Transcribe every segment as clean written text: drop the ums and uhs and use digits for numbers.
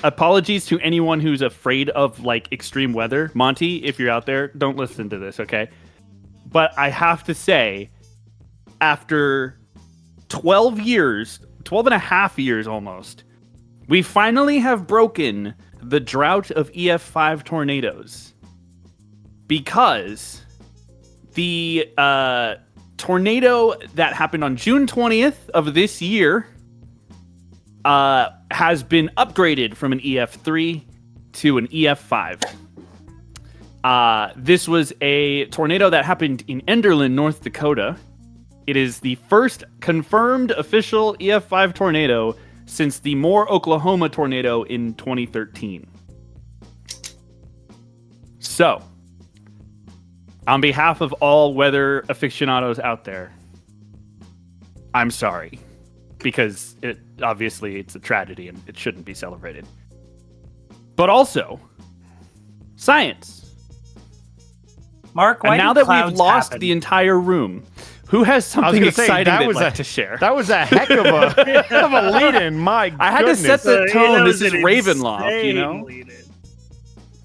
apologies to anyone who's afraid of like extreme weather. Monty, if you're out there, don't listen to this, okay? But I have to say, after 12 and a half years almost, we finally have broken the drought of EF5 tornadoes. Because the tornado that happened on June 20th of this year has been upgraded from an EF3 to an EF5. This was a tornado that happened in Enderlin, North Dakota. It is the first confirmed official EF5 tornado since the Moore, Oklahoma tornado in 2013. So, on behalf of all weather aficionados out there, I'm sorry. Because obviously it's a tragedy and it shouldn't be celebrated. But also, science. Mark, why and now that we've lost the entire room, who has something exciting they'd like to share? That was a heck of a lead-in. My goodness. I had to set the tone. This is Ravenloft, you know?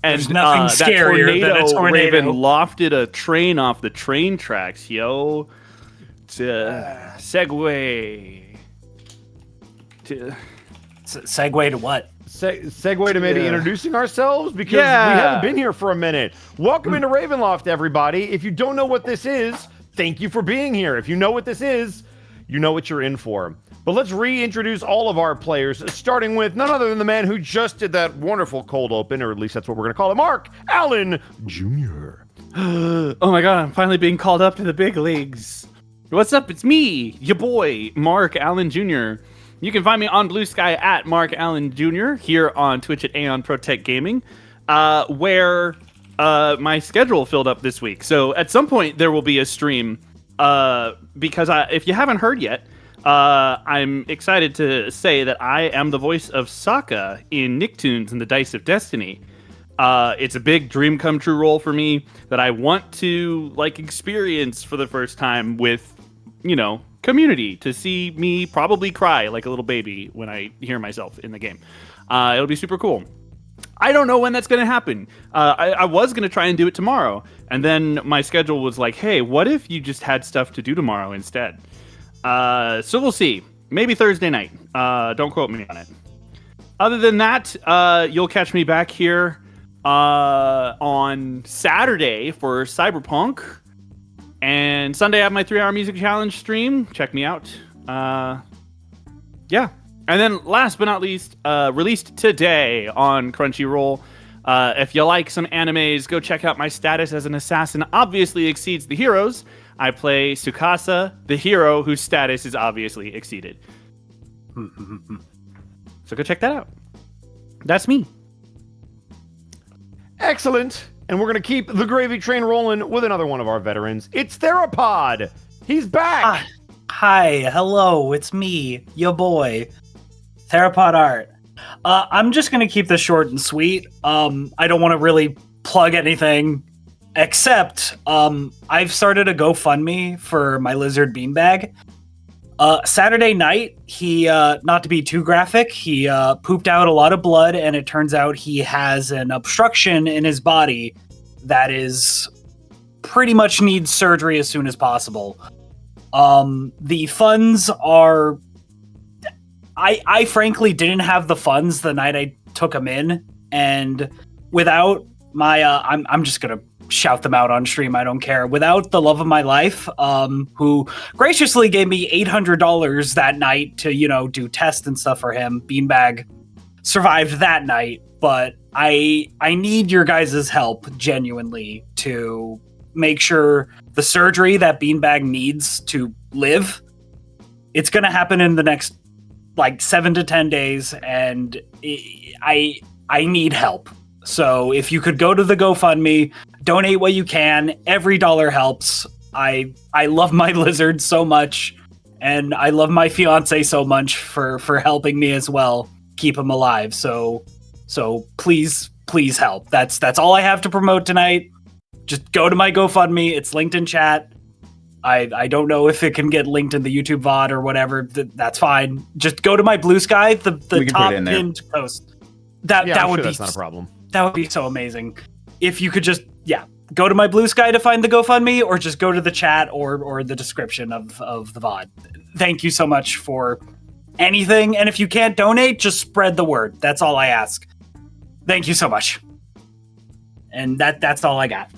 And there's nothing scarier than a tornado. Raven lofted a train off the train tracks, yo. Segue. Segue to what? Segue to maybe introducing ourselves because we haven't been here for a minute. Welcome into Ravenloft, everybody. If you don't know what this is, thank you for being here. If you know what this is, you know what you're in for. But let's reintroduce all of our players, starting with none other than the man who just did that wonderful cold open, or at least that's what we're going to call it, Mark Allen Jr. Oh my god, I'm finally being called up to the big leagues. What's up? It's me, your boy, Mark Allen Jr. You can find me on Blue Sky at Mark Allen Jr. here on Twitch at Aeon Protect Gaming, where my schedule filled up this week. So at some point there will be a stream because if you haven't heard yet, I'm excited to say that I am the voice of Sokka in Nicktoons and the Dice of Destiny. It's a big dream come true role for me that I want to like experience for the first time with, you know, community, to see me probably cry like a little baby when I hear myself in the game. It'll be super cool. I don't know when that's going to happen. I was going to try and do it tomorrow, and then my schedule was like, hey, what if you just had stuff to do tomorrow instead? So we'll see. Maybe Thursday night. Don't quote me on it. Other than that, you'll catch me back here on Saturday for Cyberpunk. And Sunday I have my 3-hour music challenge stream. Check me out. Yeah. And then last but not least, released today on Crunchyroll. If you like some animes, go check out my status as an assassin obviously exceeds the heroes. I play Tsukasa, the hero whose status is obviously exceeded. So go check that out. That's me. Excellent. And we're going to keep the gravy train rolling with another one of our veterans. It's Therapod. He's back. Hi. Hello. It's me, your boy, Therapod Art. I'm just going to keep this short and sweet. I don't want to really plug anything, except I've started a GoFundMe for my lizard beanbag. Saturday night, he, not to be too graphic, he pooped out a lot of blood, and it turns out he has an obstruction in his body that is pretty much needs surgery as soon as possible. The funds are... I frankly didn't have the funds the night I took him in, and without my... I'm just gonna shout them out on stream, I don't care. Without the love of my life, who graciously gave me $800 that night to, you know, do tests and stuff for him. Beanbag survived that night, but I need your guys' help genuinely to make sure the surgery that Beanbag needs to live, it's gonna happen in the next like 7 to 10 days, and I need help. So if you could go to the GoFundMe, donate what you can. Every dollar helps. I love my lizard so much, and I love my fiance so much for helping me as well keep him alive. So please help. That's all I have to promote tonight. Just go to my GoFundMe. It's linked in chat. I don't know if it can get linked in the YouTube VOD or whatever. That's fine. Just go to my Blue Sky, the top pinned post. That I'm would sure be that's not a problem. That would be so amazing. If you could just go to my Blue Sky to find the GoFundMe, or just go to the chat or the description of the VOD. Thank you so much for anything. And if you can't donate, just spread the word. That's all I ask. Thank you so much. And that's all I got.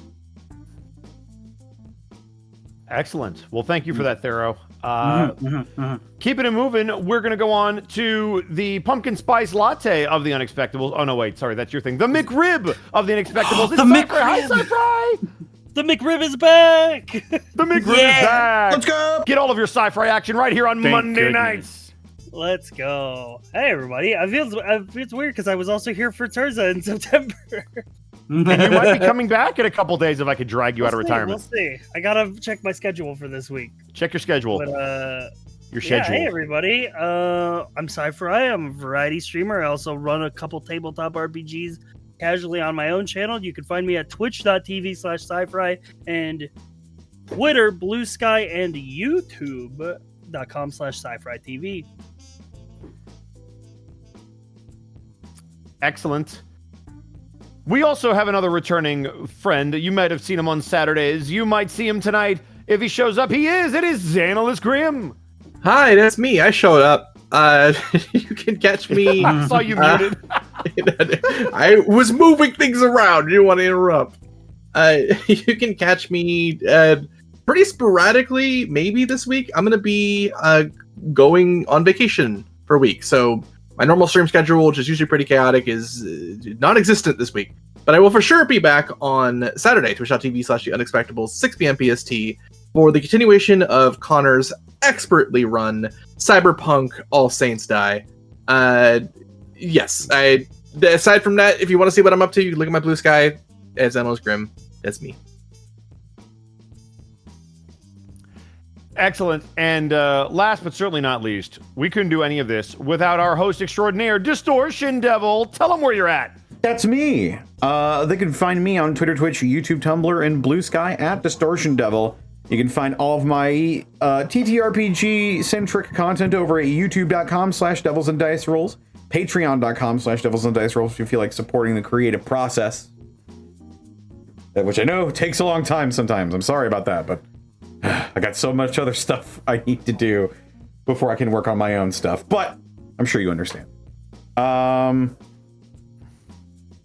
Excellent. Well, thank you for that, Thero. Keeping it moving, we're going to go on to the pumpkin spice latte of the Unexpectables. Oh, no, wait. Sorry, that's your thing. The McRib of the Unexpectables. The McRib! Hi, Sci-Fry! The McRib is back! The McRib is back! Let's go! Get all of your sci-fi action right here on Monday nights. Let's go. Hey, everybody. It's weird because I was also here for Turza in September. And you might be coming back in a couple days if I could drag you out of retirement. We'll see. I gotta check my schedule for this week. Check your schedule. But, your schedule. Hey, everybody. I'm Sci-Fry. I'm a variety streamer. I also run a couple tabletop RPGs casually on my own channel. You can find me at twitch.tv/Sci-Fry and Twitter, Blue Sky, and YouTube.com/Sci-Fry TV. Excellent. We also have another returning friend. You might have seen him on Saturdays. You might see him tonight. If he shows up, it is Xanalis Grimm. Hi, that's me. I showed up. You can catch me. I saw you muted. I was moving things around. You didn't want to interrupt. You can catch me pretty sporadically, maybe this week. I'm going to be going on vacation for a week. So my normal stream schedule, which is usually pretty chaotic, is non-existent this week. But I will for sure be back on Saturday, twitch.tv/unexpectables, 6 p.m. PST, for the continuation of Connor's expertly run Cyberpunk All Saints Die. Yes, aside from that, if you want to see what I'm up to, you can look at my Blue Sky as Xanalis Grimm. That's me. Excellent. And last but certainly not least, we couldn't do any of this without our host extraordinaire, Distortion Devil. Tell them where you're at. That's me. They can find me on Twitter, Twitch, YouTube, Tumblr, and Blue Sky at Distortion Devil. You can find all of my TTRPG-centric content over at youtube.com/devilsanddicerolls, patreon.com/devilsanddicerolls if you feel like supporting the creative process. Which I know takes a long time sometimes. I'm sorry about that, but I got so much other stuff I need to do before I can work on my own stuff. But I'm sure you understand.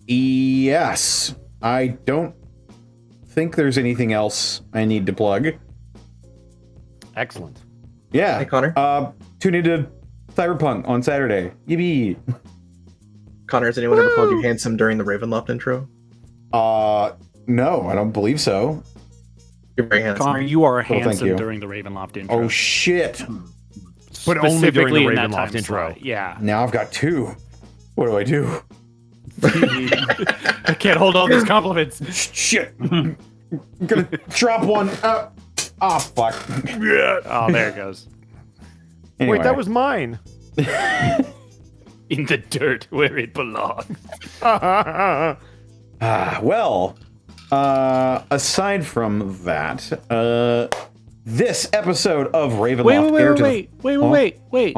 Yes. I don't think there's anything else I need to plug. Excellent. Yeah. Hey, Connor. Tune into Cyberpunk on Saturday. Yippee. Connor, has anyone ever called you handsome during the Ravenloft intro? No, I don't believe so. You're very handsome. Connor, you are thank handsome you. during the Ravenloft intro. Oh, shit. But only during the Specifically in that Ravenloft time intro. slot. Yeah. Now I've got two. What do I do? I can't hold all these compliments. Shit. I'm gonna drop one. Oh, fuck. Oh, there it goes. Anyway. Wait, that was mine. In the dirt where it belongs. Well, aside from that, this episode of Ravenloft... Wait.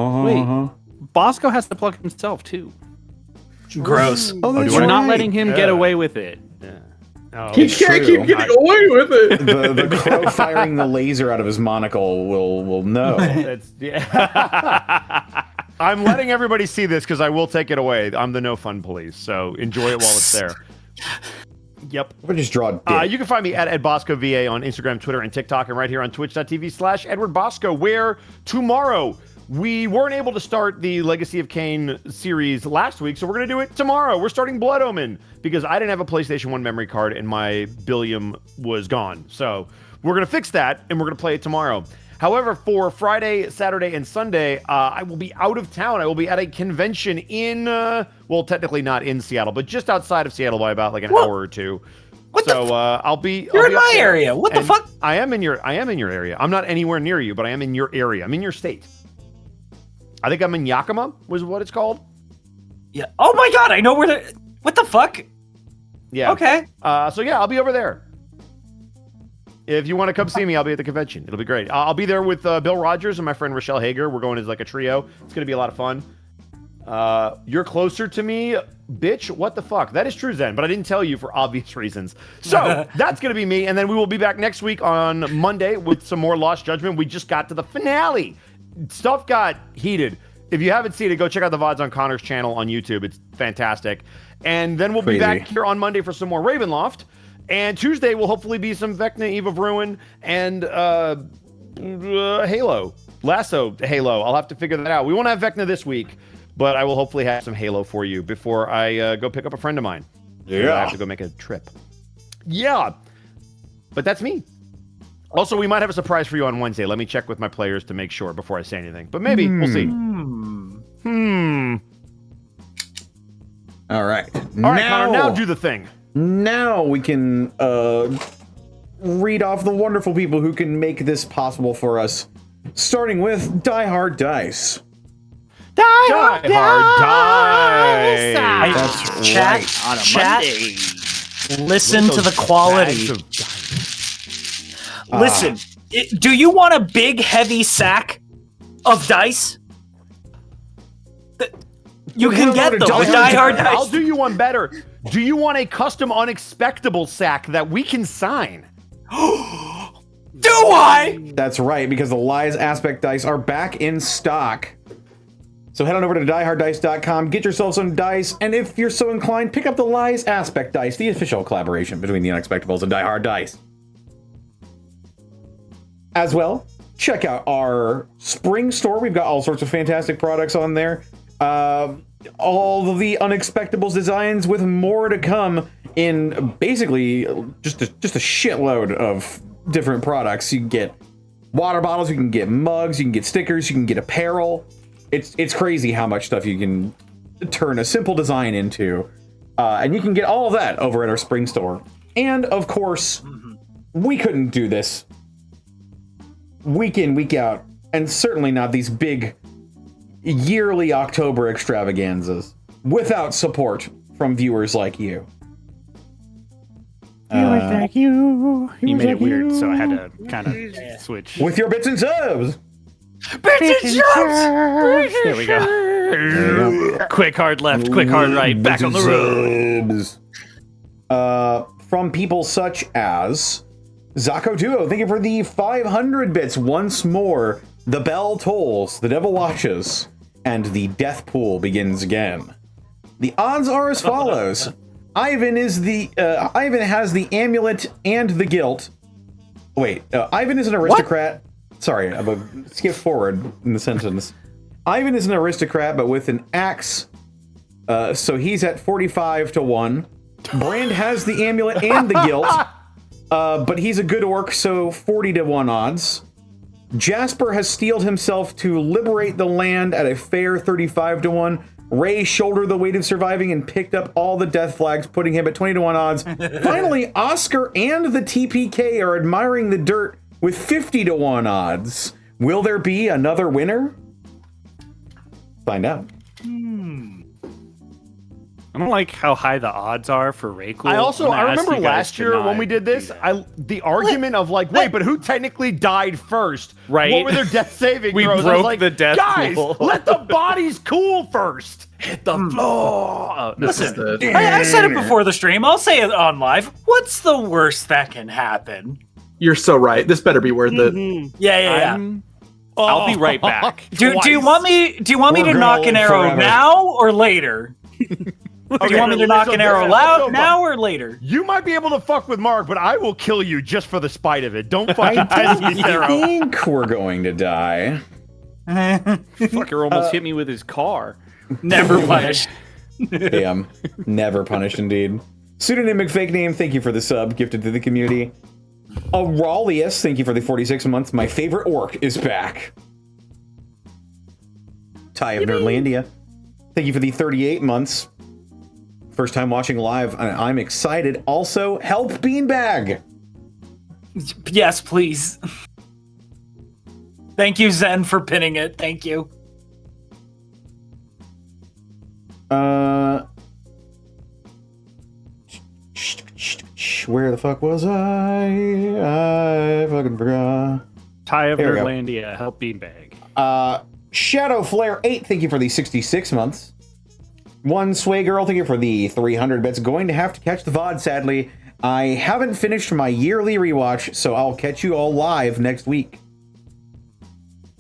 Bosco has to plug himself, too. Gross. Oh, that's We're not right. letting him get away with it. Yeah. Oh, He It's can't true. keep getting away with it. The crow firing the laser out of his monocle will know. that's, yeah. I'm letting everybody see this because I will take it away. I'm the no fun police, so enjoy it while it's there. Yep. We'll just draw a dick. You can find me at EdBoscoVA on Instagram, Twitter, and TikTok, and right here on twitch.tv/EdwardBosco, where tomorrow we weren't able to start the Legacy of Kain series last week, so we're going to do it tomorrow. We're starting Blood Omen because I didn't have a PlayStation 1 memory card and my Billium was gone. So we're going to fix that, and we're going to play it tomorrow. However, for Friday, Saturday, and Sunday, I will be out of town. I will be at a convention in, well, technically not in Seattle, but just outside of Seattle by about like an hour or two. I'll be. You're I'll in be my up there. area. What the And fuck? I am in your area. I'm not anywhere near you, but I am in your area. I'm in your state. I think I'm in Yakima, was what it's called. Yeah. Oh my god, I know where the. What the fuck? Yeah. Okay. So yeah, I'll be over there. If you want to come see me, I'll be at the convention. It'll be great. I'll be there with Bill Rogers and my friend Rochelle Hager. We're going as like a trio. It's going to be a lot of fun. You're closer to me, bitch. What the fuck? That is true, Zen, but I didn't tell you for obvious reasons. So that's going to be me. And then we will be back next week on Monday with some more Lost Judgment. We just got to the finale. Stuff got heated. If you haven't seen it, go check out the VODs on Connor's channel on YouTube. It's fantastic. And then we'll be back here on Monday for some more Ravenloft. And Tuesday will hopefully be some Vecna, Eve of Ruin, and Halo. Lasso Halo. I'll have to figure that out. We won't have Vecna this week, but I will hopefully have some Halo for you before I go pick up a friend of mine. Yeah. I have to go make a trip. Yeah. But that's me. Also, we might have a surprise for you on Wednesday. Let me check with my players to make sure before I say anything. But maybe. We'll see. All right. All right, Connor, now do the thing. Now we can read off the wonderful people who can make this possible for us, starting with Die Hard Dice. Die Hard Dice! That's Chat, right. on a chat, Monday. listen to the quality. Listen, do you want a big, heavy sack of dice? You can get them with Die Hard Dice. I'll do you one better. Do you want a custom Unexpectables sack that we can sign? Do I? That's right, because the Lies Aspect dice are back in stock. So head on over to dieharddice.com, get yourself some dice, and if you're so inclined, pick up the Lies Aspect dice, the official collaboration between the Unexpectables and Die Hard Dice. As well, check out our spring store. We've got all sorts of fantastic products on there. All of the Unexpectables designs with more to come in basically just a shitload of different products. You can get water bottles, you can get mugs, you can get stickers, you can get apparel. It's crazy how much stuff you can turn a simple design into. And you can get all of that over at our spring store. And of course, we couldn't do this week in, week out, and certainly not these big yearly October extravaganzas without support from viewers like you. Thank you. You made it weird, so I had to kind of switch. With your bits and subs. Bitch and shots! There we go. Quick hard left, quick hard right, back on the road. From people such as Zako Duo, thank you for the 500 bits once more. The bell tolls, the devil watches, and the death pool begins again. The odds are as follows. Ivan has the amulet and the guilt. Wait, Ivan is an aristocrat. What? Sorry, I'm gonna skip forward in the sentence. Ivan is an aristocrat, but with an axe. So he's at 45-1. Brand has the amulet and the guilt, but he's a good orc, so 40-1 odds. Jasper has steeled himself to liberate the land at a fair 35-1. Ray shouldered the weight of surviving and picked up all the death flags, putting him at 20-1 odds. Finally, Oscar and the TPK are admiring the dirt with 50-1 odds. Will there be another winner? Find out. I don't like how high the odds are for Rayquel. I remember last year when we did this, the argument of like, wait, but who technically died first? Right. What were their death saving We throws? I was broke like, the death guys, pool. let the bodies cool first. Hit the floor. Oh, no. Listen, I said it before the stream. I'll say it on live. What's the worst that can happen? You're so right. This better be worth it. Yeah. I'll be right back. Do you want me to knock an arrow forever. now or later? Do you want me to knock an arrow now or later? You might be able to fuck with Mark, but I will kill you just for the spite of it. Don't fucking test me, I Sarah. think we're going to die. Fucker almost hit me with his car. Never punished. Damn. Never punished, indeed. Pseudonymic fake name, thank you for the sub, gifted to the community. Aurelius, thank you for the 46 months. My favorite orc is back. Ty of Nerdlandia, thank you for the 38 months. First time watching live, and I'm excited. Also, help Beanbag. Yes, please. Thank you, Zen, for pinning it. Thank you. Where the fuck was I fucking forgot. Ty of There we go. Nerdlandia, help Beanbag. Shadow Flare 8, thank you for the 66 months. One Sway Girl, thank you for the 300 bits. Going to have to catch the VOD, sadly. I haven't finished my yearly rewatch, so I'll catch you all live next week.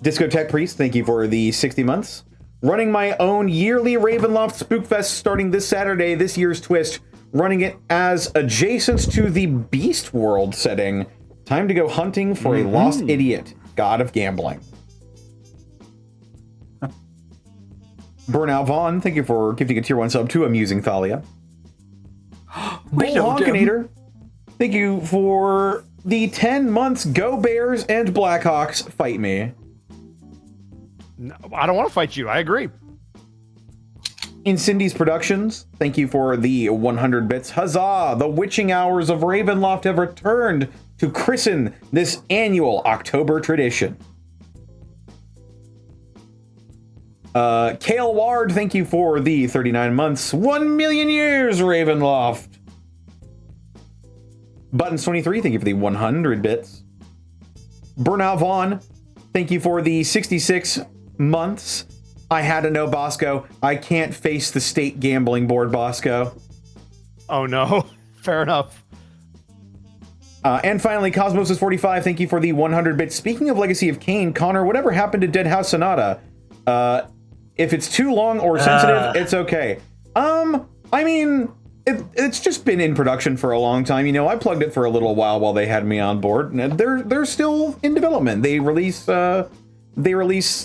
Discotheque Priest, thank you for the 60 months. Running my own yearly Ravenloft Spookfest starting this Saturday, this year's twist. Running it as adjacent to the Beast World setting. Time to go hunting for a lost idiot, god of gambling. Burnout Vaughn, thank you for gifting a tier 1 sub to Amusing Thalia. Honkinator, thank you for the 10 months. Go Bears and Blackhawks, fight me. No, I don't want to fight you. I agree. In Cindy's Productions, thank you for the 100 bits. Huzzah! The witching hours of Ravenloft have returned to christen this annual October tradition. Kale Ward, thank you for the 39 months. 1 million years, Ravenloft. Buttons23, thank you for the 100 bits. Burnout Vaughn, thank you for the 66 months. I had to know, Bosco. I can't face the state gambling board, Bosco. Oh, no. Fair enough. And finally, Cosmos is 45. Thank you for the 100 bits. Speaking of Legacy of Kain, Connor, whatever happened to Dead House Sonata? If it's too long or sensitive, it's okay. I mean, it's just been in production for a long time. You know, I plugged it for a little while they had me on board, and they're still in development. They release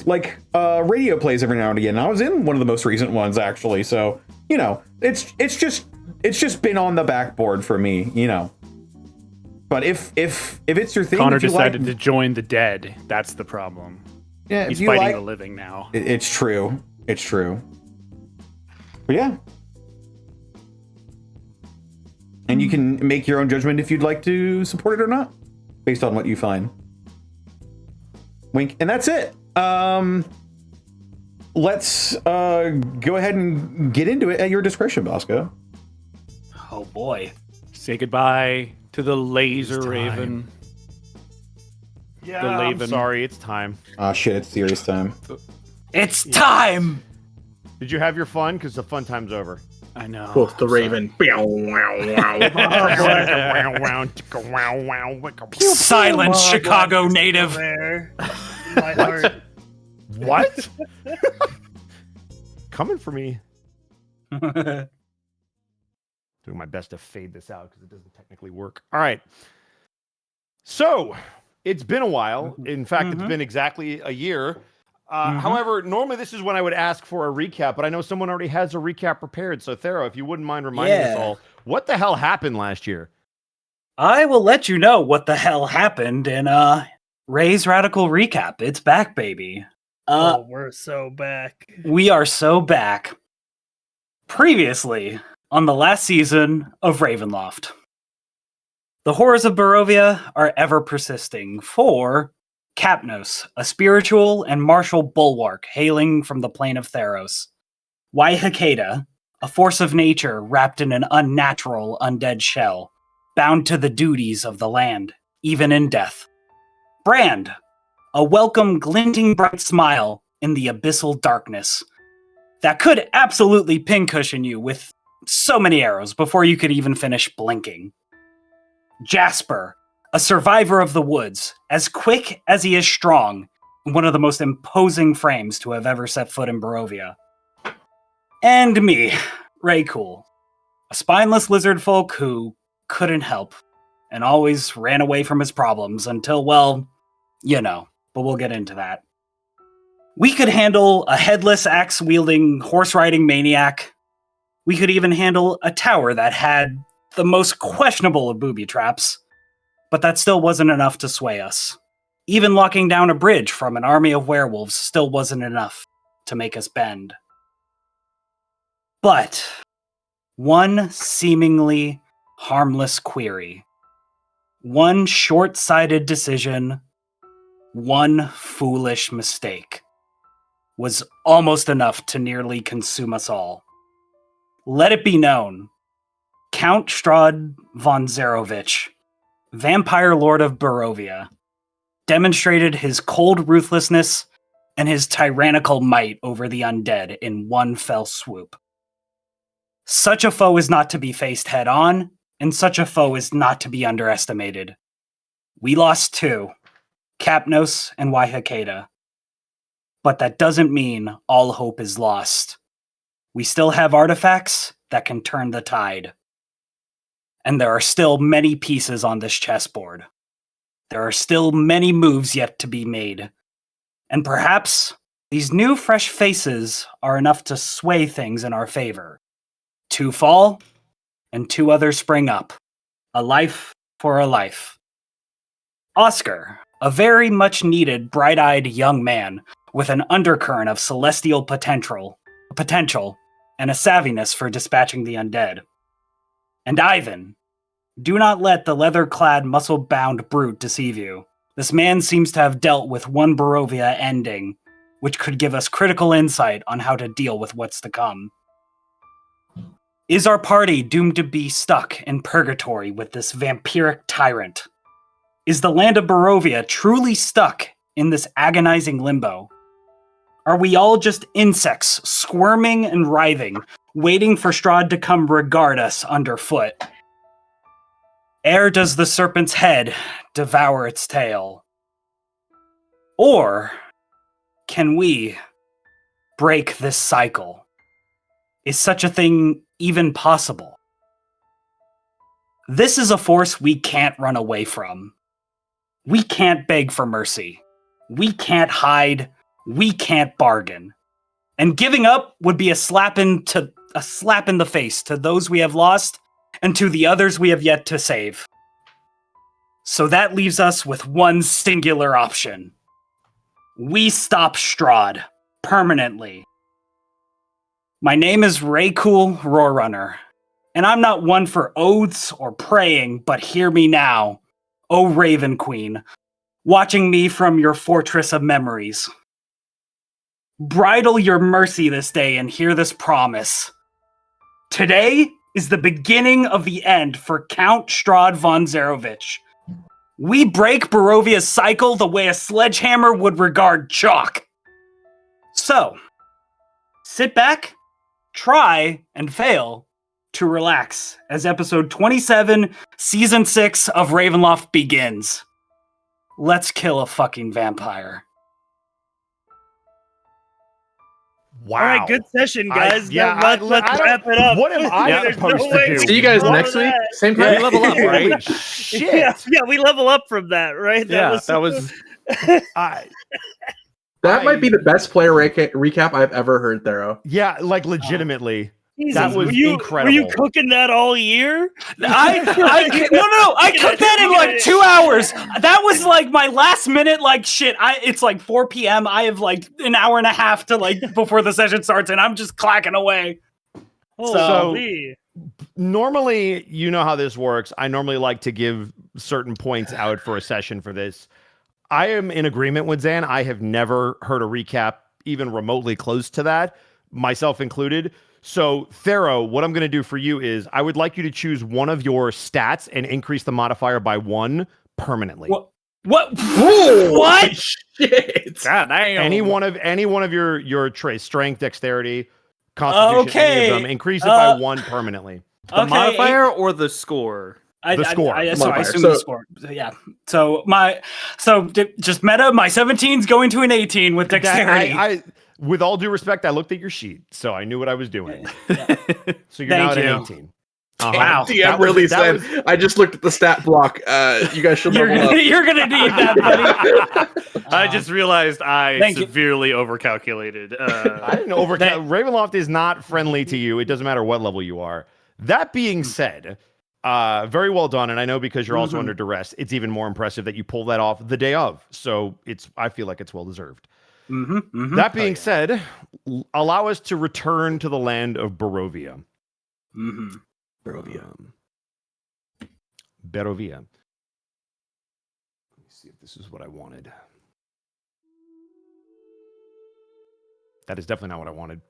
like radio plays every now and again. I was in one of the most recent ones, actually. So, you know, it's just been on the backboard for me, you know. But if it's your thing, Connor decided to join the dead. That's the problem. Yeah, he's fighting the living now. It's true. It's true. But yeah. And you can make your own judgment if you'd like to support it or not, based on what you find. Wink. And that's it. Let's go ahead and get into it at your discretion, Bosco. Oh boy. Say goodbye to the laser raven. Yeah, The I'm Laven. sorry. It's time. Ah, shit, it's serious time. It's time! Did you have your fun? Because the fun time's over. I know. Both the Raven. Silence, Chicago native! There. My heart. What? Coming for me. Doing my best to fade this out because it doesn't technically work. All right. So, it's been a while. In fact, it's been exactly a year. However, normally this is when I would ask for a recap, but I know someone already has a recap prepared. So, Thero, if you wouldn't mind reminding us all, what the hell happened last year? I will let you know what the hell happened in Ray's Radical Recap. It's back, baby. We're so back. We are so back. Previously, on the last season of Ravenloft. The horrors of Barovia are ever persisting for Kapnos, a spiritual and martial bulwark hailing from the plane of Theros. Waihakeda, a force of nature wrapped in an unnatural undead shell, bound to the duties of the land, even in death. Brand, a welcome glinting bright smile in the abyssal darkness that could absolutely pincushion you with so many arrows before you could even finish blinking. Jasper, a survivor of the woods, as quick as he is strong, one of the most imposing frames to have ever set foot in Barovia. And me, Ray Cool, a spineless lizard folk who couldn't help and always ran away from his problems until, well, you know, but we'll get into that. We could handle a headless axe-wielding, horse-riding maniac. We could even handle a tower that had the most questionable of booby traps, but that still wasn't enough to sway us. Even locking down a bridge from an army of werewolves still wasn't enough to make us bend. But one seemingly harmless query, one short-sighted decision, one foolish mistake was almost enough to nearly consume us all. Let it be known, Count Strahd von Zarovich, Vampire Lord of Barovia, demonstrated his cold ruthlessness and his tyrannical might over the undead in one fell swoop. Such a foe is not to be faced head on, and such a foe is not to be underestimated. We lost 2, Kapnos and Waihakeda. But that doesn't mean all hope is lost. We still have artifacts that can turn the tide. And there are still many pieces on this chessboard. There are still many moves yet to be made. And perhaps these new fresh faces are enough to sway things in our favor. 2 fall, and 2 others spring up. A life for a life. Oscar, a very much needed bright-eyed young man with an undercurrent of celestial potential and a savviness for dispatching the undead. And Ivan, do not let the leather-clad, muscle-bound brute deceive you. This man seems to have dealt with one Barovia ending, which could give us critical insight on how to deal with what's to come. Is our party doomed to be stuck in purgatory with this vampiric tyrant? Is the land of Barovia truly stuck in this agonizing limbo? Are we all just insects squirming and writhing, waiting for Strahd to come regard us underfoot? Ere does the serpent's head devour its tail? Or can we break this cycle? Is such a thing even possible? This is a force we can't run away from. We can't beg for mercy. We can't hide. We can't bargain. And giving up would be a slap in the face to those we have lost and to the others we have yet to save. So that leaves us with one singular option. We stop Strahd permanently. My name is Raycool Roarrunner, and I'm not one for oaths or praying, but hear me now, O Raven Queen, watching me from your fortress of memories. Bridle your mercy this day and hear this promise. Today is the beginning of the end for Count Strahd von Zarovich. We break Barovia's cycle the way a sledgehammer would regard chalk. So, sit back, try, and fail to relax as episode 27, season 6 of Ravenloft begins. Let's kill a fucking vampire. Wow. All right, good session, guys. Let's wrap it up. What am I supposed to do? See you guys next week. Same time. We level up, right? Holy shit. Yeah, we level up from that, right? That was I- That might be the best player recap I've ever heard, Thero. Yeah, like legitimately. Jesus, That was were you incredible. cooking that all year? I cooked that in like 2 hours. That was like my last minute, like shit. It's like 4 p.m. I have like an hour and a half to like before the session starts, and I'm just clacking away. Holy. Normally, you know how this works. I normally like to give certain points out for a session for this. I am in agreement with Zan. I have never heard a recap even remotely close to that, myself included. So, Thero, what I'm going to do for you is I would like you to choose one of your stats and increase the modifier by 1 permanently. What? Whoa, What? Shit. God damn. Any one of your traits, strength, dexterity, constitution, Okay. any of them, increase it by 1 permanently. The modifier or the score? The score. I Modifier. assume So- the score. Yeah. Just meta. My 17's going to an 18 with dexterity. I with all due respect, I looked at your sheet, so I knew what I was doing. Yeah. So you're now Thank at you. an 18. Wow. DM That was- really that said, I just looked at the stat block. You guys should You're level gonna, up. you're gonna need that, buddy. I just realized I Thank you. severely overcalculated. I didn't overcount. Ravenloft is not friendly to you. It doesn't matter what level you are. That being said, very well done. And I know because you're also under duress, it's even more impressive that you pull that off the day of. So I feel like it's well deserved. That being said, allow us to return to the land of Barovia. Barovia. Barovia. Let me see if this is what I wanted. That is definitely not what I wanted.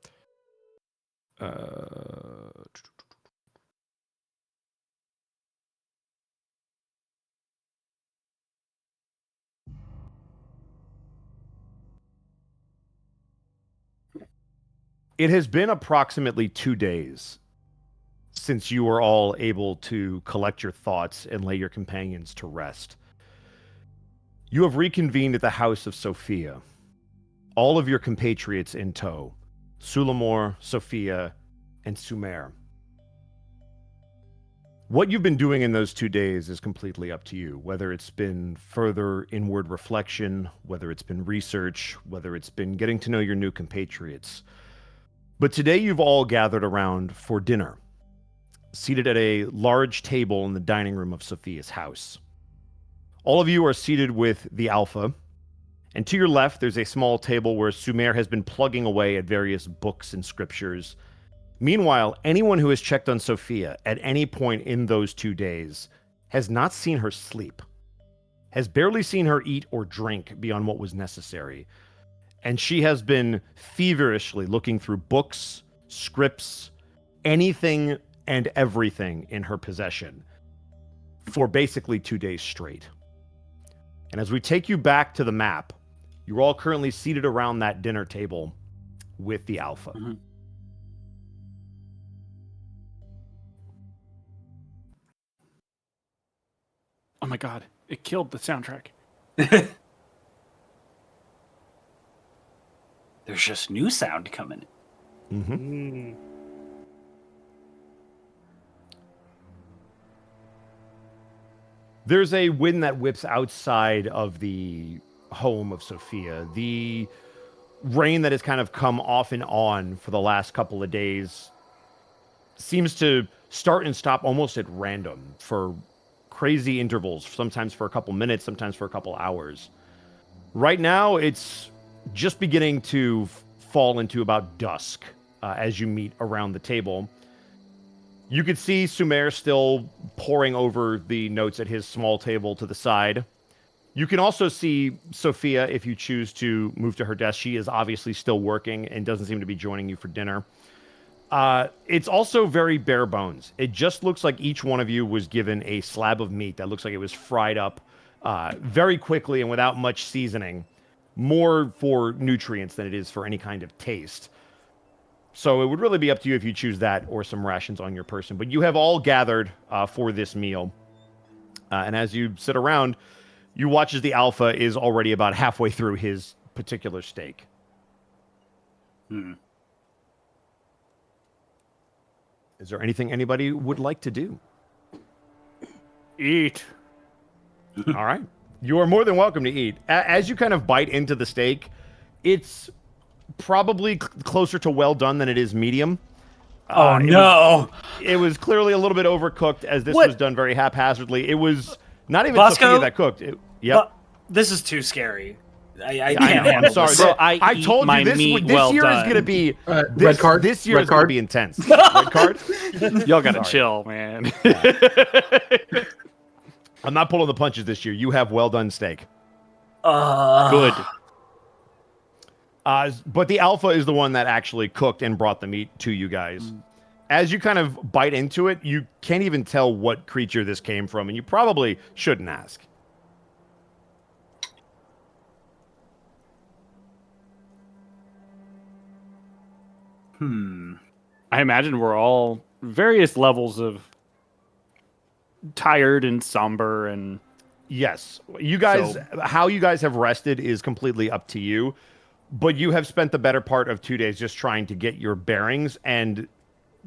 It has been approximately 2 days since you are all able to collect your thoughts and lay your companions to rest. You have reconvened at the house of Sophia. All of your compatriots in tow. Sulamor, Sophia, and Sumer. What you've been doing in those 2 days is completely up to you, whether it's been further inward reflection, whether it's been research, whether it's been getting to know your new compatriots. But today you've all gathered around for dinner, seated at a large table in the dining room of Sophia's house. All of you are seated with the Alpha, and to your left there's a small table where Sumer has been plugging away at various books and scriptures. Meanwhile, anyone who has checked on Sophia at any point in those 2 days has not seen her sleep, has barely seen her eat or drink beyond what was necessary. And she has been feverishly looking through books, scripts, anything and everything in her possession for basically 2 days straight. And as we take you back to the map, you're all currently seated around that dinner table with the Alpha. Mm-hmm. Oh my god, it killed the soundtrack. There's just new sound coming. Mm-hmm. There's a wind that whips outside of the home of Sophia. The rain that has kind of come off and on for the last couple of days seems to start and stop almost at random for crazy intervals, sometimes for a couple minutes, sometimes for a couple hours. Right now, it's just beginning to fall into about dusk as you meet around the table. You could see Sumer still poring over the notes at his small table to the side. You can also see Sophia if you choose to move to her desk. She is obviously still working and doesn't seem to be joining you for dinner. It's also very bare bones. It just looks like each one of you was given a slab of meat that looks like it was fried up very quickly and without much seasoning. More for nutrients than it is for any kind of taste. So it would really be up to you if you choose that or some rations on your person. But you have all gathered for this meal. And as you sit around, you watch as the Alpha is already about halfway through his particular steak. Is there anything anybody would like to do? Eat. All right. You are more than welcome to eat. As you kind of bite into the steak, it's probably closer to well done than it is medium. Oh, no. It was clearly a little bit overcooked as this What? was done very haphazardly. It was not even Bosco? Sophia that cooked. Yep. This is too scary. I I can't know, handle I'm sorry. this. Bro, I eat told my you this meat this well year is done. going to be Red card. This year Red is going to card. be intense. Red card. Y'all gotta Sorry. chill, man. I'm not pulling the punches this year. You have well done steak. Good. But the Alpha is the one that actually cooked and brought the meat to you guys. As you kind of bite into it, you can't even tell what creature this came from, and you probably shouldn't ask. I imagine we're all various levels of tired and somber and Yes. You guys, So- how you guys have rested is completely up to you, but you have spent the better part of 2 days just trying to get your bearings, and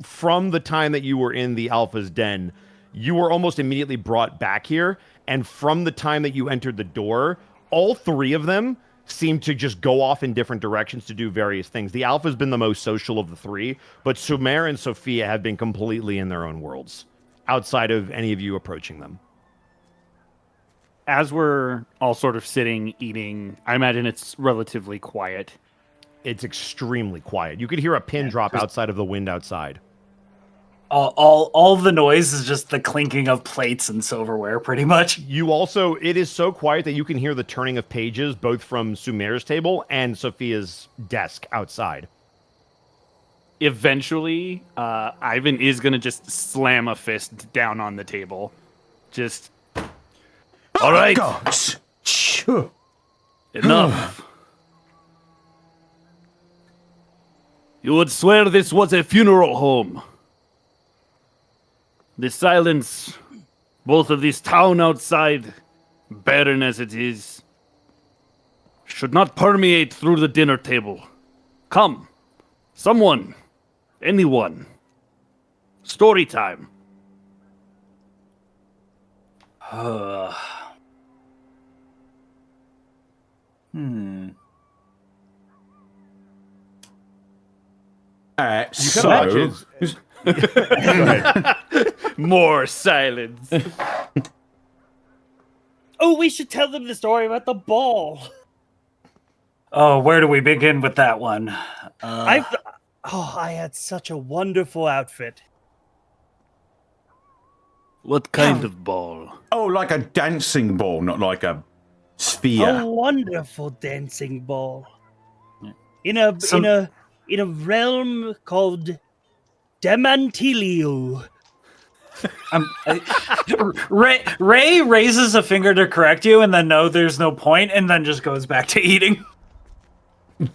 from the time that you were in the Alpha's den, you were almost immediately brought back here, and from the time that you entered the door, all three of them seem to just go off in different directions to do various things. The Alpha's been the most social of the three, but Sumer and Sophia have been completely in their own worlds, outside of any of you approaching them. as we're all sort of sitting, eating, I imagine it's relatively quiet. It's extremely quiet. You could hear a pin drop outside of the wind outside. All the noise is just the clinking of plates and silverware, pretty much. You also, it is so quiet that you can hear the turning of pages both from Sumer's table and Sophia's desk outside. Eventually, Ivan is going to just slam a fist down on the table. Just, all right, enough. You would swear this was a funeral home. The silence, both of this town outside, barren as it is, should not permeate through the dinner table. Come, someone, anyone. Story time. So, More silence. Oh, we should tell them the story about the ball. Oh, where do we begin with that one? I had such a wonderful outfit. What kind of ball? oh, like a dancing ball, not like a sphere. A wonderful dancing ball. In a realm called Demantilio. Ray raises a finger to correct you, and then no, there's no point, and then just goes back to eating.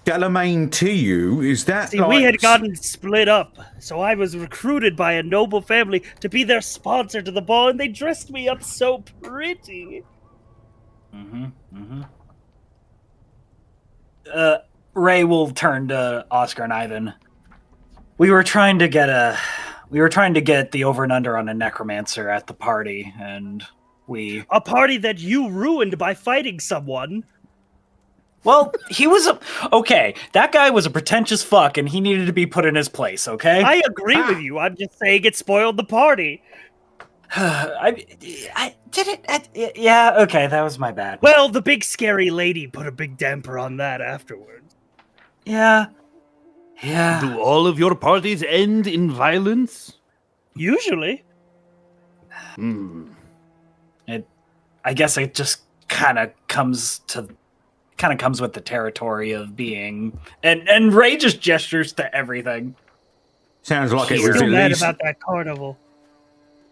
Delamain to you, is that See, we had gotten split up, so I was recruited by a noble family to be their sponsor to the ball, and they dressed me up so pretty. Ray will turn to Oscar and Ivan. We were trying to get the over and under on a necromancer at the party, and a party that you ruined by fighting someone. Well, he was okay. That guy was a pretentious fuck, and he needed to be put in his place. Okay, I agree with you. I'm just saying it spoiled the party. I did it. Yeah, okay, that was my bad. Well, the big scary lady put a big damper on that afterwards. Yeah. Do all of your parties end in violence? Usually. I guess it just kind of comes with the territory of being, and Ray just gestures to everything. Sounds like He's it was still at mad least. about that carnival.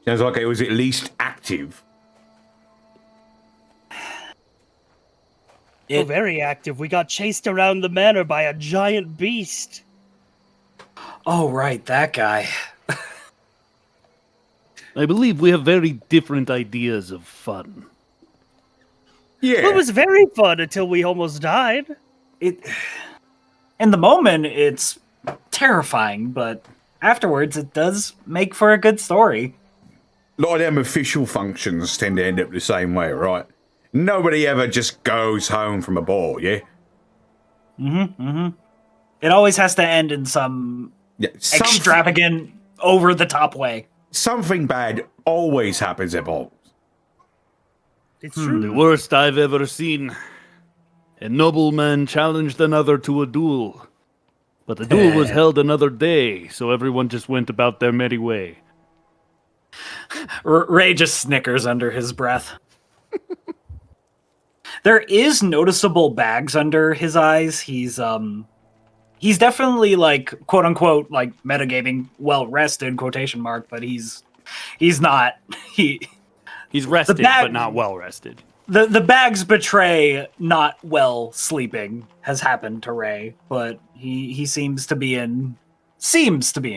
Sounds like it was at least active. Very active. We got chased around the manor by a giant beast. Oh, right, that guy. I believe we have very different ideas of fun. Yeah. It was very fun until we almost died. In the moment, it's terrifying, but afterwards, it does make for a good story. A lot of them official functions tend to end up the same way, right? Nobody ever just goes home from a ball, yeah? It always has to end in some extravagant, over-the-top way. Something bad always happens at balls. It's true. The worst I've ever seen. A nobleman challenged another to a duel. But the duel was held another day, so everyone just went about their merry way. Ray just snickers under his breath. There is noticeable bags under his eyes. He's definitely like quote unquote like metagaming well rested quotation mark, but he's not. He's rested, but not well rested. The bags betray not well sleeping has happened to Ray, but he seems to be in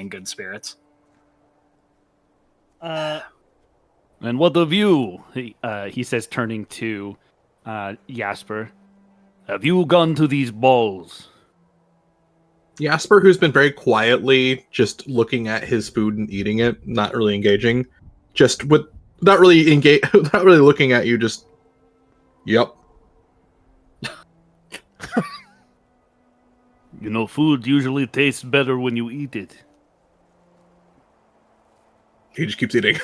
good spirits. And what of you? He says, turning to Jasper. Have you gone to these balls? Jasper, who's been very quietly just looking at his food and eating it, not really engaging, just with not really looking at you, just yep. You know, food usually tastes better when you eat it. He just keeps eating.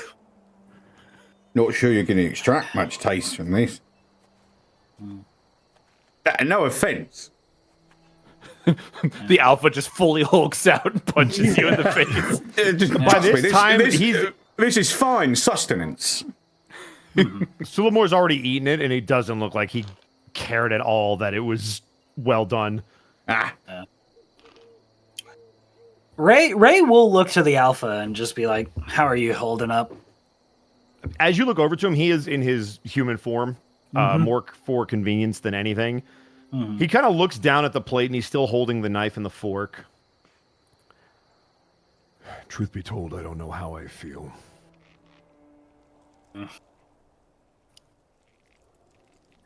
Not sure you're going to extract much taste from this. No offense. The alpha just fully hulks out and punches you in the face. By this time, this is fine sustenance. Sulamore's already eaten it, and it doesn't look like he cared at all that it was well done. Ray will look to the alpha and just be like, "How are you holding up?" As you look over to him, he is in his human form, more for convenience than anything. He kind of looks down at the plate, and he's still holding the knife and the fork. Truth be told, I don't know how I feel.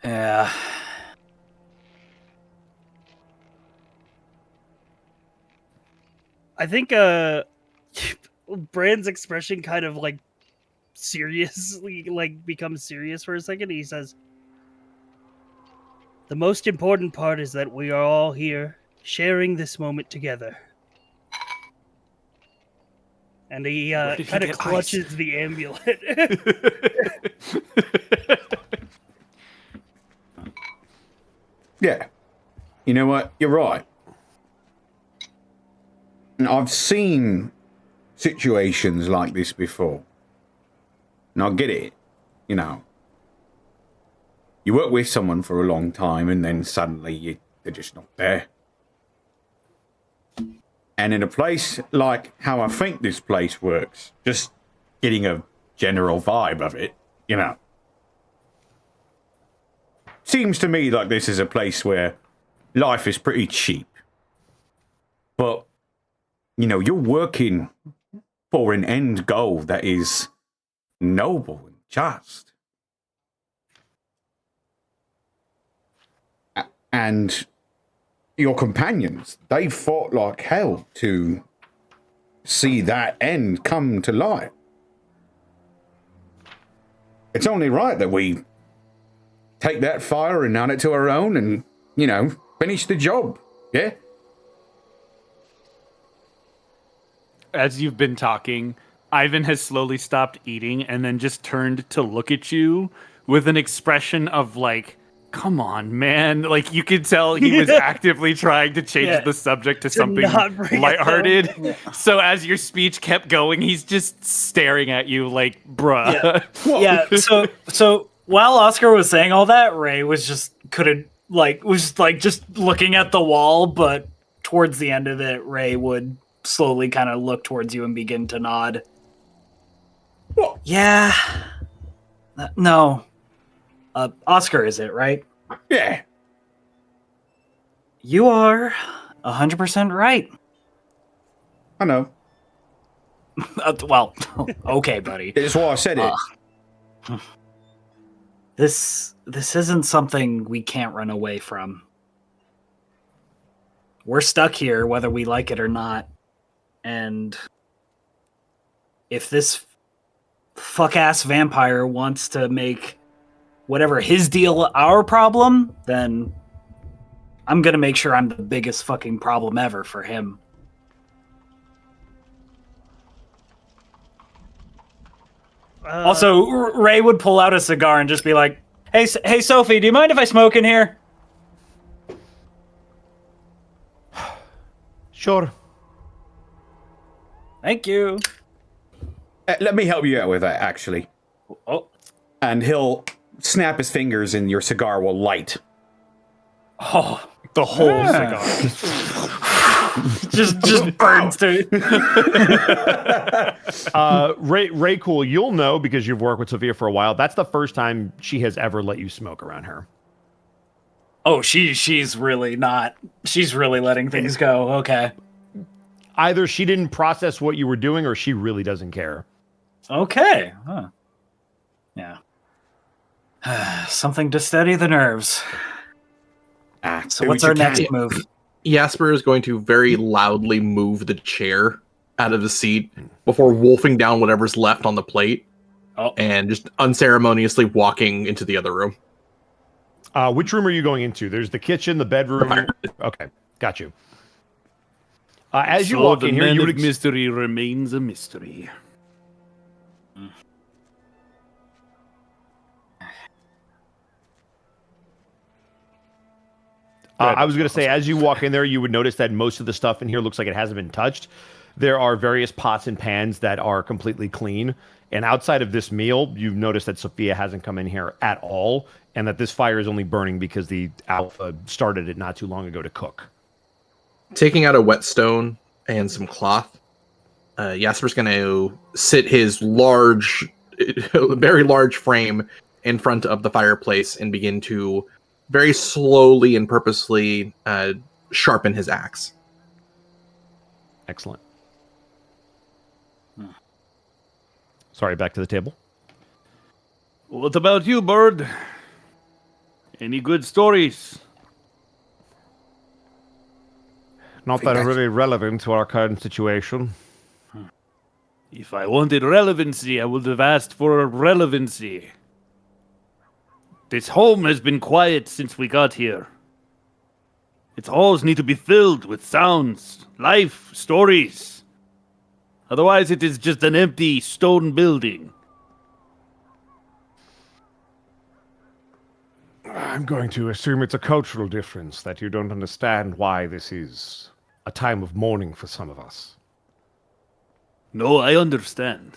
Yeah. I think Brand's expression kind of like seriously like becomes serious for a second. He says, "The most important part is that we are all here sharing this moment together." And he Where did he kind of get clutches ice? the amulet. Yeah. You know what? You're right. And I've seen situations like this before. And I get it. You know. You work with someone for a long time and then suddenly they're just not there. And in a place like how I think this place works, just getting a general vibe of it, you know. Seems to me like this is a place where life is pretty cheap. But, you know, you're working for an end goal that is noble and just. And your companions, they fought like hell to see that end come to light. It's only right that we take that fire and run it to our own and, you know, finish the job. Yeah? As you've been talking, Ivan has slowly stopped eating and then just turned to look at you with an expression of like, come on, man. Like you could tell he was actively trying to change the subject to something not bring it lighthearted. So as your speech kept going, he's just staring at you like, bruh. So while Oscar was saying all that, Ray was just just looking at the wall, but towards the end of it, Ray would slowly kind of look towards you and begin to nod. What? Yeah. No. Oscar, is it, right? Yeah. You are 100% right. I know. Well, okay, buddy. It's why I said it. This isn't something we can't run away from. We're stuck here whether we like it or not. And if this fuck-ass vampire wants to make whatever his deal our problem, then I'm gonna make sure I'm the biggest fucking problem ever for him. Also, Ray would pull out a cigar and just be like, hey, Sophie, do you mind if I smoke in here? Sure. Thank you. Let me help you out with that, actually. Oh. And he'll snap his fingers and your cigar will light. Oh. The whole cigar. just burns to Ray Cool, you'll know because you've worked with Sophia for a while. That's the first time she has ever let you smoke around her. Oh, she's really not. She's really letting things go. Okay. Either she didn't process what you were doing or she really doesn't care. Okay. Huh. Yeah. Something to steady the nerves. So what's our next move? Jasper is going to very loudly move the chair out of the seat before wolfing down whatever's left on the plate and just unceremoniously walking into the other room. Which room are you going into? There's the kitchen, the bedroom. Okay, got you. As you walk in here, you would mystery remains a mystery. I was going to say, as you walk in there, you would notice that most of the stuff in here looks like it hasn't been touched. There are various pots and pans that are completely clean. And outside of this meal, you've noticed that Sophia hasn't come in here at all, and that this fire is only burning because the alpha started it not too long ago to cook. Taking out a whetstone and some cloth, Jasper's going to sit his very large frame in front of the fireplace and begin to very slowly and purposely sharpen his axe. Excellent. Sorry, back to the table. What about you, Bird? Any good stories? Not that are really relevant to our current situation. If I wanted relevancy, I would have asked for relevancy. This home has been quiet since we got here. Its halls need to be filled with sounds, life, stories. Otherwise, it is just an empty stone building. I'm going to assume it's a cultural difference that you don't understand why this is a time of mourning for some of us. No, I understand.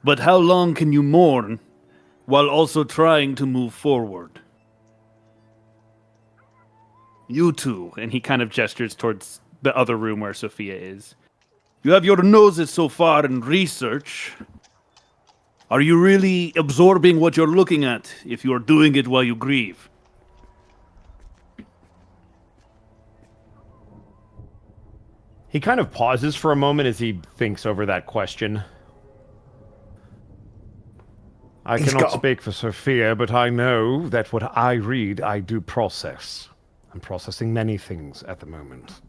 But how long can you mourn while also trying to move forward? You two, and he kind of gestures towards the other room where Sophia is. You have your noses so far in research. Are you really absorbing what you're looking at if you're doing it while you grieve? He kind of pauses for a moment as he thinks over that question. I cannot speak for Sophia, but I know that what I read, I do process. I'm processing many things at the moment.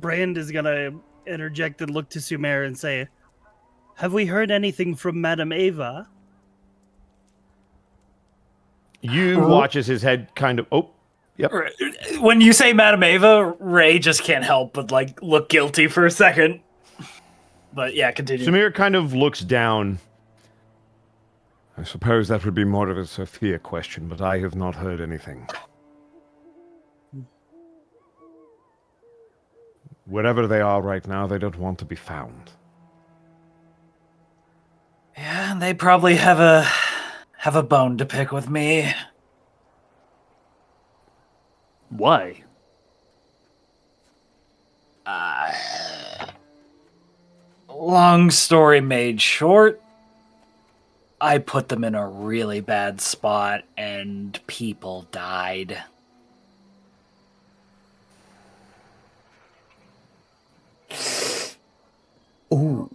Brand is gonna interject and look to Sumer and say, have we heard anything from Madame Ava? You watch as his head kind of... Oh, yep. When you say Madame Ava, Ray just can't help but look guilty for a second. But yeah, continue. Samir kind of looks down. I suppose that would be more of a Sophia question, but I have not heard anything. Wherever they are right now, they don't want to be found. Yeah, they probably have a bone to pick with me. Why? Long story made short, I put them in a really bad spot and people died. Ooh.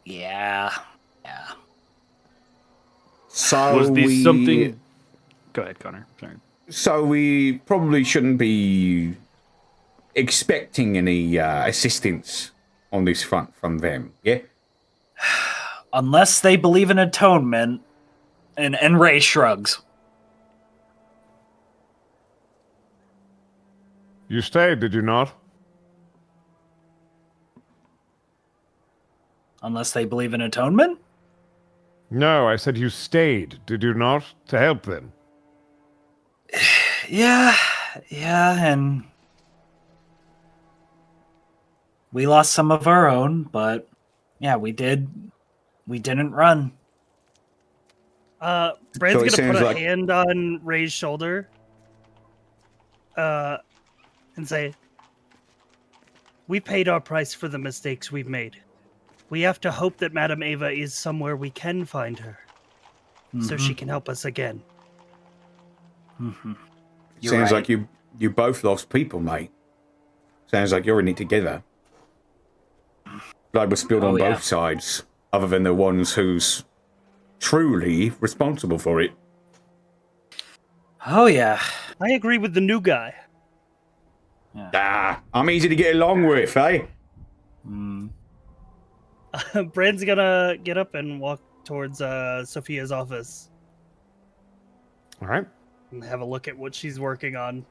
Yeah. So Was this something... Go ahead, Connor. Sorry. So we probably shouldn't be expecting any assistance on this front from them, yeah? Unless they believe in atonement, and Ray shrugs. You stayed, did you not? Unless they believe in atonement? No, I said you stayed, did you not? To help them. Yeah, and we lost some of our own, but yeah, we didn't run. Brand's So it gonna sounds put a like- hand on Ray's shoulder, and say, we paid our price for the mistakes we've made. We have to hope that Madame Ava is somewhere we can find her, so she can help us again. Mm-hmm. Sounds like you both lost people, mate. Sounds like you're in it together. Blood was spilled on both sides, other than the ones who's truly responsible for it. Oh yeah. I agree with the new guy. I'm easy to get along with, eh? Brand's gonna get up and walk towards Sophia's office All right. and have a look at what she's working on.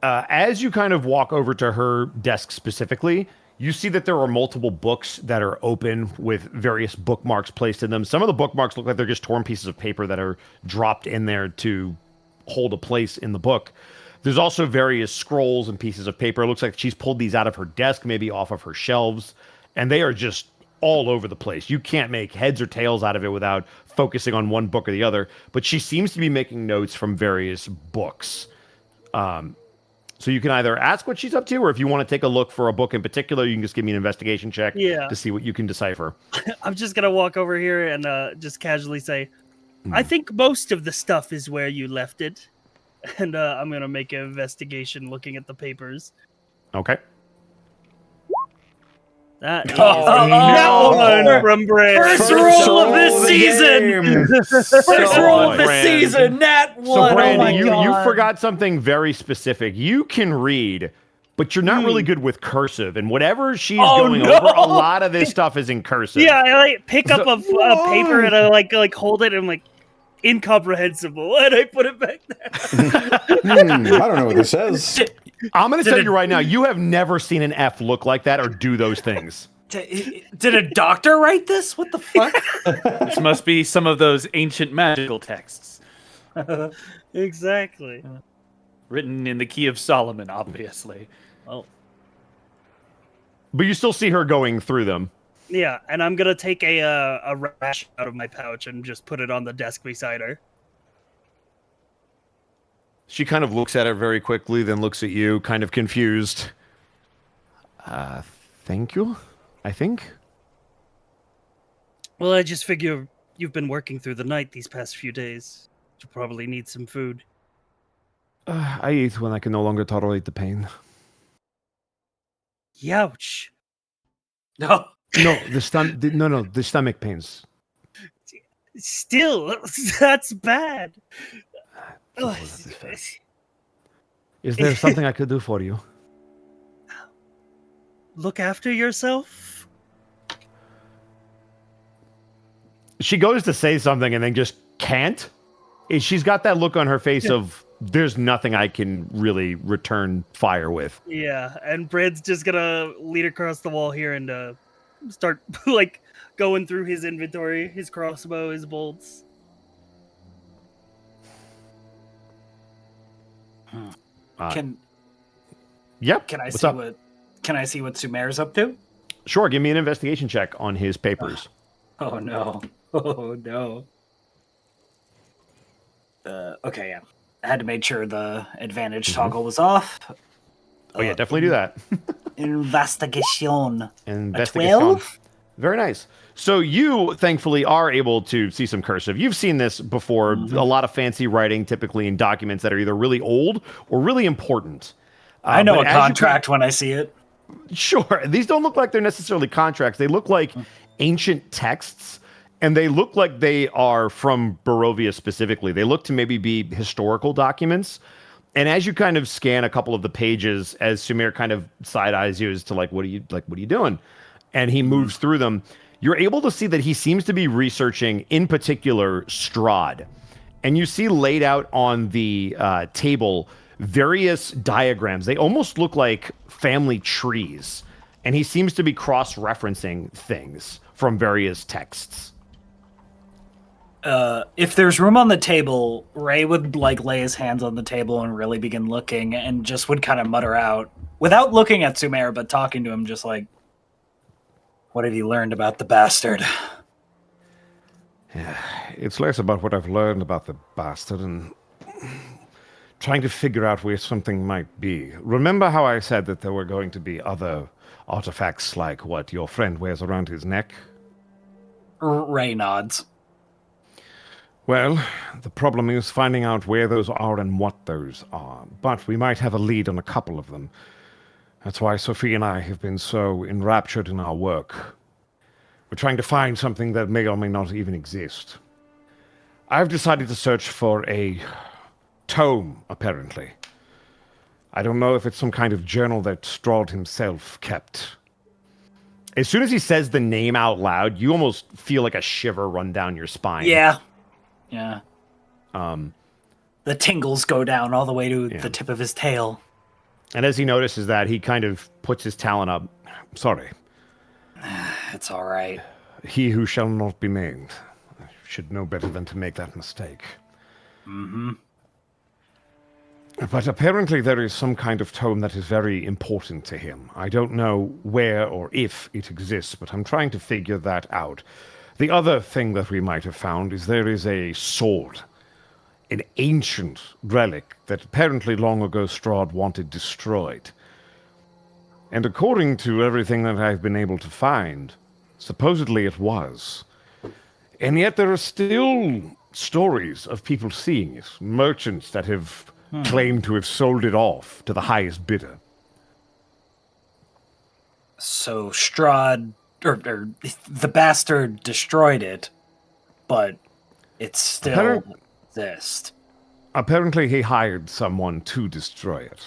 As you kind of walk over to her desk specifically, you see that there are multiple books that are open with various bookmarks placed in them. Some of the bookmarks look like they're just torn pieces of paper that are dropped in there to hold a place in the book. There's also various scrolls and pieces of paper. It looks like she's pulled these out of her desk, maybe off of her shelves, and they are just all over the place. You can't make heads or tails out of it without focusing on one book or the other, but she seems to be making notes from various books. So you can either ask what she's up to, or if you want to take a look for a book in particular, you can just give me an investigation check to see what you can decipher. I'm just gonna walk over here and just casually say, I think most of the stuff is where you left it. And I'm gonna make an investigation looking at the papers. Okay. That no. one from Brand. First roll of this season. First roll of this Brand. season. Nat 1. So, Brandon, oh my you God. forgot something very specific. You can read, but you're not really good with cursive. And whatever she's going over, a lot of this stuff is in cursive. Yeah, I like pick up a paper and I like hold it and I'm like, incomprehensible, and I put it back there. I don't know what this says. I'm going to tell you right now, you have never seen an F look like that or do those things. Did a doctor write this? What the fuck? This must be some of those ancient magical texts. Exactly. Written in the key of Solomon, obviously. Well, But you still see her going through them. yeah, and I'm gonna take a rash out of my pouch and just put it on the desk beside her. She kind of looks at it very quickly, then looks at you, kind of confused. Thank you, I think. Well, I just figure you've been working through the night these past few days. You probably need some food. I eat when I can no longer tolerate the pain. Youch. No. No, the stomach pains. Still, that's bad. Ugh. Is there something I could do for you? Look after yourself. She goes to say something and then just can't. She's got that look on her face of, there's nothing I can really return fire with. Yeah, and Brad's just gonna lead across the wall here and start like going through his inventory, his crossbow, his bolts. Can Yep. can I What's see up? what Sumer's up to? Sure, give me an investigation check on his papers. Oh no. Oh no. Okay, yeah. I had to make sure the advantage toggle was off. Oh yeah, definitely do that. Investigation. Investigation. 12? Very nice. So you, thankfully, are able to see some cursive. You've seen this before. A lot of fancy writing, typically in documents that are either really old or really important. I know a but as you contract when I see it. Sure. These don't look like they're necessarily contracts. They look like ancient texts, and they look like they are from Barovia specifically. They look to maybe be historical documents. And as you kind of scan a couple of the pages, as Sumer kind of side eyes you as to what are you doing? And he moves through them, you're able to see that he seems to be researching, in particular, Strahd. And you see laid out on the table various diagrams. They almost look like family trees. And he seems to be cross-referencing things from various texts. If there's room on the table, Ray would lay his hands on the table and really begin looking, and just would kind of mutter out, without looking at Sumer, but talking to him, just like, "What have you learned about the bastard?" It's less about what I've learned about the bastard and trying to figure out where something might be. Remember how I said that there were going to be other artifacts like what your friend wears around his neck? Ray nods. Well, the problem is finding out where those are and what those are. But we might have a lead on a couple of them. That's why Sophie and I have been so enraptured in our work. We're trying to find something that may or may not even exist. I've decided to search for a tome, apparently. I don't know if it's some kind of journal that Strahd himself kept. As soon as he says the name out loud, you almost feel like a shiver run down your spine. Yeah. The tingles go down all the way to the tip of his tail. And as he notices that, he kind of puts his talon up. Sorry. It's all right. He who shall not be named. I should know better than to make that mistake. Mm-hmm. But apparently there is some kind of tome that is very important to him. I don't know where or if it exists, but I'm trying to figure that out. The other thing that we might have found is there is a sword. An ancient relic that apparently long ago Strahd wanted destroyed. And according to everything that I've been able to find, supposedly it was. And yet there are still stories of people seeing it. Merchants that have claimed to have sold it off to the highest bidder. So Strahd, or the bastard destroyed it, but it still exists. Apparently he hired someone to destroy it.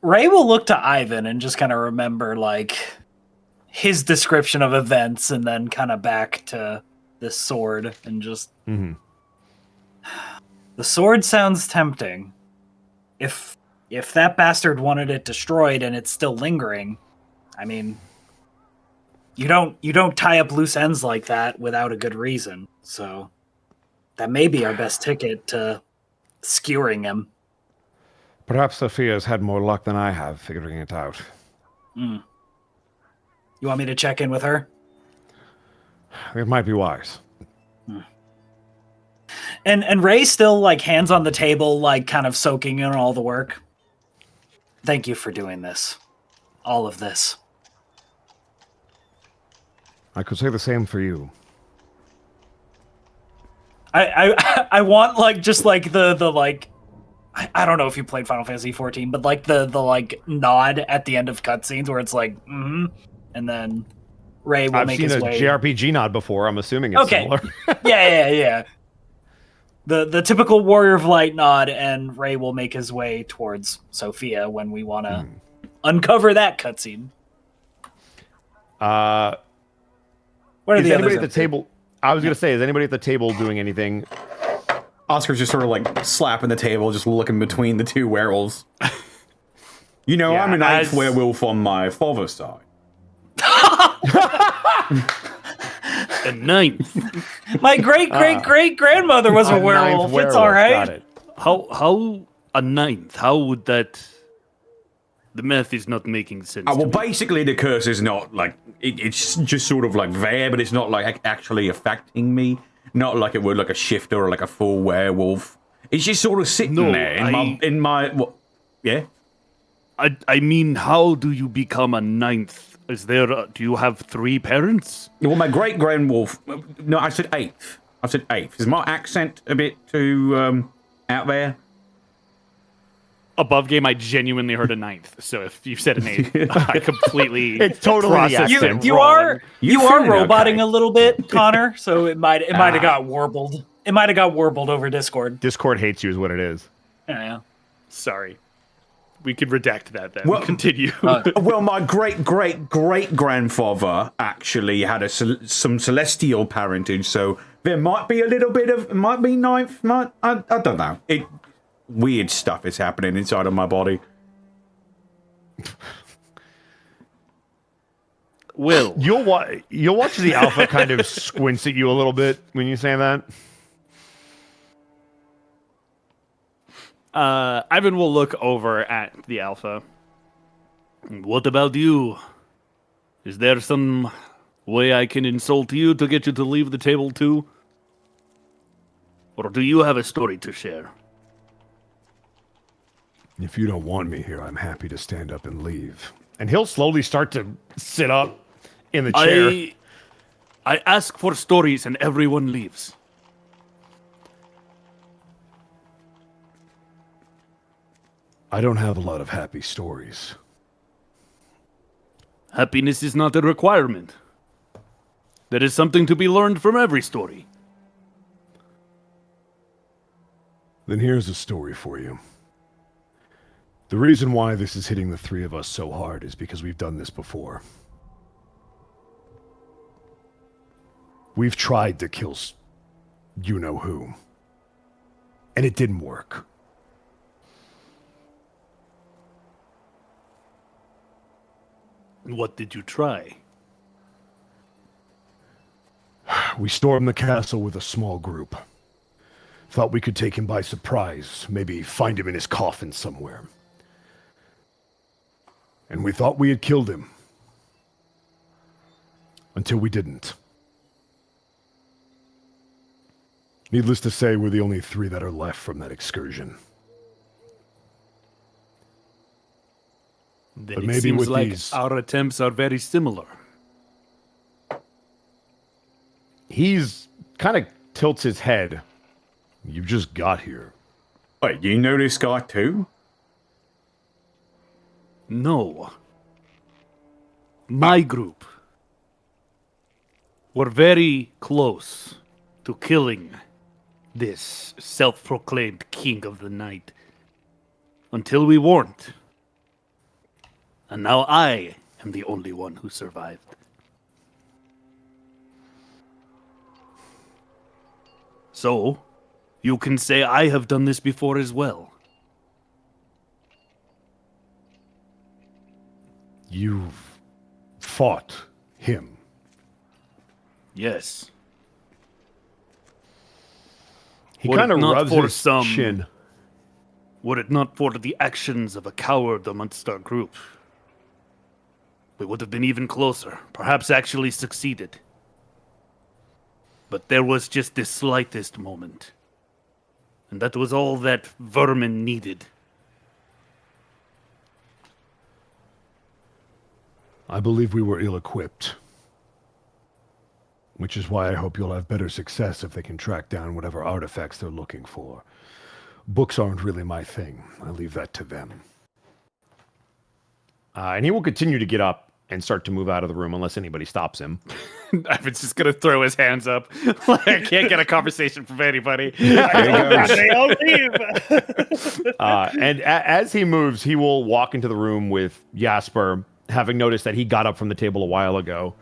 Ray will look to Ivan and just kind of remember, like, his description of events and then kind of back to this sword and just... Mm-hmm. The sword sounds tempting. If that bastard wanted it destroyed and it's still lingering, I mean, you don't tie up loose ends like that without a good reason. So that may be our best ticket to skewering him. Perhaps Sophia's had more luck than I have figuring it out. You want me to check in with her? It might be wise. And Ray's still, like, hands on the table, like, kind of soaking in all the work. Thank you for doing this. All of this. I could say the same for you. I want, like, just, like, the like... I don't know if you played Final Fantasy XIV, but, like, the like, nod at the end of cutscenes where it's like, and then Ray will make his way... I've seen a JRPG nod before. I'm assuming it's similar. Yeah. The typical Warrior of Light nod, and Ray will make his way towards Sophia when we want to uncover that cutscene. What are is the anybody others at the table? I was going to say, is anybody at the table doing anything? Oscar's just sort of like slapping the table, just looking between the two werewolves. You know, Yeah, I'm an eighth werewolf on my father's side. A ninth. My great grandmother was a werewolf. It's all right. Got it. How a ninth? How would that? The math is not making sense. Well, to me. basically, the curse is not like it's just sort of like there, but it's not like actually affecting me. Not like it would like a shifter or like a full werewolf. It's just sort of sitting there in my. What? Yeah. I mean, how do you become a ninth? Is there? Do you have 3 parents? Well, my great grandwolf. No, I said eighth. I said eighth. Is my accent a bit too out there? Above game, I genuinely heard a ninth. So if you said an eighth, I completely. It's totally the processed accent. it You wrong. are roboting okay. a little bit, Connor. So it might have got warbled. It might have got warbled over Discord. Discord hates you is what it is. Yeah. Sorry. We could redact that then. Well, Continue. Well, my great-great-great-grandfather actually had some celestial parentage, so there might be a little bit of, it might be ninth, I don't know. Weird stuff is happening inside of my body. Will. You'll watch the alpha kind of squints at you a little bit when you say that. Ivan will look over at the alpha. What about you? Is there some way I can insult you to get you to leave the table too? Or do you have a story to share? If you don't want me here, I'm happy to stand up and leave. And he'll slowly start to sit up in the chair. I ask for stories and everyone leaves. I don't have a lot of happy stories. Happiness is not a requirement. There is something to be learned from every story. Then here's a story for you. The reason why this is hitting the 3 of us so hard is because we've done this before. We've tried to kill you-know-who. And it didn't work. What did you try? We stormed the castle with a small group. Thought we could take him by surprise, maybe find him in his coffin somewhere. And we thought we had killed him. Until we didn't. Needless to say, we're the only 3 that are left from that excursion. Then But it maybe seems with like these- our attempts are very similar. He's kind of tilts his head. You just got here. Wait, you know this guy too? No. My group were very close to killing this self-proclaimed king of the night. Until we weren't. And now I am the only one who survived. So, you can say I have done this before as well. You've fought him. Yes. He Were kind it of not rubs for his some- chin. Were it not for the actions of a coward amongst our group, we would have been even closer, perhaps actually succeeded. But there was just this slightest moment. And that was all that vermin needed. I believe we were ill-equipped. Which is why I hope you'll have better success if they can track down whatever artifacts they're looking for. Books aren't really my thing. I leave that to them. And he will continue to get up and start to move out of the room unless anybody stops him. Ivan's just gonna throw his hands up. Like, I can't get a conversation from anybody. They all leave. And as he moves, he will walk into the room with Jasper, having noticed that he got up from the table a while ago.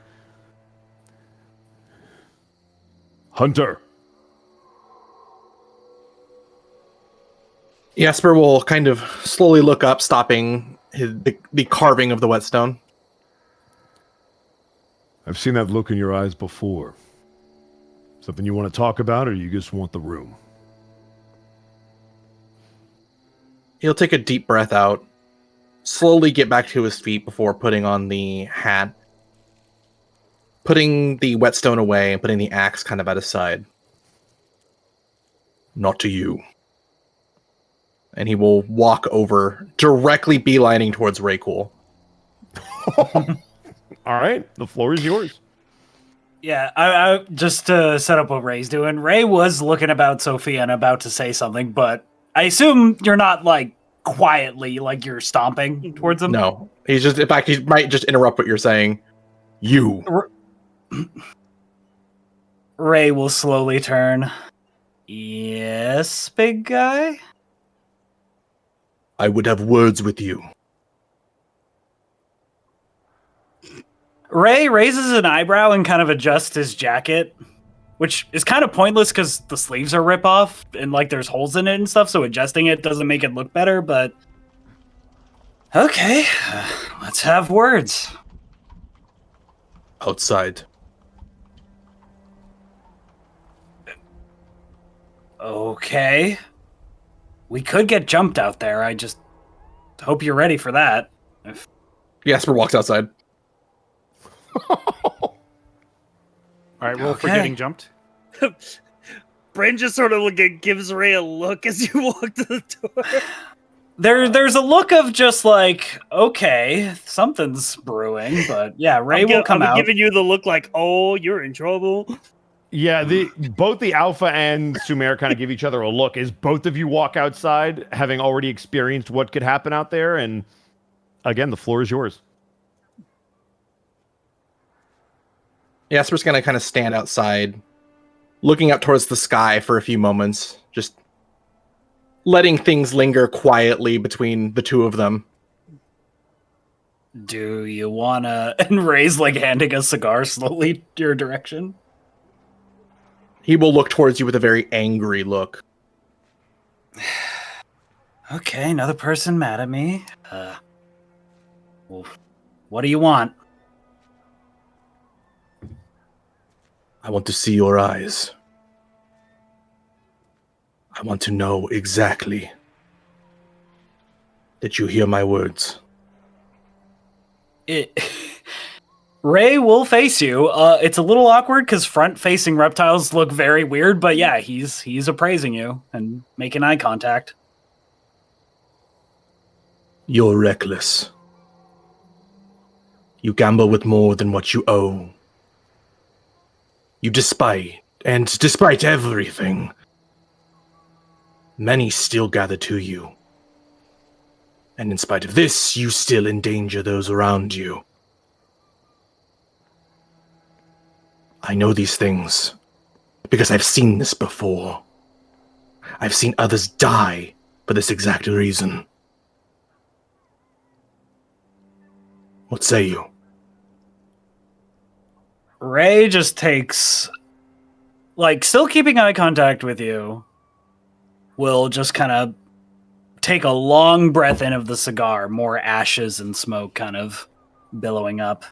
Hunter. Jasper will kind of slowly look up, stopping the carving of the whetstone. I've seen that look in your eyes before. Something you want to talk about, or you just want the room? He'll take a deep breath out, slowly get back to his feet before putting on the hat, putting the whetstone away, and putting the axe kind of at his side. Not to you. And he will walk over, directly beelining towards Raycool. All right, the floor is yours. Yeah, I just to set up what Ray's doing. Ray was looking about Sophia and about to say something, but I assume you're not like quietly, like you're stomping towards him. No, he's just. In fact, he might just interrupt what you're saying. You. Ray will slowly turn. Yes, big guy. I would have words with you. Ray raises an eyebrow and kind of adjusts his jacket, which is kind of pointless because the sleeves are rip off and like there's holes in it and stuff, so adjusting it doesn't make it look better, but okay, let's have words. Outside. Okay. We could get jumped out there. I just hope you're ready for that. Jasper walks outside. All right, roll for Okay. getting jumped. Bryn just sort of gives Ray a look as you walk to the door. There's a look of just like, okay, something's brewing, but yeah, Ray will come I'm out. giving you the look like, oh, you're in trouble. Yeah, both the Alpha and Sumer kind of give each other a look as both of you walk outside, having already experienced what could happen out there. And again, the floor is yours. Jasper's going to kind of stand outside, looking up towards the sky for a few moments, just letting things linger quietly between the two of them. Do you wanna? And Ray's like handing a cigar slowly to your direction. He will look towards you with a very angry look. Okay, another person mad at me. Well, what do you want? I want to see your eyes. I want to know exactly that you hear my words. Ray will face you. It's a little awkward because front-facing reptiles look very weird, but yeah, he's appraising you and making eye contact. You're reckless. You gamble with more than what you owe. You despite everything, many still gather to you. And in spite of this, you still endanger those around you. I know these things because I've seen this before. I've seen others die for this exact reason. What say you? Ray just takes, like, still keeping eye contact with you, will just kind of take a long breath in of the cigar, more ashes and smoke kind of billowing up.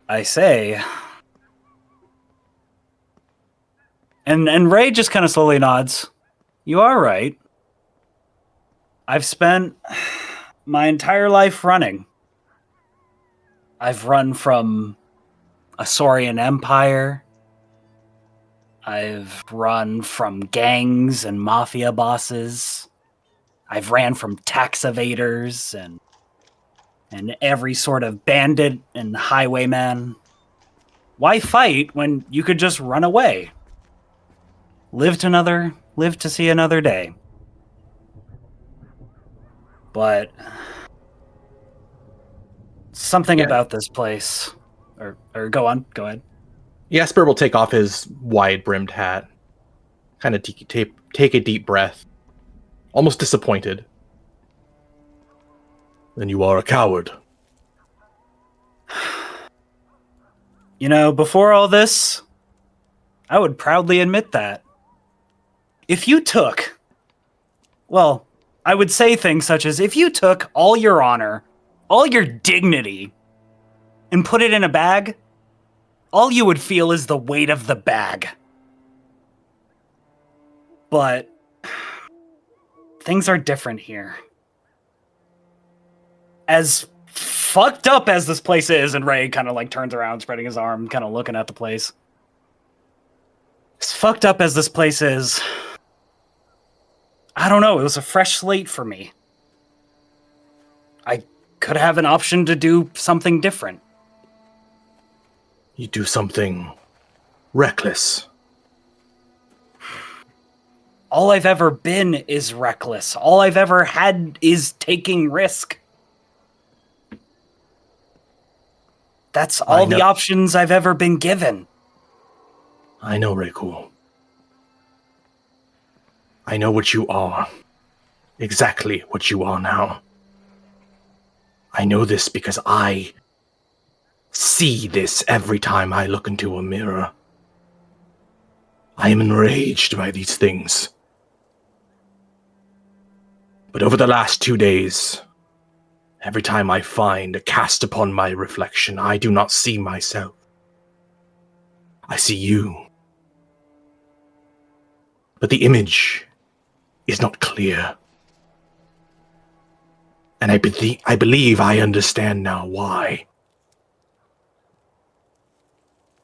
I say. And Ray just kind of slowly nods. You are right. I've spent my entire life running. I've run from a Saurian empire. I've run from gangs and mafia bosses. I've ran from tax evaders and every sort of bandit and highwayman. Why fight when you could just run away? Live to see another day. But something about this place. Or go ahead. Jasper will take off his wide-brimmed hat, kind of take a deep breath, almost disappointed. Then you are a coward. You know, before all this, I would proudly admit that. If you took, well, I would say things such as, if you took all your honor, all your dignity, and put it in a bag, all you would feel is the weight of the bag. But things are different here. As fucked up as this place is, and Ray kind of like turns around, spreading his arm, kind of looking at the place. As fucked up as this place is, I don't know, it was a fresh slate for me. I could have an option to do something different. You do something reckless. All I've ever been is reckless. All I've ever had is taking risk. That's all the options I've ever been given. I know, Reykul. I know what you are. Exactly what you are now. I know this because I see this every time I look into a mirror. I am enraged by these things. But over the last 2 days, every time I find a cast upon my reflection, I do not see myself. I see you. But the image is not clear. And I believe I understand now why.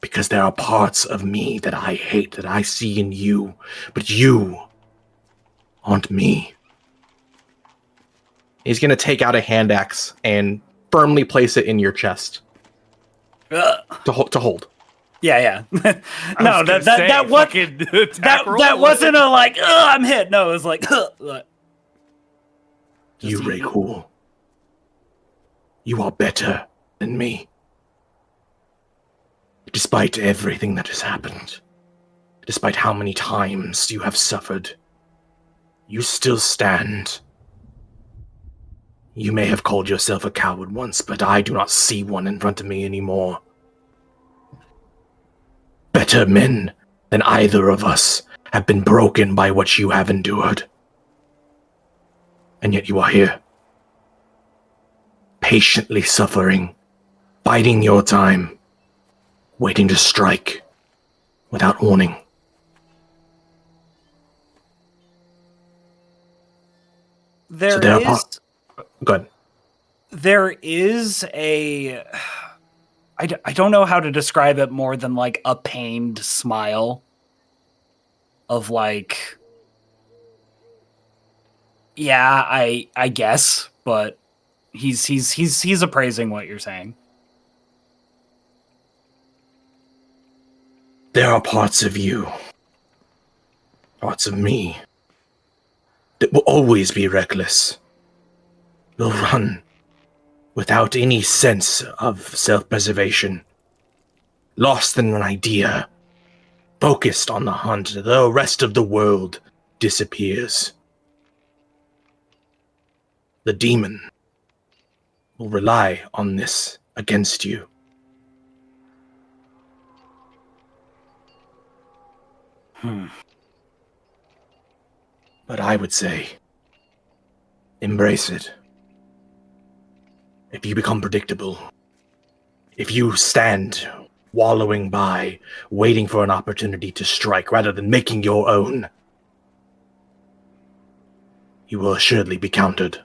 Because there are parts of me that I hate, that I see in you, but you aren't me. He's going to take out a hand axe and firmly place it in your chest. To hold. Yeah. No, that wasn't a like, I'm hit. No, it was like, you, Reykul. You are better than me. Despite everything that has happened, despite how many times you have suffered, you still stand. You may have called yourself a coward once, but I do not see one in front of me anymore. Better men than either of us have been broken by what you have endured. And yet you are here. Patiently suffering, biding your time, waiting to strike without warning. There is a... I don't know how to describe it more than like a pained smile of like, yeah, I guess, but he's appraising what you're saying. There are parts of you, parts of me, that will always be reckless. Will run without any sense of self-preservation. Lost in an idea. Focused on the hunt, the rest of the world disappears. The demon will rely on this against you. But I would say, embrace it. If you become predictable, if you stand wallowing by, waiting for an opportunity to strike rather than making your own, you will assuredly be countered.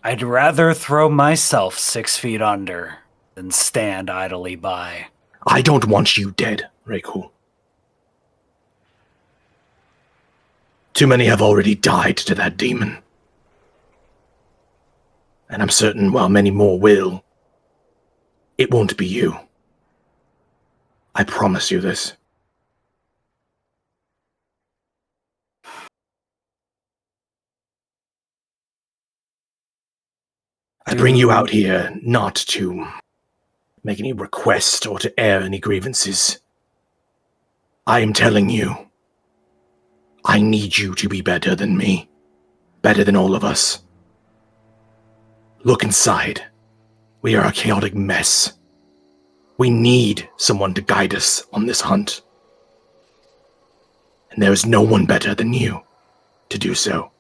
I'd rather throw myself 6 feet under than stand idly by. I don't want you dead, Reiku. Too many have already died to that demon. And I'm certain while many more will, it won't be you. I promise you this. I bring you out here not to make any request or to air any grievances. I am telling you, I need you to be better than me, better than all of us. Look inside. We are a chaotic mess. We need someone to guide us on this hunt. And there is no one better than you to do so.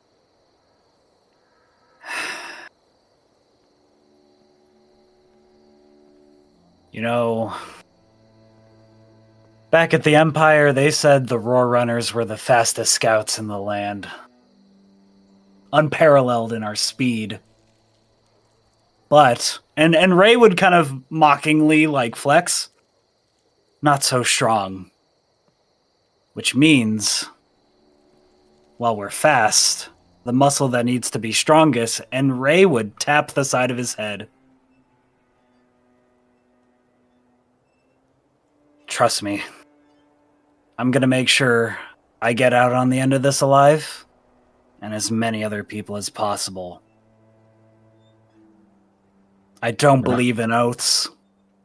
You know, back at the Empire, they said the Roar Runners were the fastest scouts in the land. Unparalleled in our speed. But, and Ray would kind of mockingly, like, flex. Not so strong. Which means, while we're fast, the muscle that needs to be strongest, and Ray would tap the side of his head. Trust me. I'm gonna make sure I get out on the end of this alive, and as many other people as possible. I don't believe in oaths.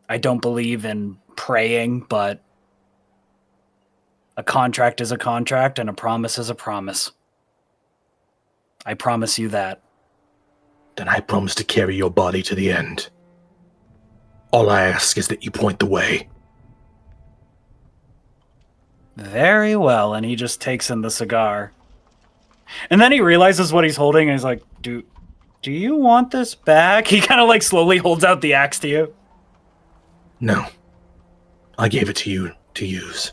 I don't believe in praying, but a contract is a contract and a promise is a promise. I promise you that. Then I promise to carry your body to the end. All I ask is that you point the way. Very well, and he just takes in the cigar. And then he realizes what he's holding, and he's like, Do you want this back? He kind of like slowly holds out the axe to you. No. I gave it to you to use.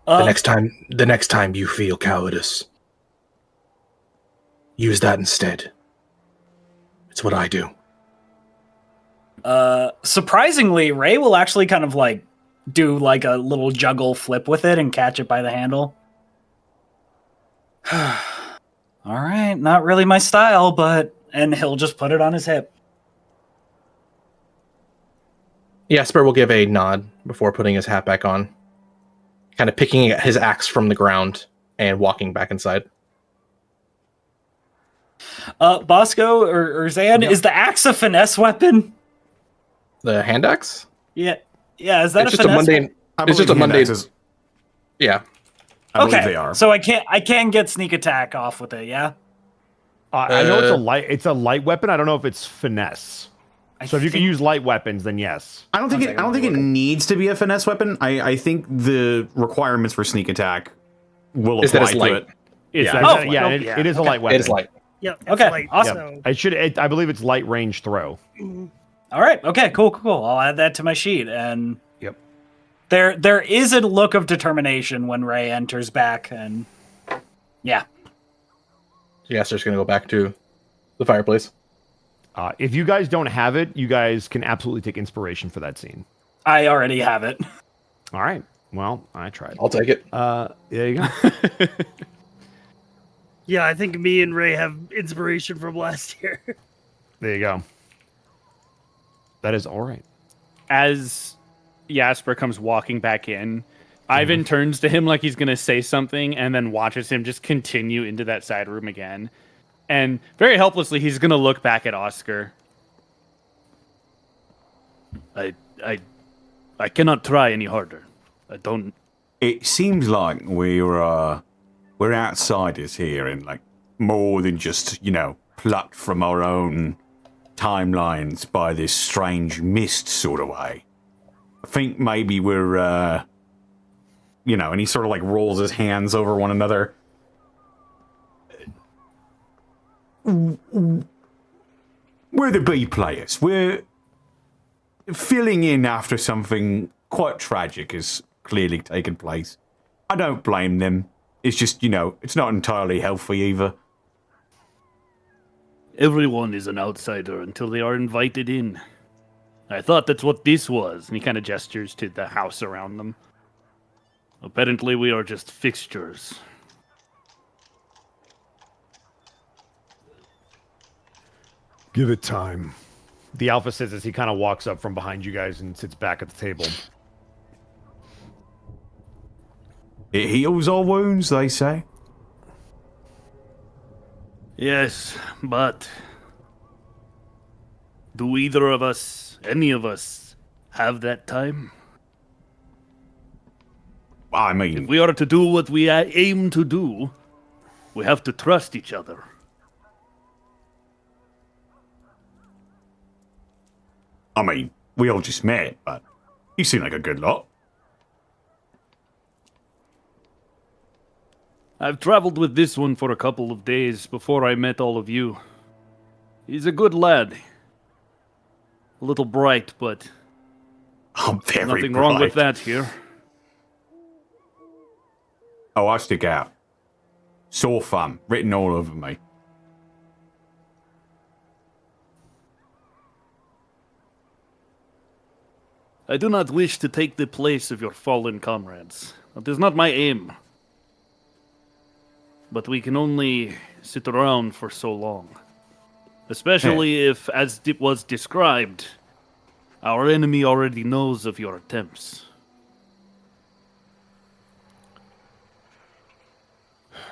The next time you feel cowardice, use that instead. It's what I do. Surprisingly, Ray will actually kind of like do like a little juggle flip with it and catch it by the handle. All right, not really my style, and he'll just put it on his hip. Jasper will give a nod before putting his hat back on, kind of picking his axe from the ground and walking back inside. Bosco or Zan, is the axe a finesse weapon? The hand axe? Yeah, is that It's a just a finesse mundane. It's just a mundane. Yeah. I believe they are. So I can get sneak attack off with it, yeah? I know it's a light weapon. I don't know if it's finesse. So if you can use light weapons, then yes. I don't think it needs to be a finesse weapon. I think the requirements for sneak attack will apply to it. It is a light weapon. It is light. Yep. Okay, Light, awesome. so- I believe it's light range throw. All right, okay, cool. I'll add that to my sheet. And Yep. There is a look of determination when Ray enters back, and yeah. Jasper's going to go back to the fireplace. If you guys don't have it, you guys can absolutely take inspiration for that scene. I already have it. All right. Well, I tried. I'll take it. There you go. Yeah, I think me and Ray have inspiration from last year. There you go. That is all right. As Jasper comes walking back in, Ivan turns to him like he's going to say something and then watches him just continue into that side room again. And very helplessly, he's going to look back at Oscar. I cannot try any harder. I don't... It seems like we're outsiders here and like more than just, plucked from our own timelines by this strange mist sort of way. I think maybe we're, and he sort of like rolls his hands over one another. We're the B players. We're filling in after something quite tragic has clearly taken place. I don't blame them. It's just, it's not entirely healthy either. Everyone is an outsider until they are invited in. I thought that's what this was. And he kind of gestures to the house around them. Apparently we are just fixtures. Give it time. The Alpha says as he kind of walks up from behind you guys and sits back at the table. It heals all wounds, they say. Yes, but do either of us, any of us, have that time? I mean... If we are to do what we aim to do, we have to trust each other. I mean, we all just met, but you seem like a good lot. I've traveled with this one for a couple of days before I met all of you. He's a good lad. A little bright, but I'm very nothing bright. wrong with that here. Oh, I stick out. Sore thumb, written all over me. I do not wish to take the place of your fallen comrades. That is not my aim. But we can only sit around for so long. Especially if, as it was described, our enemy already knows of your attempts.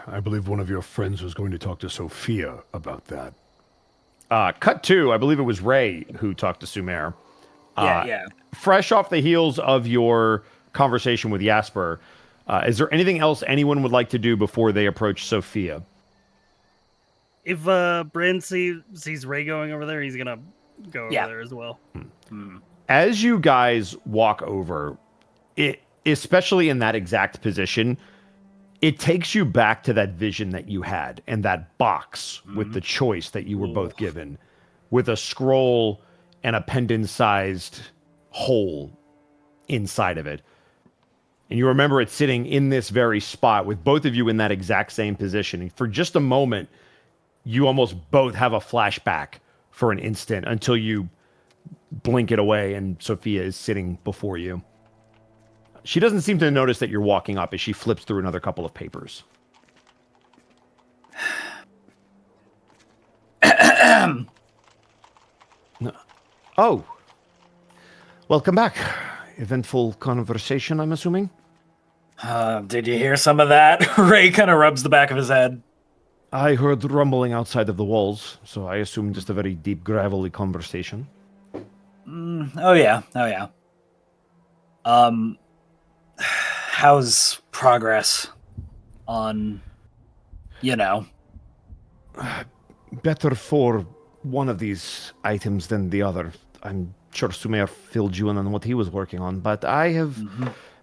I believe one of your friends was going to talk to Sophia about that. Cut to, I believe it was Ray who talked to Sumer. Yeah. Fresh off the heels of your conversation with Jasper, is there anything else anyone would like to do before they approach Sophia? If Brand sees Ray going over there, he's gonna go over there as well. As you guys walk over, it especially in that exact position, it takes you back to that vision that you had and that box with the choice that you were both given, with a scroll and a pendant-sized hole inside of it. And you remember it sitting in this very spot with both of you in that exact same position. And for just a moment, you almost both have a flashback for an instant until you blink it away and Sophia is sitting before you. She doesn't seem to notice that you're walking up as she flips through another couple of papers. Oh. Welcome back. Eventful conversation, I'm assuming? Did you hear some of that? Ray kind of rubs the back of his head. I heard rumbling outside of the walls, so I assume just a very deep, gravelly conversation. Oh yeah. How's progress on, Better for one of these items than the other. I'm sure Sumer filled you in on what he was working on, but I have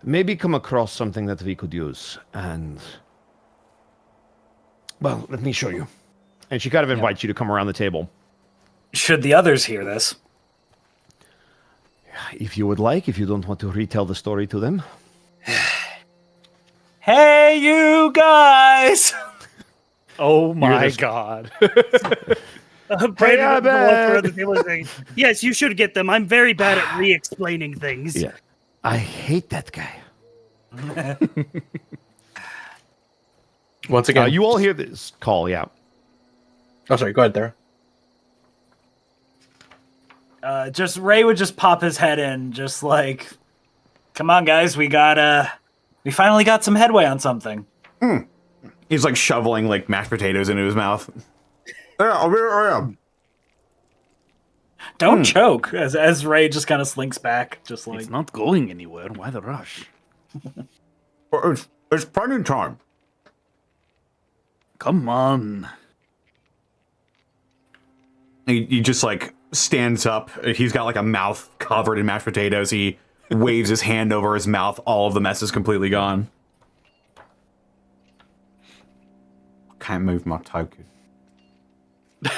maybe come across something that we could use, and... Well, let me show you. And she kind of invites you to come around the table. Should the others hear this? If you would like, if you don't want to retell the story to them. Hey, you guys! Oh my god. Brandon around the table saying, "Yes, you should get them. I'm very bad at re-explaining things." Yeah. I hate that guy. Once again, you all hear this call, yeah. Oh, sorry. Go ahead, Dara. Just Ray would just pop his head in, just like, come on, guys, we gotta We finally got some headway on something. He's like shoveling like mashed potatoes into his mouth. Yeah. Don't choke, as Ray just kind of slinks back, just like It's not going anywhere. Why the rush? It's plenty of time. Come on. He just like stands up. He's got like a mouth covered in mashed potatoes. He waves his hand over his mouth. All of the mess is completely gone. Can't move my token.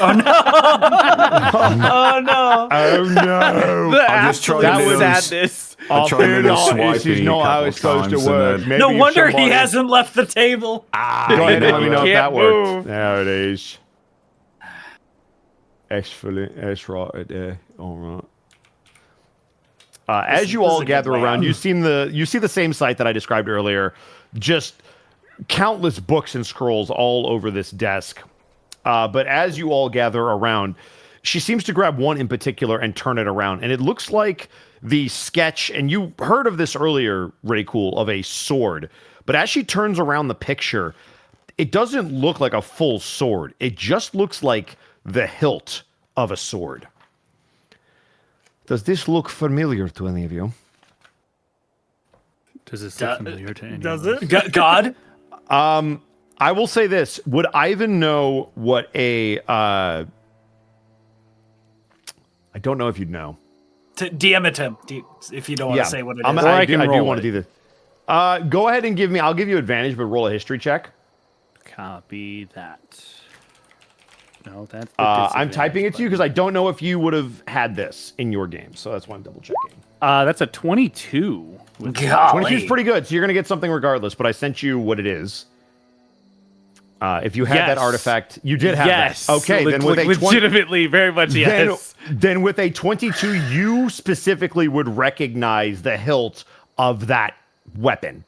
oh no, oh no. Oh no! The I'll just try absolute to move- sadness. I tried to do This swiping is a not how couple it's supposed to times and work. then- Maybe No if wonder he somebody- hasn't left the table. Go ahead and let me know if Can't that worked. move. There it is. Excellent. That's right there. All right. As you this all is a good gather around, plan. you see the same sight that I described earlier. Just countless books and scrolls all over this desk. But as you all gather around, she seems to grab one in particular and turn it around, and it looks like the sketch. And you heard of this earlier, Ray Cool, of a sword. But as she turns around the picture, it doesn't look like a full sword. It just looks like the hilt of a sword. Does this look familiar to any of you? Does this look familiar to anyone? Does it? God? I will say this. Would Ivan know what a... I don't know if you'd know. DM it to him, if you don't want to say what it is. I can do roll want to do this. Go ahead and give me... I'll give you advantage, but roll a history check. Copy that. No, that's. I'm typing it to you because I don't know if you would have had this in your game. So that's why I'm double checking. That's a 22. Golly. 22 is pretty good. So you're going to get something regardless, but I sent you what it is. If you had that Yes. artifact, you did have Yes. that. Okay, then with a 20, legitimately, very much yes. then with a 22, you specifically would recognize the hilt of that weapon.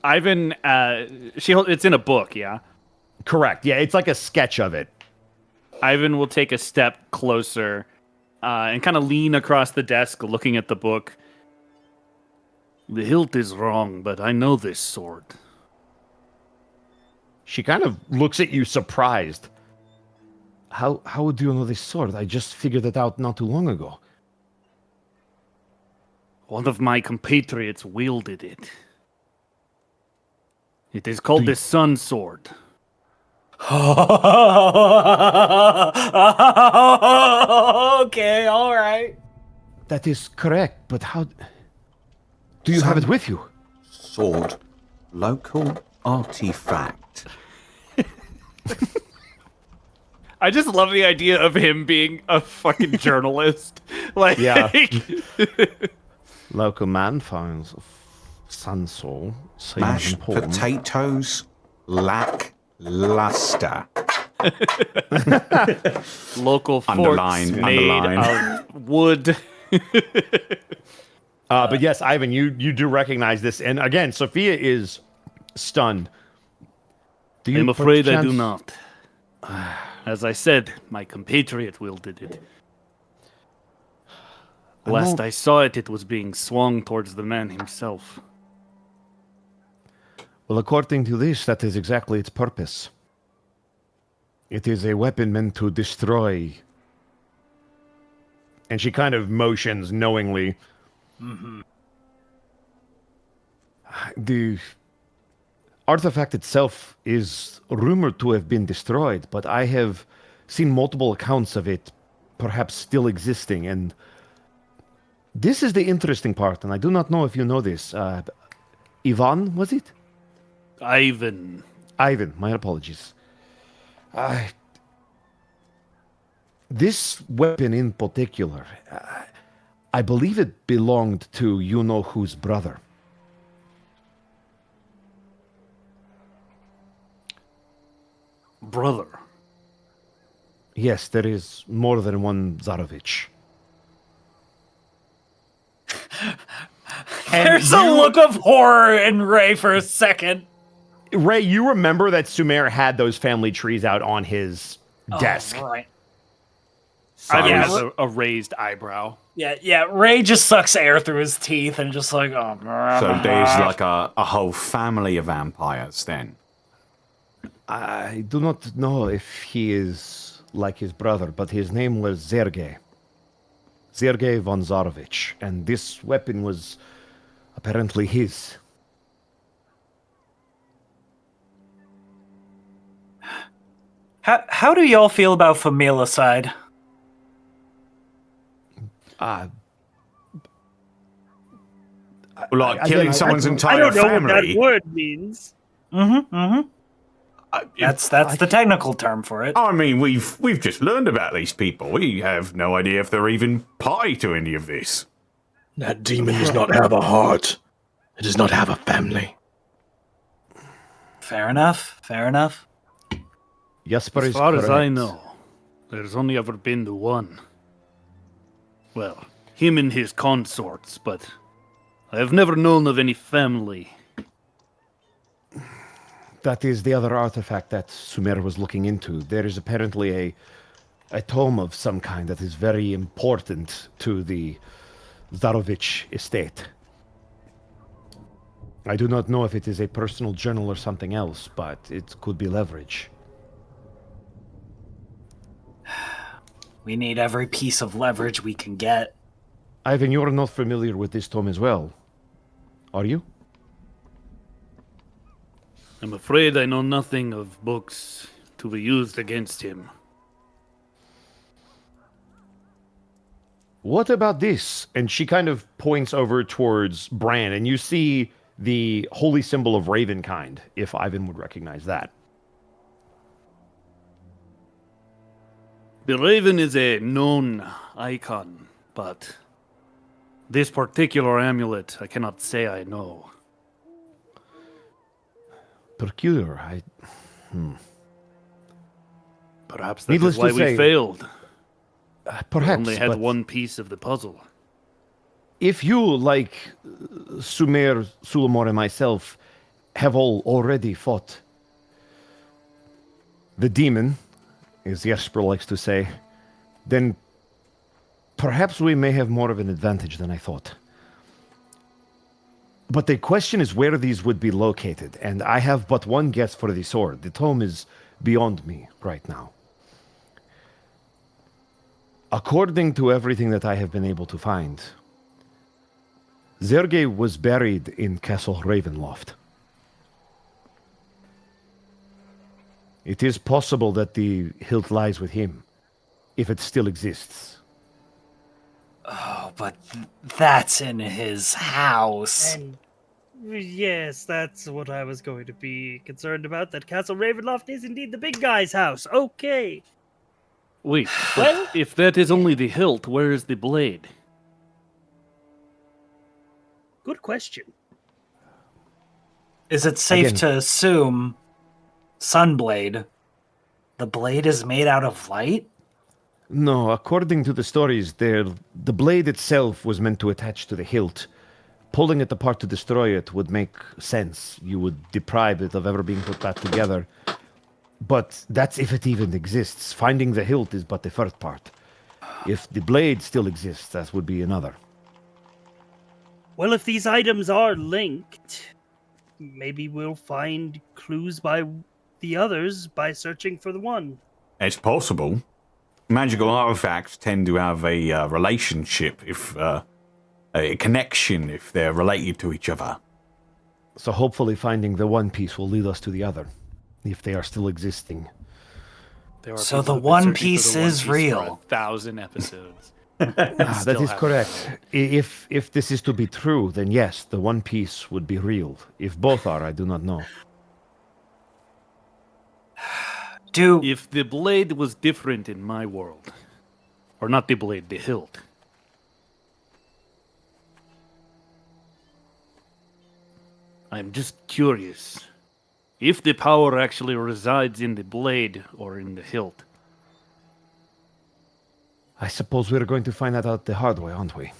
Ivan, it's in a book, yeah. Correct. Yeah, it's like a sketch of it. Ivan will take a step closer and kind of lean across the desk, looking at the book. The hilt is wrong, but I know this sword. She kind of looks at you surprised. How do you know this sword? I just figured it out not too long ago. One of my compatriots wielded it. It is called the Sun Sword. Okay, all right. That is correct, but how... Do you have it with you? Sword. Local artifact. I just love the idea of him being a fucking journalist. Like, Yeah. Local man finds sun soul. Mashed potatoes lack luster. local forks Underline, made underline. of wood. But yes, Ivan, you do recognize this. And again, Sophia is stunned. Do you I'm afraid I do perchance- not. As I said, my compatriot wielded it. Last I saw it, it was being swung towards the man himself. Well, according to this, that is exactly its purpose. It is a weapon meant to destroy. And she kind of motions knowingly. The artifact itself is rumored to have been destroyed, but I have seen multiple accounts of it perhaps still existing, and this is the interesting part, and I do not know if you know this. Ivan, was it? Ivan. Ivan, my apologies. This weapon in particular, I believe it belonged to you-know-whose brother. Brother. Yes, there is more than one Zarovich. There's a look of horror in Ray for a second. Ray, you remember that Sumer had those family trees out on his desk. Oh, right. I Yeah, have a raised eyebrow. Yeah. Ray just sucks air through his teeth and just like, oh. So there's like a whole family of vampires then. I do not know if he is like his brother, but his name was Zergei. Zergei von Zarovich, and this weapon was apparently his. How do y'all feel about familicide? Like killing someone's I entire don't know family. what that word means. That's the technical term for it. I mean, we've just learned about these people. We have no idea if they're even party to any of this. That demon does not have a heart. It does not have a family. Fair enough. Jesper As is far as I correct. know, there's only ever been the one. Well, him and his consorts, but I have never known of any family. That is the other artifact that Sumer was looking into. There is apparently a tome of some kind that is very important to the Zarovich estate. I do not know if it is a personal journal or something else, but it could be leverage. We need every piece of leverage we can get. Ivan, you are not familiar with this tome as well, are you? I'm afraid I know nothing of books to be used against him. What about this? And she kind of points over towards Bran, and you see the holy symbol of Ravenkind, if Ivan would recognize that. The raven is a known icon, but this particular amulet I cannot say I know. Peculiar. Perhaps that Needless is why to we say, failed. We Perhaps, only had but one piece of the puzzle. if you, like Sumer, Sulamor, and myself, have all already fought the demon, as Jesper likes to say, then perhaps we may have more of an advantage than I thought. But the question is where these would be located, and I have but one guess for the sword. The tome is beyond me right now. According to everything that I have been able to find, Zergei was buried in Castle Ravenloft. It is possible that the hilt lies with him, if it still exists. Oh, but that's in his house. And yes, that's what I was going to be concerned about. That Castle Ravenloft is indeed the big guy's house. Okay. Wait, but if that is only the hilt, where is the blade? Good question. Is it safe Again. to assume Sunblade, the blade is made out of light? No, according to the stories, the blade itself was meant to attach to the hilt. Pulling it apart to destroy it would make sense. You would deprive it of ever being put back together. But that's if it even exists. Finding the hilt is but the first part. If the blade still exists, that would be another. Well, if these items are linked, maybe we'll find clues by the others by searching for the one. It's possible. Magical artifacts tend to have a relationship, if a connection, if they're related to each other. So hopefully finding the one piece will lead us to the other, if they are still existing. There are So people the who've been One searching for Piece the One is Piece for real. 1,000 episodes. That is correct. If this is to be true, then yes, the one piece would be real. If both are, I do not know. If the blade was different in my world, or not the blade, the hilt, I'm just curious. If the power actually resides in the blade or in the hilt. I suppose we're going to find that out the hard way, aren't we?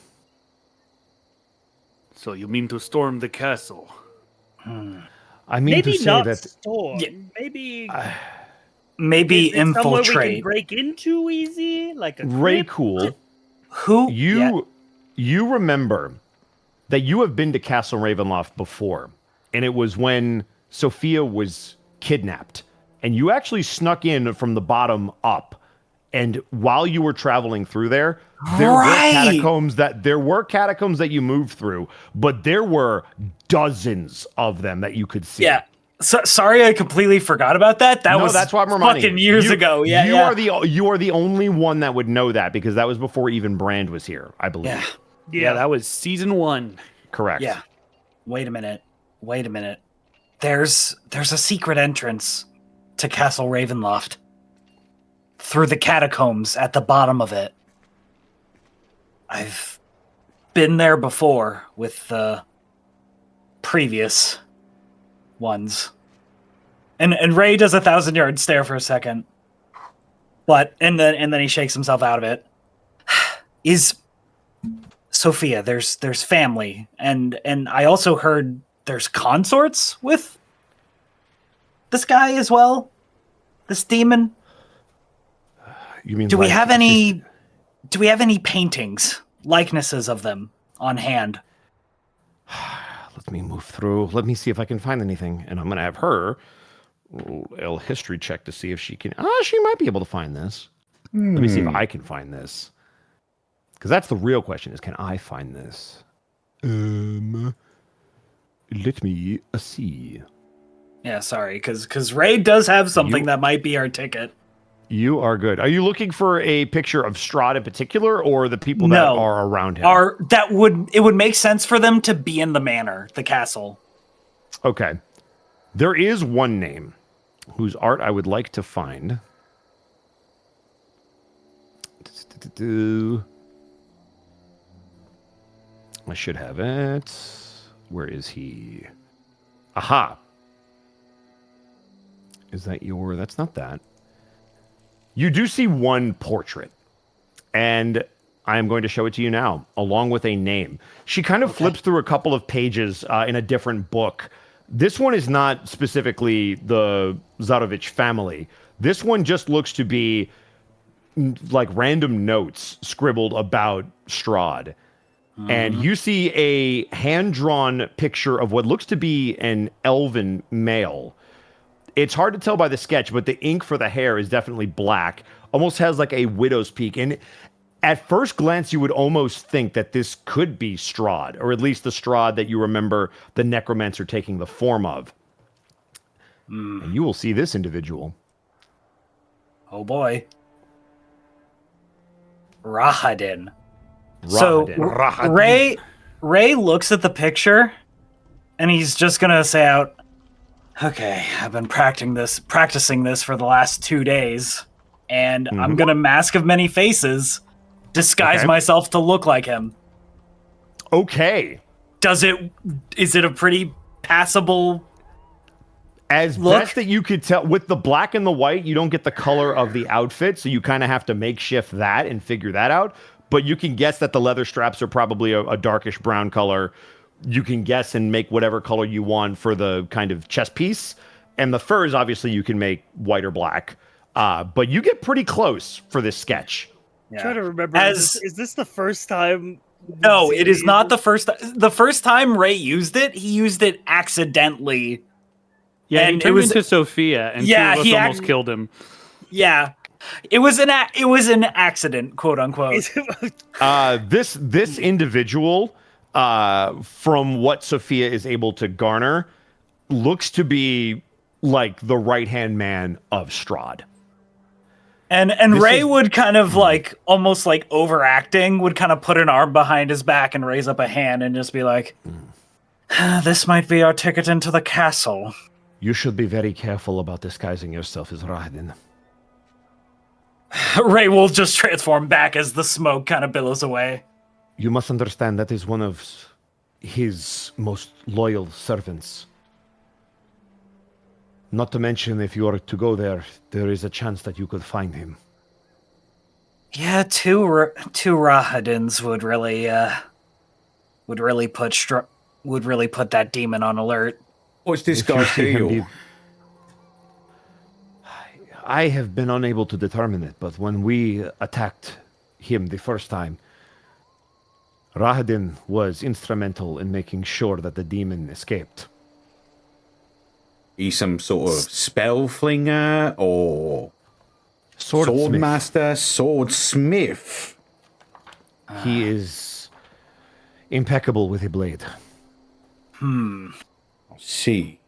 So you mean to storm the castle? I mean Maybe to say not that storm. Yeah. Maybe maybe Is it somewhere we can infiltrate. break into easy, like a Ray crypt? Cool, Who? you remember that you have been to Castle Ravenloft before, and it was when Sophia was kidnapped, and you actually snuck in from the bottom up. And while you were traveling through there were catacombs that you moved through, but there were dozens of them that you could see. Yeah. So, sorry, I completely forgot about that. That's why I'm reminding fucking years ago. Yeah, you are the only one that would know that, because that was before even Brand was here, I believe. Yeah, that was season 1. Correct. Yeah. Wait a minute. There's a secret entrance to Castle Ravenloft through the catacombs at the bottom of it. I've been there before with the previous ones. And Ray does a 1,000-yard stare for a second. And then he shakes himself out of it. Is Sophia, there's family, and I also heard there's consorts with this guy as well. This demon. You mean do we have any paintings, likenesses of them on hand? Let me move through. Let me see if I can find anything. And I'm going to have her roll a history check to see if she can. She might be able to find this. Let me see if I can find this. Because that's the real question: is can I find this? Let me see. Yeah, sorry, because Ray does have something that might be our ticket. You are good. Are you looking for a picture of Strahd in particular, or the people that are around him? It would make sense for them to be in the manor, the castle. Okay. There is one name whose art I would like to find. I should have it. Where is he? Aha. Is that your... That's not that. You do see one portrait, and I am going to show it to you now, along with a name. She kind of flips through a couple of pages in a different book. This one is not specifically the Zarovich family. This one just looks to be like random notes scribbled about Strahd. And you see a hand-drawn picture of what looks to be an elven male. It's hard to tell by the sketch, but the ink for the hair is definitely black. Almost has like a widow's peak. And at first glance, you would almost think that this could be Strahd, or at least the Strahd that you remember the necromancer taking the form of. And you will see this individual. Oh boy. Rahadin. So Ray looks at the picture, and he's just gonna say out, "Okay, I've been practicing this for the last 2 days, and I'm gonna mask of many faces, disguise myself to look like him." Okay. Is it a pretty passable? As best that you could tell, with the black and the white, you don't get the color of the outfit, so you kind of have to makeshift that and figure that out. But you can guess that the leather straps are probably a darkish brown color. You can guess and make whatever color you want for the kind of chest piece. And the furs, obviously, you can make white or black. But you get pretty close for this sketch. I'm trying to remember. Is this the first time? No, it is not the first. The first time Ray used it, he used it accidentally. Yeah, and he turned into Sophia, and two of us almost killed him. Yeah. It was an accident, quote unquote. This individual, from what Sophia is able to garner, looks to be like the right-hand man of Strahd. And Ray would kind of like, almost like overacting, would kind of put an arm behind his back and raise up a hand and just be like, "This might be our ticket into the castle." You should be very careful about disguising yourself as Rahadin. Ray will just transform back as the smoke kind of billows away. You must understand that is one of his most loyal servants. Not to mention, if you are to go there, there is a chance that you could find him. Yeah, two Rahadins would really put that demon on alert. What's this guy's deal? I have been unable to determine it, but when we attacked him the first time, Rahadin was instrumental in making sure that the demon escaped. He's some sort of spell flinger or Swordsmith. swordmaster, swordsmith. He is impeccable with a blade. I see.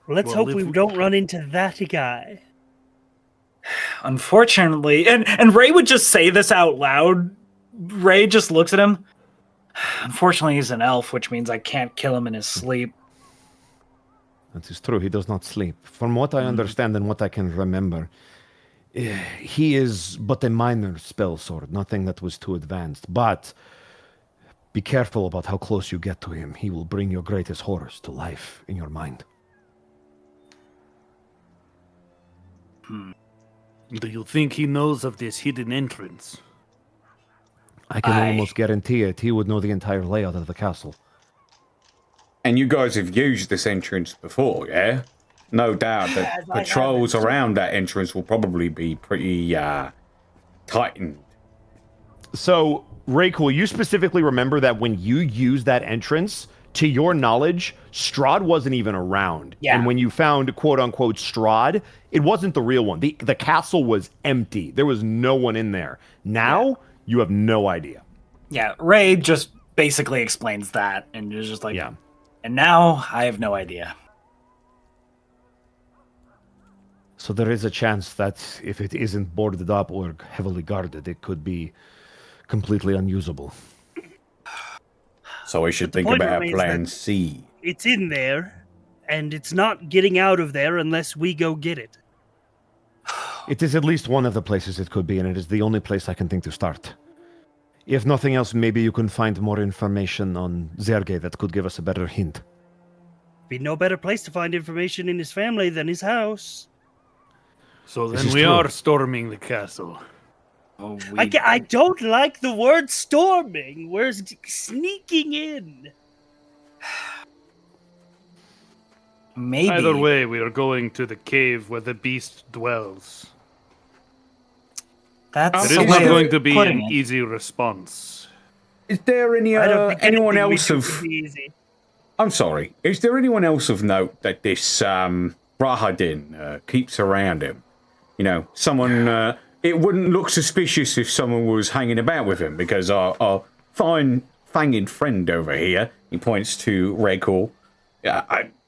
Let's Well, hope if we we- don't run into that guy. Unfortunately, and Ray would just say this out loud. Ray just looks at him. Unfortunately, he's an elf, which means I can't kill him in his sleep. That is true. He does not sleep. From what I understand and what I can remember, he is but a minor spell sword, nothing that was too advanced. But be careful about how close you get to him. He will bring your greatest horrors to life in your mind. Do you think he knows of this hidden entrance? I can almost guarantee it. He would know the entire layout of the castle. And you guys have used this entrance before, yeah? No doubt that Yes, I patrols around that entrance will probably be pretty tightened. So, Raycool, you specifically remember that when you used that entrance, to your knowledge, Strahd wasn't even around. Yeah. And when you found quote-unquote Strahd, it wasn't the real one. The castle was empty. There was no one in there. Now, you have no idea. Yeah, Ray just basically explains that, and is just like, Yeah. And now I have no idea. So there is a chance that if it isn't boarded up or heavily guarded, it could be completely unusable. So we should But the think point about remains plan that- C. It's in there, and it's not getting out of there unless we go get it. It is at least one of the places it could be, and it is the only place I can think to start. If nothing else, maybe you can find more information on Zerge that could give us a better hint. Be no better place to find information in his family than his house. So This then is we true. are storming the castle. Oh, I don't like the word storming. We're sneaking in. maybe. Either way, we are going to the cave where the beast dwells. That's It a is not way of going to be putting an it. easy response. Is there any I don't think anyone anything we else do of? would be easy. I'm sorry. Is there anyone else of note that this Rahadin keeps around him? You know, someone. It wouldn't look suspicious if someone was hanging about with him, because our fine fanged friend over here, he points to Raycall,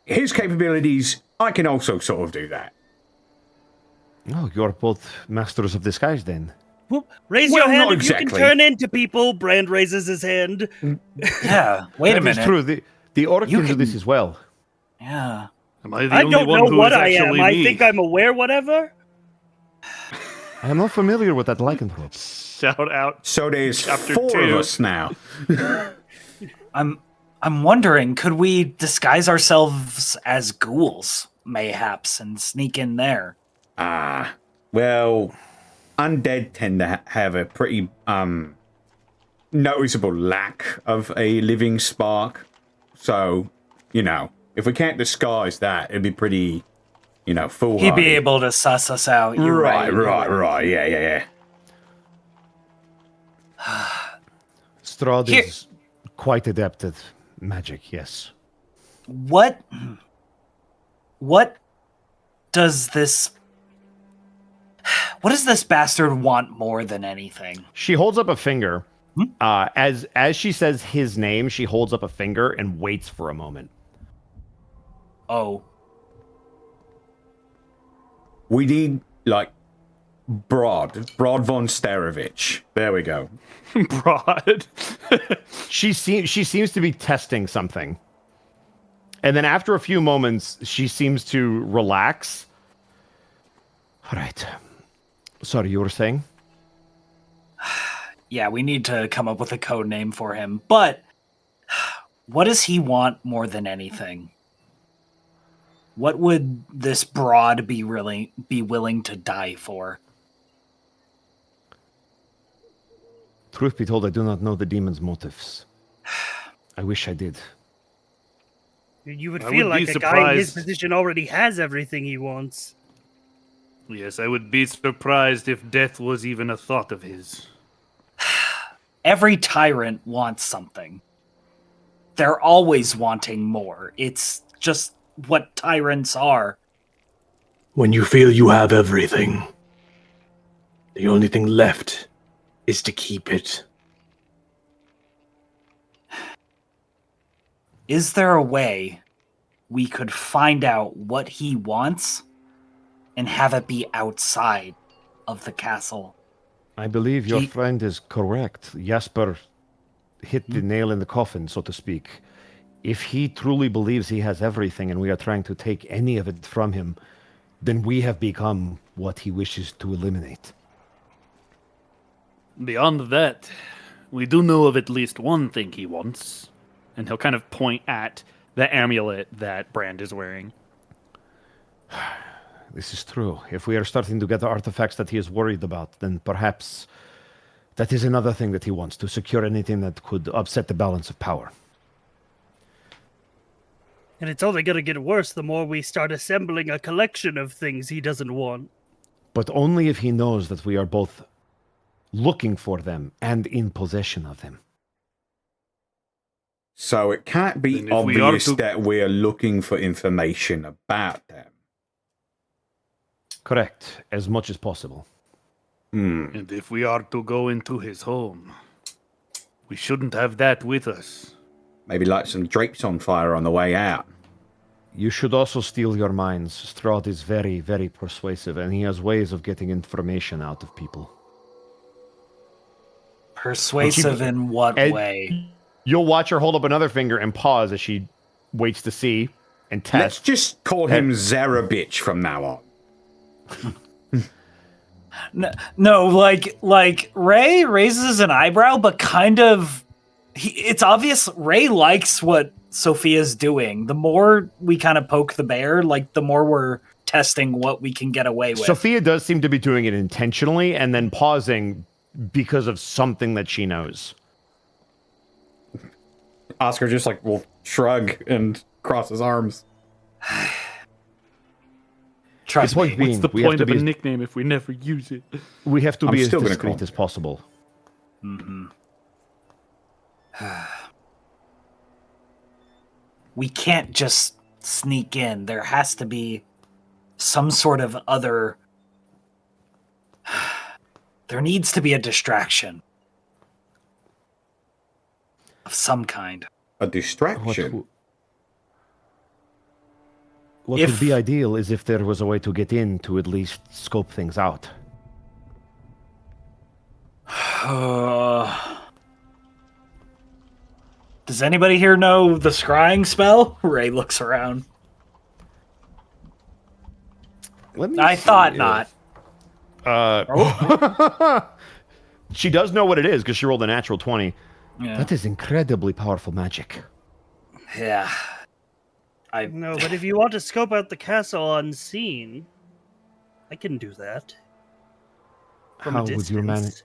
his capabilities, I can also sort of do that. Oh, you're both masters of disguise then. Whoop. Raise Well, your hand not if you exactly. can turn into people. Brand raises his hand. Yeah, wait a That is minute. true. The orc You can do this can- as well. Yeah. Am I the I only don't one know who what is I am. actually I me? think I'm aware, whatever. I am not familiar with that lycanthrope. Shout out. So there's Chapter 4 of 2. us now. I'm wondering, could we disguise ourselves as ghouls, mayhaps, and sneak in there? Well, undead tend to have a pretty noticeable lack of a living spark. So, you know, if we can't disguise that, it'd be pretty, you know, foolhardy. He'd be able to suss us out. You're right. Right. Yeah. Strahd Here- is quite adept at magic, yes. What does this bastard want more than anything? She holds up a finger. As she says his name, she holds up a finger and waits for a moment. Oh, We need, like, Broad von Starovich. There we go. Broad. She seems to be testing something. And then after a few moments, she seems to relax. All right. Sorry, you were saying? yeah, we need to come up with a code name for him. But what does he want more than anything? What would this broad be willing to die for? Truth be told, I do not know the demon's motives. I wish I did. You would I feel would like be a guy in his surprised. position already has everything he wants. Yes, I would be surprised if death was even a thought of his. Every tyrant wants something. They're always wanting more. It's just what tyrants are. When you feel you have everything, the only thing left is to keep it. Is there a way we could find out what he wants and have it be outside of the castle? I believe your He- friend is correct. Jesper hit the nail in the coffin, so to speak. If he truly believes he has everything and we are trying to take any of it from him, then we have become what he wishes to eliminate. Beyond that, we do know of at least one thing he wants. And he'll kind of point at the amulet that Brand is wearing. This is true. If we are starting to get the artifacts that he is worried about, then perhaps that is another thing that he wants, to secure anything that could upset the balance of power. And it's only going to get worse the more we start assembling a collection of things he doesn't want. But only if he knows that we are both looking for them and in possession of them. So it can't be Then if we are obvious to- that we're looking for information about them. Correct, as much as possible. And if we are to go into his home, we shouldn't have that with us. Maybe light some drapes on fire on the way out. You should also steal your minds. Strahd is very, very persuasive, and he has ways of getting information out of people. Persuasive in what Ed- way? You'll watch her hold up another finger and pause as she waits to see and Let's test. just call him Zarabitch from now on. No, like Ray raises an eyebrow, but kind of, it's obvious Ray likes what Sophia's doing. The more we kind of poke the bear, like the more we're testing what we can get away with. Sophia does seem to be doing it intentionally and then pausing because of something that she knows. Oscar just like will shrug and cross his arms. Trust The point me. being, What's the we have point to of a be nickname if we never use it? we have to I'm be as still gonna discreet call as possible. We can't just sneak in. There has to be some sort of other. There needs to be a distraction of some kind. A distraction. What If- would be ideal is if there was a way to get in to at least scope things out. Does anybody here know the scrying spell? Ray looks around. Let me I see thought if- not. She does know what it is because she rolled a natural 20. Yeah. That is incredibly powerful magic. Yeah. No, but if you want to scope out the castle unseen, I can do that. From How a would you manage? distance.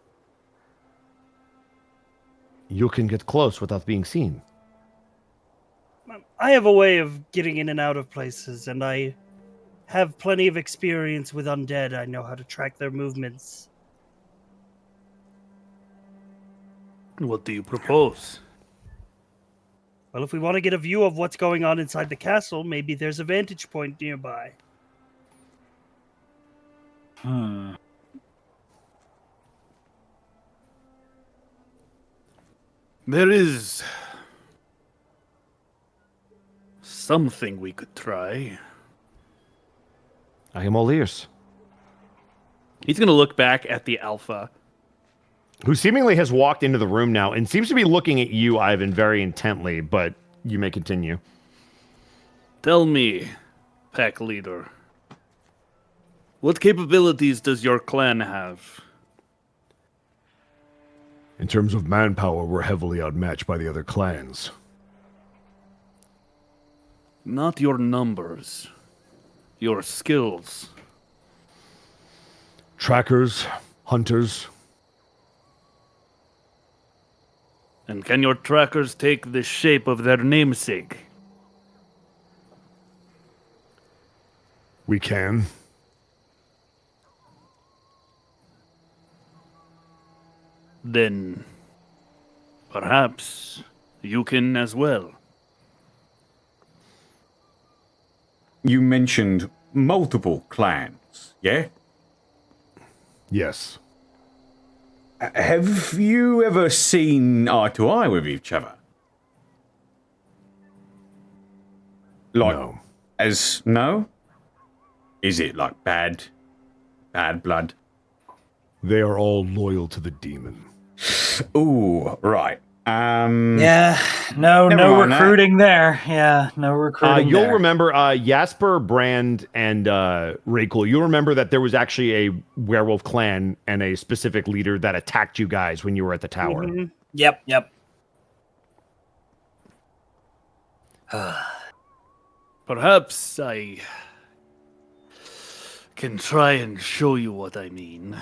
You can get close without being seen. I have a way of getting in and out of places, and I have plenty of experience with undead. I know how to track their movements. What do you propose? Well, if we want to get a view of what's going on inside the castle, maybe there's a vantage point nearby. There is something we could try. I am all ears. He's going to look back at the alpha. Who seemingly has walked into the room now and seems to be looking at you, Ivan, very intently, but you may continue. Tell me, pack leader, what capabilities does your clan have? In terms of manpower, we're heavily outmatched by the other clans. Not your numbers, your skills. Trackers, hunters, And can your trackers take the shape of their namesake? We can. Then perhaps you can as well. You mentioned multiple clans, yeah? Yes. Have you ever seen eye to eye with each other? Like, No. no? Is it like bad blood? They are all loyal to the demon. Ooh, right. Yeah, no Never mind that. recruiting there. Yeah, no recruiting You'll there. remember Jasper, Brand, and Rakel. You'll remember that there was actually a werewolf clan and a specific leader that attacked you guys when you were at the tower. Mm-hmm. Yep. Perhaps I can try and show you what I mean.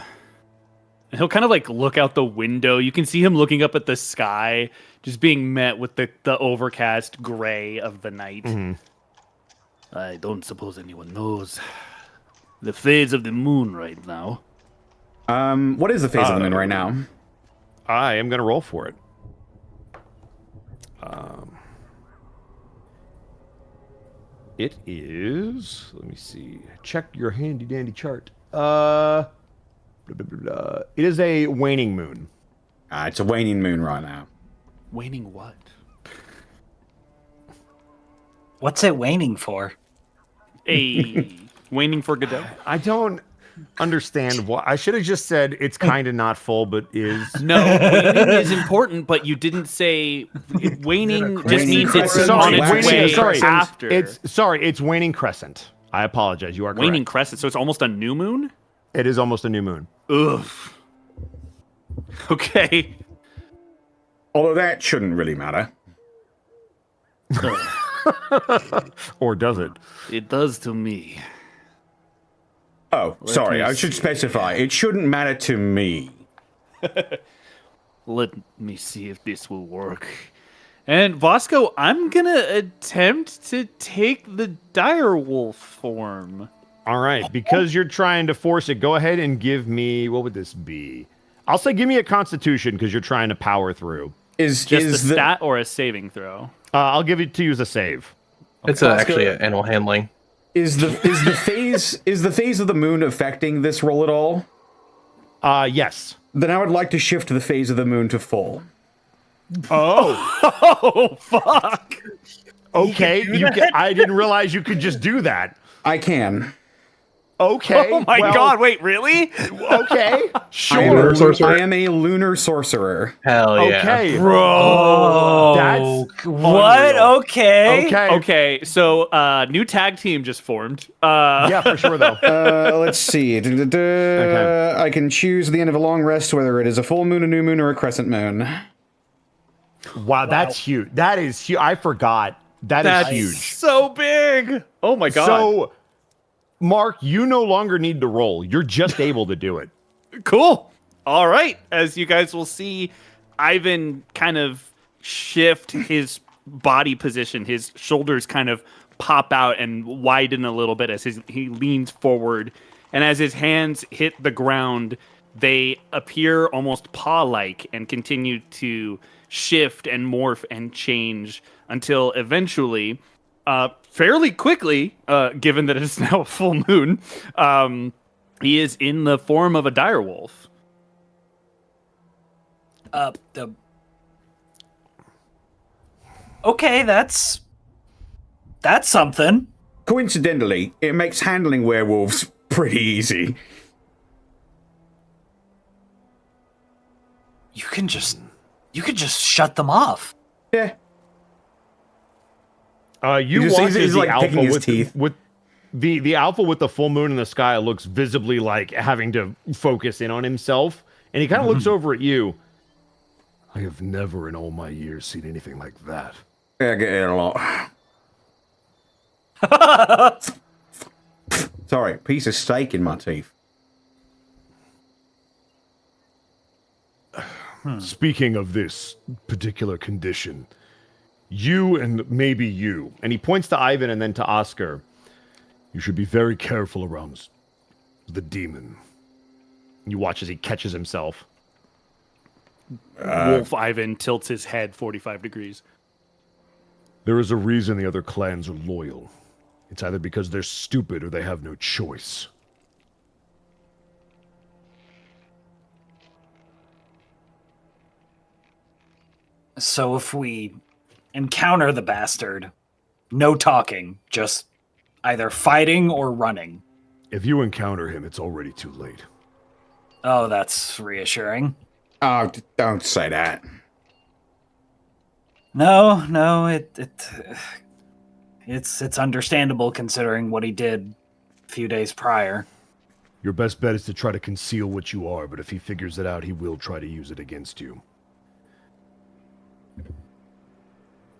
And he'll kind of like look out the window. You can see him looking up at the sky, just being met with the overcast gray of the night. I don't suppose anyone knows the phase of the moon right now. What is the phase of the moon right now? I am going to roll for it. It is. Let me see. Check your handy dandy chart. It is a waning moon. It's a waning moon right now. Waning what? What's it waning for? Waning for Godot? I don't understand why. I should have just said it's kind of not full, but is. No, waning is important, but you didn't say waning just means it's on its way after. It's waning crescent. I apologize. You are correct. Waning crescent, so it's almost a new moon? It is almost a new moon. Ugh. Okay. Although that shouldn't really matter. Or does it? It does to me. Oh, sorry. I should specify. It shouldn't matter to me. Let me see if this will work. And Bosco, I'm gonna attempt to take the dire wolf form. All right, because you're trying to force it, go ahead and give me, what would this be? I'll say give me a constitution because you're trying to power through. Is a stat or a saving throw? I'll give it to you as a save. It's actually an animal handling. Is the phase of the moon affecting this roll at all? Yes. Then I would like to shift the phase of the moon to full. Oh, fuck. Okay, I didn't realize you could just do that. I can. Okay. Oh my god, wait, really? Okay. Sure. I am a lunar sorcerer. Hell yeah. Okay. Bro. That's what? unreal. Okay. Okay, so new tag team just formed. Yeah, for sure though. Let's see. I can choose at the end of a long rest whether it is a full moon, a new moon, or a crescent moon. Wow, that's huge. That is huge. I forgot. That's huge. So big. Oh my god. So, Mark, you no longer need to roll. You're just able to do it. Cool. All right. As you guys will see, Ivan kind of shift his body position. His shoulders kind of pop out and widen a little bit as he leans forward. And as his hands hit the ground, they appear almost paw-like and continue to shift and morph and change until eventually, fairly quickly, given that it's now a full moon, he is in the form of a dire wolf. Okay, that's something. Coincidentally, it makes handling werewolves pretty easy. You can just shut them off. Yeah. You just- watch he's as like the alpha picking his with teeth. the alpha with the full moon in the sky looks visibly like having to focus in on himself, and he kind of looks over at you. I have never in all my years seen anything like that. I get it a lot. Sorry, piece of steak in my teeth. Speaking of this particular condition, you and maybe you, And he points to Ivan and then to Oscar. You should be very careful around the demon. You watch as he catches himself. Wolf Ivan tilts his head 45 degrees. There is a reason the other clans are loyal. It's either because they're stupid or they have no choice. So if we encounter the bastard, no talking, just either fighting or running. If you encounter him, it's already too late. Oh, that's reassuring. Oh, don't say that. No, it's understandable considering what he did a few days prior. Your best bet is to try to conceal what you are, but if he figures it out, he will try to use it against you.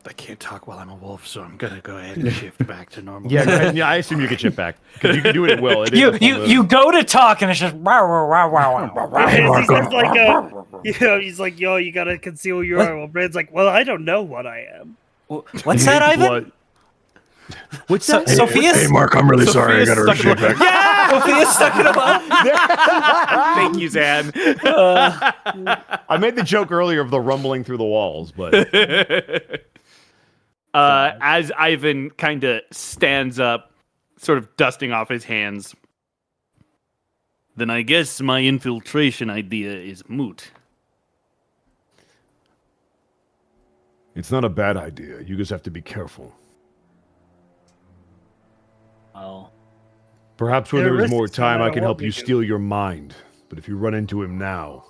I can't talk while I'm a wolf, so I'm gonna go ahead and shift back to normal. Yeah, I assume you can shift back because you can do it at will. It is a full move. You go to talk and it's just He's like, yo, you gotta conceal your are. Well, Brad's like, well, I don't know what I am. What's that, Ivan? What's that? Sophia's? Hey, Mark, I'm really sorry. I got to shift back. Sophia's stuck in a bug. Thank you, Zan. I made the joke earlier of the rumbling through the walls, but as Ivan kind of stands up, sort of dusting off his hands, then I guess my infiltration idea is moot. It's not a bad idea. You just have to be careful. Oh. Perhaps when There there is are more risks no time, I matter can what help we you do. steal your mind. But if you run into him now,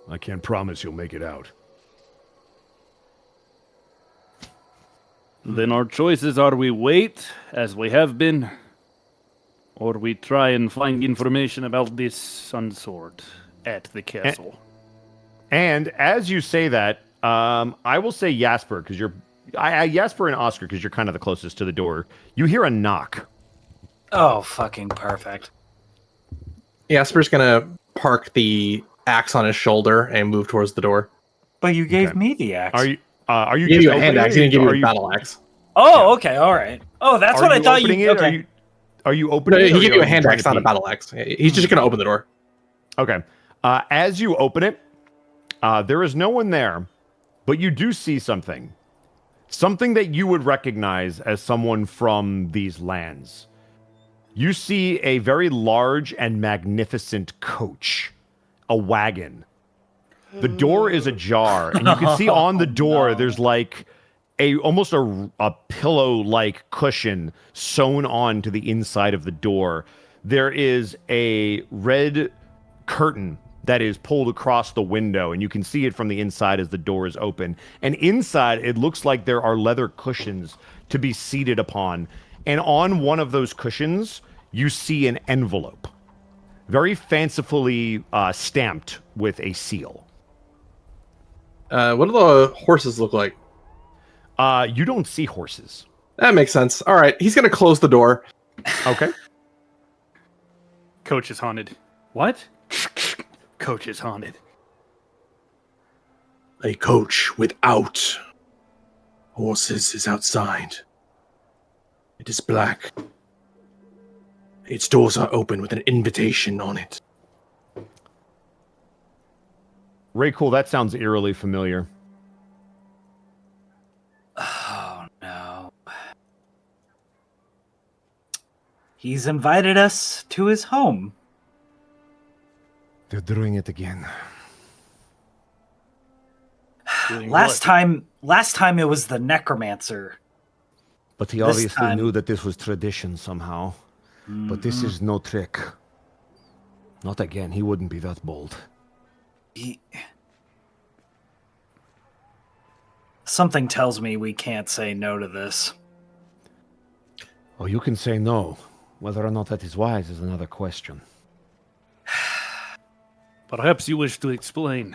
I can't promise you'll make it out. Then our choices are we wait, as we have been, or we try and find information about this sun sword at the castle. and as you say that, I will say Jasper because you're Jasper and Oscar because you're kind of the closest to the door. You hear a knock. Oh, fucking perfect. Jasper's gonna park the axe on his shoulder and move towards the door. But you gave Okay. me the axe. Are you He gave just you a opening hand axe. it, He didn't give you or a battle axe. Oh, okay, all right. Oh, that's what I thought opening you. it? Okay. Are you No, opening it? he or gave are you a hand trying axe, to not a peek? battle axe. He's just gonna open the door. Okay. As you open it, there is no one there, but you do see something. Something that you would recognize as someone from these lands. You see a very large and magnificent coach, a wagon. The door is ajar, and you can see on the door there's like almost a pillow-like cushion sewn on to the inside of the door. There is a red curtain that is pulled across the window, and you can see it from the inside as the door is open. And inside, it looks like there are leather cushions to be seated upon. And on one of those cushions, you see an envelope, very fancifully stamped with a seal. What do the horses look like? You don't see horses. That makes sense. All right, he's gonna close the door. Okay. Coach is haunted. What? Coach is haunted. A coach without horses is outside. It is black. Its doors are open with an invitation on it. Ray, cool. That sounds eerily familiar. Oh no. He's invited us to his home. They're doing it again. Last time it was the necromancer. But he This obviously time- knew that this was tradition somehow. But this is no trick. Not again. He wouldn't be that bold. Something tells me we can't say no to this. Oh, you can say no. Whether or not that is wise is another question. Perhaps you wish to explain.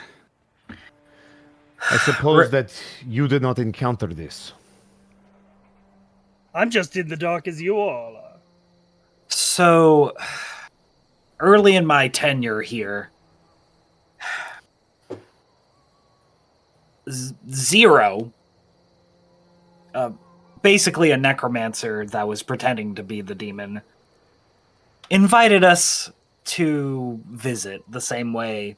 I suppose that you did not encounter this. I'm just in the dark as you all are. So, early in my tenure here, Zero, basically a necromancer that was pretending to be the demon, invited us to visit the same way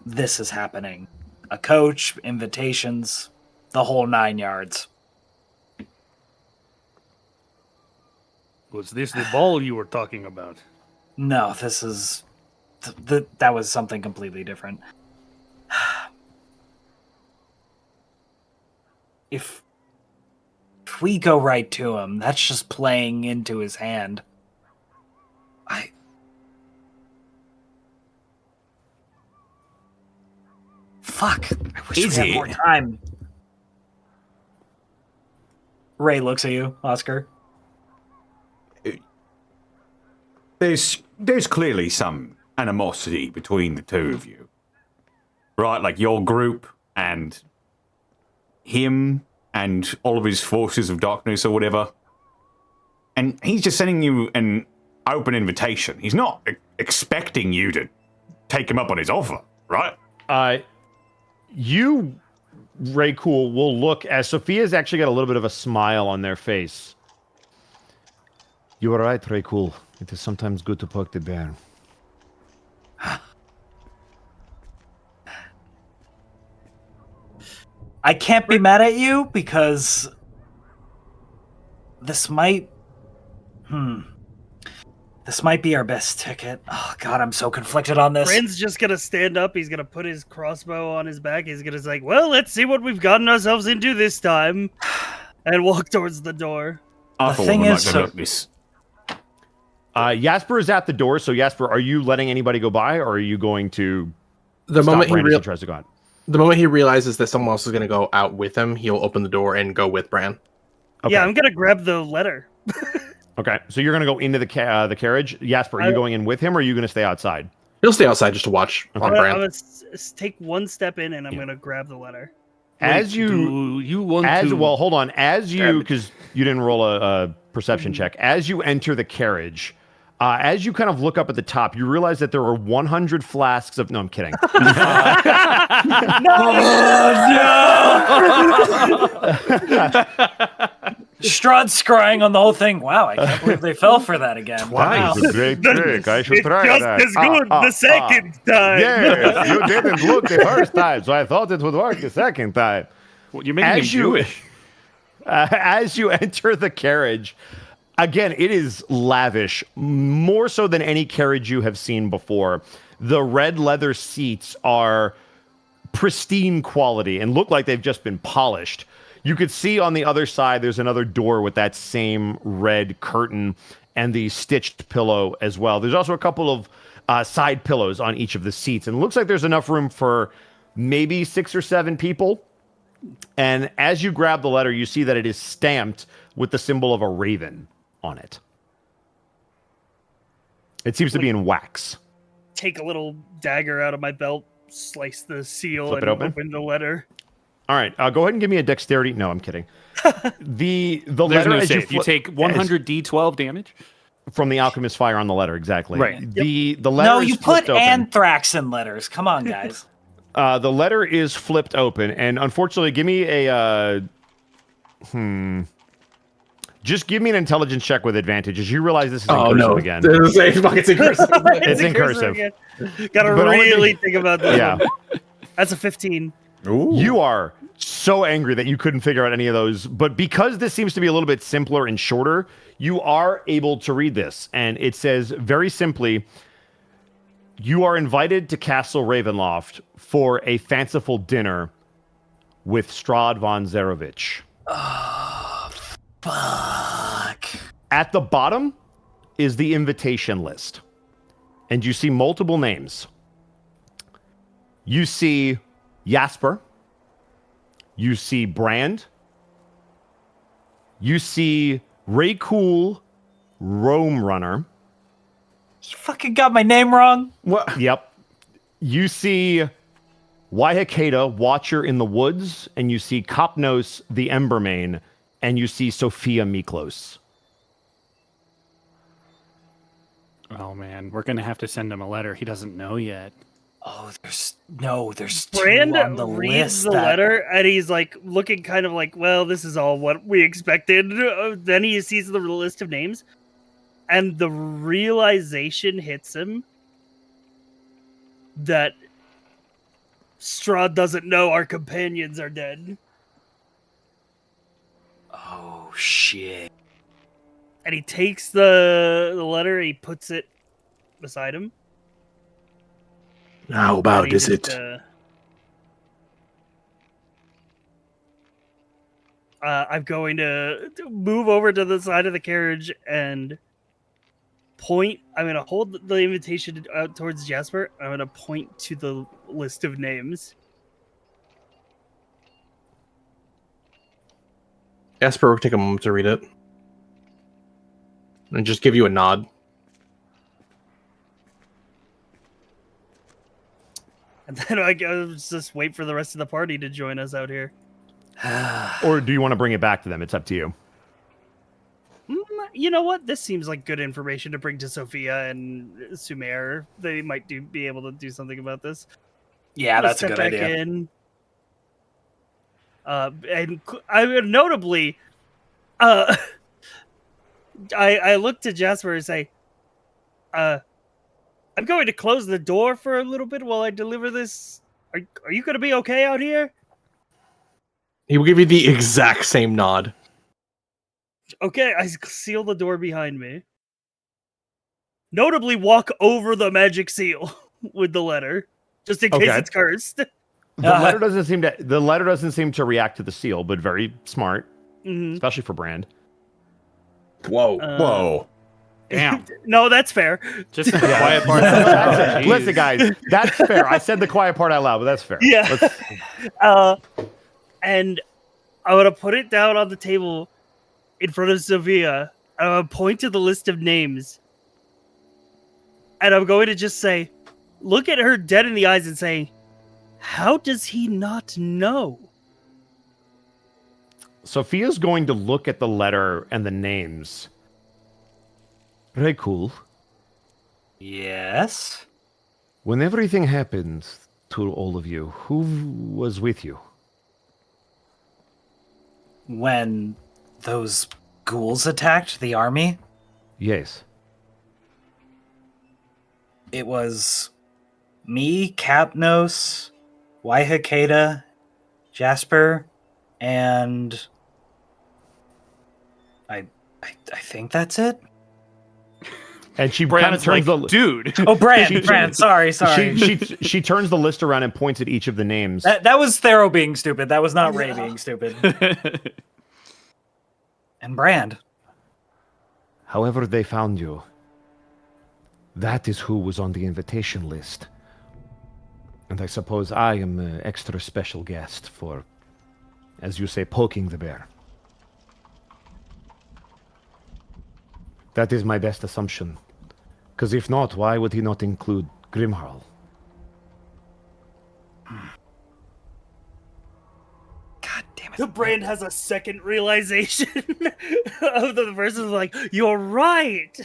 this is happening. A coach, invitations, the whole 9 yards. Was this the ball you were talking about? No, this is... that was something completely different. If we go right to him, that's just playing into his hand. Fuck. I wish we had more time. Ray looks at you, Oscar. There's clearly some animosity between the two of you. Right? Like your group and him and all of his forces of darkness or whatever. And he's just sending you an open invitation. He's not expecting you to take him up on his offer, right? You, Ray Cool, will look as Sophia's actually got a little bit of a smile on their face. You are right, Ray Cool. It is sometimes good to poke the bear. I can't be mad at you because this might be our best ticket. Oh God, I'm so conflicted on this. Bryn's just gonna stand up. He's gonna put his crossbow on his back. He's gonna say, "Well, let's see what we've gotten ourselves into this time," and walk towards the door. I thought we might go look this. Jasper is at the door, so Jasper, are you letting anybody go by, or are you going to The stop moment Bran as he tries to go out? the moment he realizes that someone else is going to go out with him, he'll open the door and go with Bran. Okay. Yeah, I'm gonna grab the letter. Okay, so you're going to go into the carriage. Jasper, are you going in with him, or are you going to stay outside? He'll stay outside just to watch on I'm Bran. gonna take one step in, and I'm gonna grab the letter. As you hold on. As you, because you didn't roll a perception check. As you enter the carriage, as you kind of look up at the top, you realize that there are 100 flasks of. No, I'm kidding. Strahd's scrying on the whole thing. Wow, I can't believe they fell for that again. Wow. That is a great trick. I should try just that. as good the second time. Yes, you didn't look the first time, so I thought it would work the second time. Well, you're making me Jewish. As you enter the carriage, again, it is lavish, more so than any carriage you have seen before. The red leather seats are pristine quality and look like they've just been polished. You could see on the other side, there's another door with that same red curtain and the stitched pillow as well. There's also a couple of side pillows on each of the seats. And it looks like there's enough room for maybe 6 or 7 people. And as you grab the letter, you see that it is stamped with the symbol of a raven on it. It seems to be in wax. Take a little dagger out of my belt, slice the seal, Flip and it open. open the letter. All right, go ahead and give me a dexterity. No, I'm kidding. The There's letter no as save. You take 100 d12 damage from the alchemist's fire on the letter. Exactly. Right. The letter. No, is you put flipped open. anthrax in letters. Come on, guys. The letter is flipped open, and unfortunately, give me a Just give me an intelligence check with advantage, as you realize this is in cursive again. It's in cursive. It's in cursive. Gotta But only really think about this. Yeah. one. That's a 15. Ooh. You are so angry that you couldn't figure out any of those, but because this seems to be a little bit simpler and shorter, you are able to read this, and it says very simply, you are invited to Castle Ravenloft for a fanciful dinner with Strahd von Zarovich. Oh, fuck. At the bottom is the invitation list, and you see multiple names. You see Jasper. You see Brand. You see Ray Cool, Rome Runner. You fucking got my name wrong? What? Yep. You see Waihakeda, Watcher in the Woods, and you see Kopnos, the Embermane, and you see Sophia Miklos. Oh man, we're gonna have to send him a letter. He doesn't know yet. Oh, there's two Brand on the reads list. the letter, and he's like looking kind of like, well, this is all what we expected. Then he sees the list of names. And the realization hits him that Strahd doesn't know our companions are dead. Oh, shit. And he takes the letter, he puts it beside him. How about is it? I'm going to move over to the side of the carriage and point. I'm going to hold the invitation out towards Jasper. I'm going to point to the list of names. Jasper will take a moment to read it. And just give you a nod. And then I just wait for the rest of the party to join us out here. Or do you want to bring it back to them? It's up to you. You know what? This seems like good information to bring to Sophia and Sumer. They might be able to do something about this. Yeah, that's a good idea. And I notably, I look to Jasper and say, I'm going to close the door for a little bit while I deliver this. Are you going to be okay out here? He will give you the exact same nod. Okay, I seal the door behind me. Notably, walk over the magic seal with the letter, just in case it's cursed. The letter doesn't seem to react to the seal, but very smart, especially for Brand. Whoa, whoa. Damn. No, that's fair. Just the quiet part. Listen, guys, that's fair. I said the quiet part out loud, but that's fair. Yeah. And I'm going to put it down on the table in front of Sophia. I'm going to point to the list of names. And I'm going to just say, look at her dead in the eyes and say, how does he not know? Sophia's going to look at the letter and the names. Very cool. Yes? When everything happened to all of you, who was with you? When those ghouls attacked the army, Yes. it was me, Capnos, Waihakeda, Jasper, and I think that's it. And she kind of turns like, dude. Oh, Brand, sorry. She turns the list around and points at each of the names. That was Thero being stupid. That was not Ray being stupid. And Brand. However they found you, that is who was on the invitation list. And I suppose I am an extra special guest for, as you say, poking the bear. That is my best assumption. Because if not, why would he not include Grimharl? God damn it. The Brand has a second realization of the person like, you're right.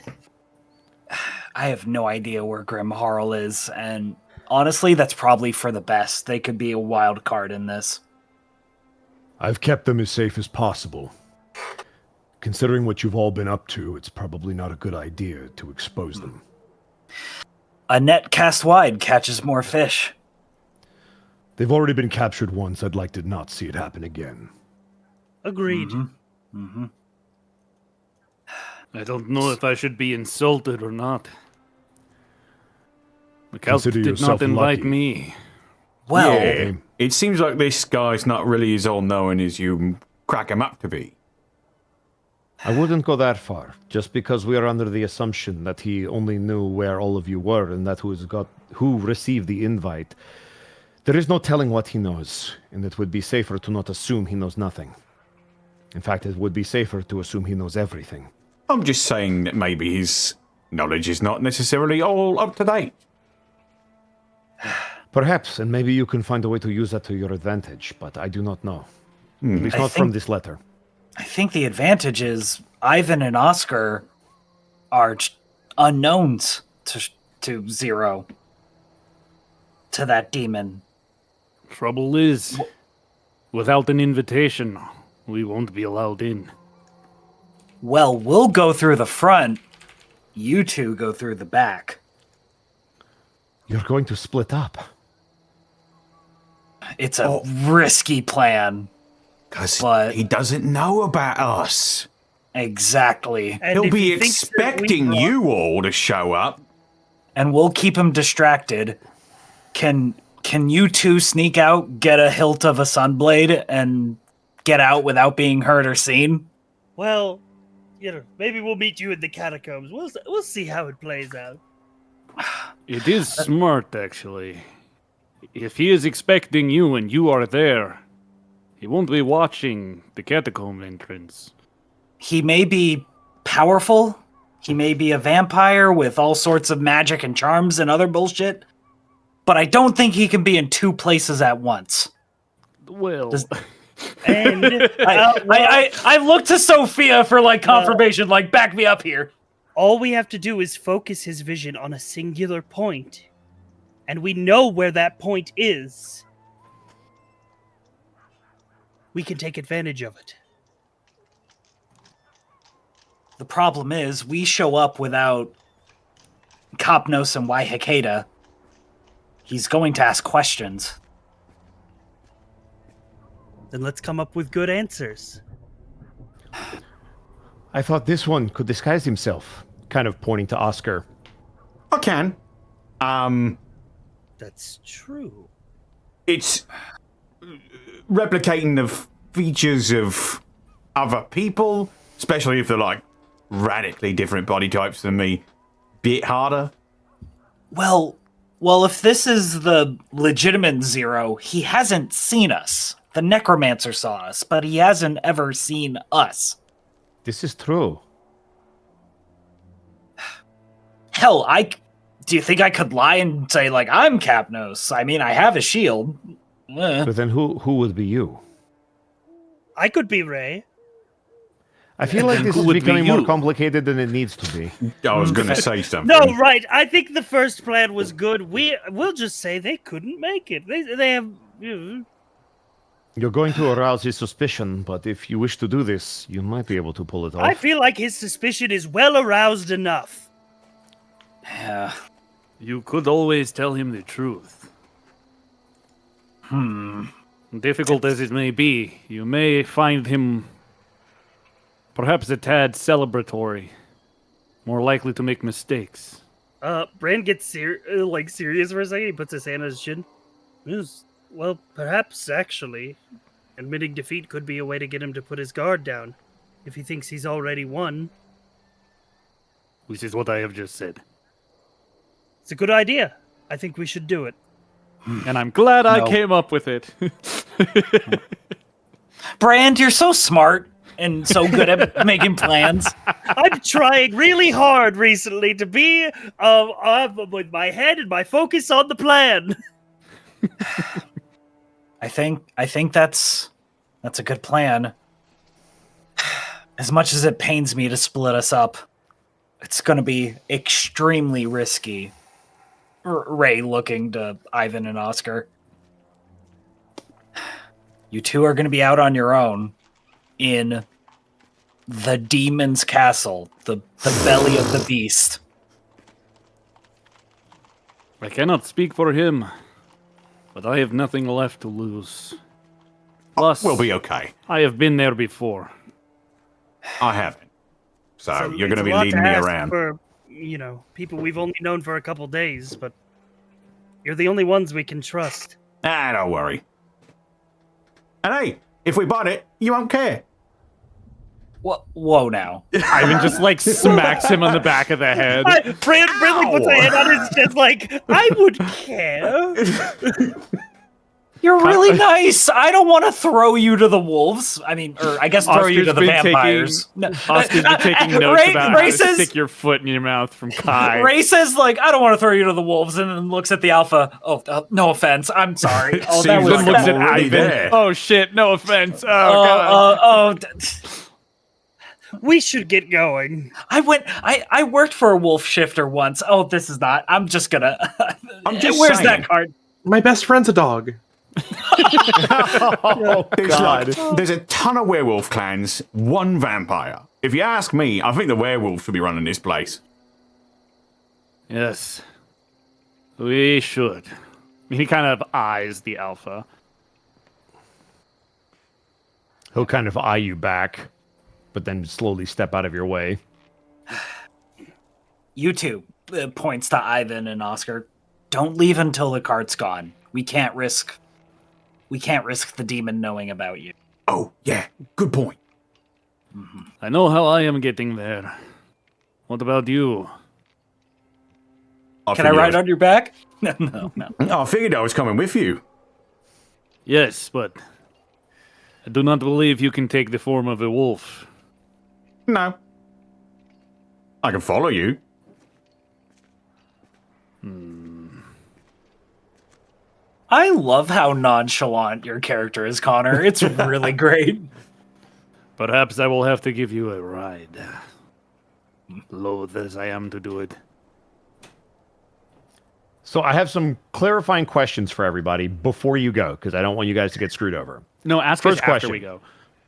I have no idea where Grimharl is, and honestly, that's probably for the best. They could be a wild card in this. I've kept them as safe as possible. Considering what you've all been up to, it's probably not a good idea to expose them. A net cast wide catches more fish. They've already been captured once. I'd like to not see it happen again. Agreed. I don't know if I should be insulted or not. McAlpin Consider did yourself not invite lucky. me. Well, Yeah, it seems like this guy's not really as all-knowing as you crack him up to be. I wouldn't go that far, just because we are under the assumption that he only knew where all of you were and that who received the invite. There is no telling what he knows, and it would be safer to not assume he knows nothing. In fact, it would be safer to assume he knows everything. I'm just saying that maybe his knowledge is not necessarily all up to date. Perhaps, and maybe you can find a way to use that to your advantage, but I do not know. At least not from this letter. I think the advantage is Ivan and Oscar are unknowns to Zero, to that demon. Trouble is, without an invitation, we won't be allowed in. Well, we'll go through the front, you two go through the back. You're going to split up. It's a risky plan. Because But- he doesn't know about us. Exactly. And He'll if be he thinks that we expecting brought- you all to show up. And we'll keep him distracted. Can you two sneak out, get a hilt of a sunblade, and get out without being heard or seen? Well, maybe we'll meet you in the catacombs. We'll see how it plays out. It is smart, actually. If he is expecting you and you are there, he won't be watching the catacomb entrance. He may be powerful. He may be a vampire with all sorts of magic and charms and other bullshit. But I don't think he can be in two places at once. Well, And I look to Sophia for like confirmation, like back me up here. all we have to do is focus his vision on a singular point. And we know where that point is. We can take advantage of it. The problem is we show up without Kopnos and Waihikeda. He's going to ask questions. Then let's come up with good answers. I thought this one could disguise himself, kind of pointing to Oscar. I can. That's true. It's replicating the features of other people, especially if they're like radically different body types than me. Bit harder. Well, if this is the legitimate Zero, he hasn't seen us. The Necromancer saw us, but he hasn't ever seen us. This is true. Hell, do you think I could lie and say, like, I'm Kapnos? I mean, I have a shield. But then who would be you? I could be Ray. I feel like this who is would be becoming more you? complicated than it needs to be. I was going to say something. No, right. I think the first plan was good. We'll just say they couldn't make it. They have. You're going to arouse his suspicion, but if you wish to do this, you might be able to pull it off. I feel like his suspicion is well aroused enough. Yeah. you could always tell him the truth. Difficult as it may be, you may find him perhaps a tad celebratory, more likely to make mistakes. Brand gets serious for a second. He puts his hand on his chin. Well, perhaps actually, admitting defeat could be a way to get him to put his guard down, if he thinks he's already won. Which is what I have just said. It's a good idea. I think we should do it. And I'm glad I No. came up with it. Brand, you're so smart and so good at making plans. I'm trying really hard recently to be with my head and my focus on the plan. I think that's a good plan. As much as it pains me to split us up, it's going to be extremely risky. Ray looking to Ivan and Oscar. You two are going to be out on your own in the demon's castle, the belly of the beast. I cannot speak for him, but I have nothing left to lose. Plus, We'll be okay. I have been there before. I haven't. So you're it's going to a be lot leading me ask around. for, people we've only known for a couple days, but you're the only ones we can trust. Don't worry. And hey, if we bought it, you won't care. Whoa now. Ivan just like smacks him on the back of the head. Brindley puts a hand on his chest like, I would care. You're really nice. I don't want to throw you to the wolves. I mean, or I guess throw you to the vampires. Oscar's been taking notes Ray- about Ray how to says- stick your foot in your mouth from Kai. Ray says, like, I don't want to throw you to the wolves, and then looks at the alpha. Oh, no offense. I'm sorry. Oh, that Seems was like Then looks I'm at already Ivan. there. Oh shit! No offense. Oh god. We should get going. I worked for a wolf shifter once. Oh, this is not. I'm just gonna. I'm just Where's saying. that card? My best friend's a dog. Oh, There's a ton of werewolf clans, one vampire. If you ask me, I think the werewolf should be running this place. Yes. We should. He kind of eyes the alpha. He'll kind of eye you back, but then slowly step out of your way. You two, points to Ivan and Oscar. Don't leave until the cart's gone. We can't risk the demon knowing about you. Oh, yeah, good point. I know how I am getting there. What about you? Can I ride on your back? No. I figured I was coming with you. Yes, but I do not believe you can take the form of a wolf. No. I can follow you. I love how nonchalant your character is, Connor. It's really great. Perhaps I will have to give you a ride. Loath as I am to do it. So I have some clarifying questions for everybody before you go, because I don't want you guys to get screwed over. No, ask First us after question. we go.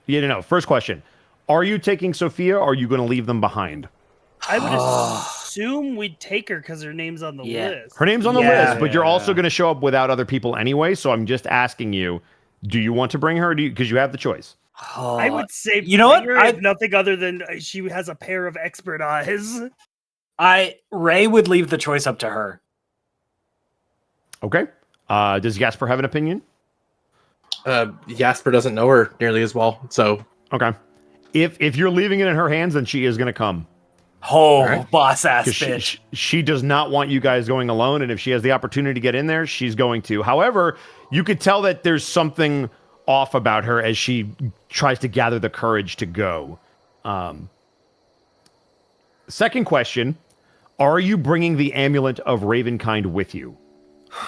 Yeah, no. First question: are you taking Sophia, or are you going to leave them behind? I would assume we'd take her because her name's on the list. Her name's on the Yeah. list, but you're also going to show up without other people anyway. So I'm just asking you: do you want to bring her? Because you have the choice. I would say, you know what? bring her if nothing other than she has a pair of expert eyes. Ray would leave the choice up to her. Okay. Does Jasper have an opinion? Jasper doesn't know her nearly as well, so Okay. If you're leaving it in her hands, then she is going to come. Oh, right. boss ass 'Cause bitch. she does not want you guys going alone, and if she has the opportunity to get in there, she's going to. However, you could tell that there's something off about her as she tries to gather the courage to go. Second question: are you bringing the amulet of Ravenkind with you?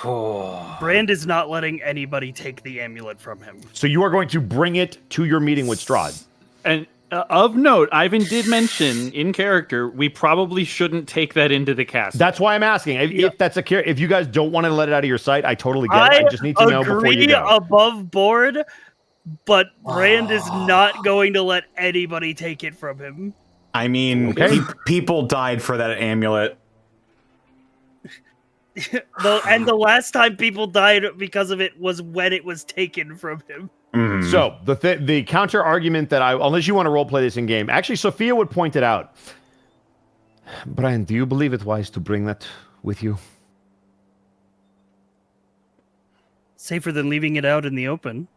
Brand is not letting anybody take the amulet from him. So you are going to bring it to your meeting with Strahd. And of note, Ivan did mention in character we probably shouldn't take that into the castle. That's why I'm asking. If that's if you guys don't want to let it out of your sight, I totally get it. I just need to know before you go. Above board, but Brand is not going to let anybody take it from him. I mean, Okay. people died for that amulet. And the last time people died because of it was when it was taken from him. So the counter argument that unless you want to role play this in game, actually Sophia would point it out. Brian, do you believe it wise to bring that with you? Safer than leaving it out in the open.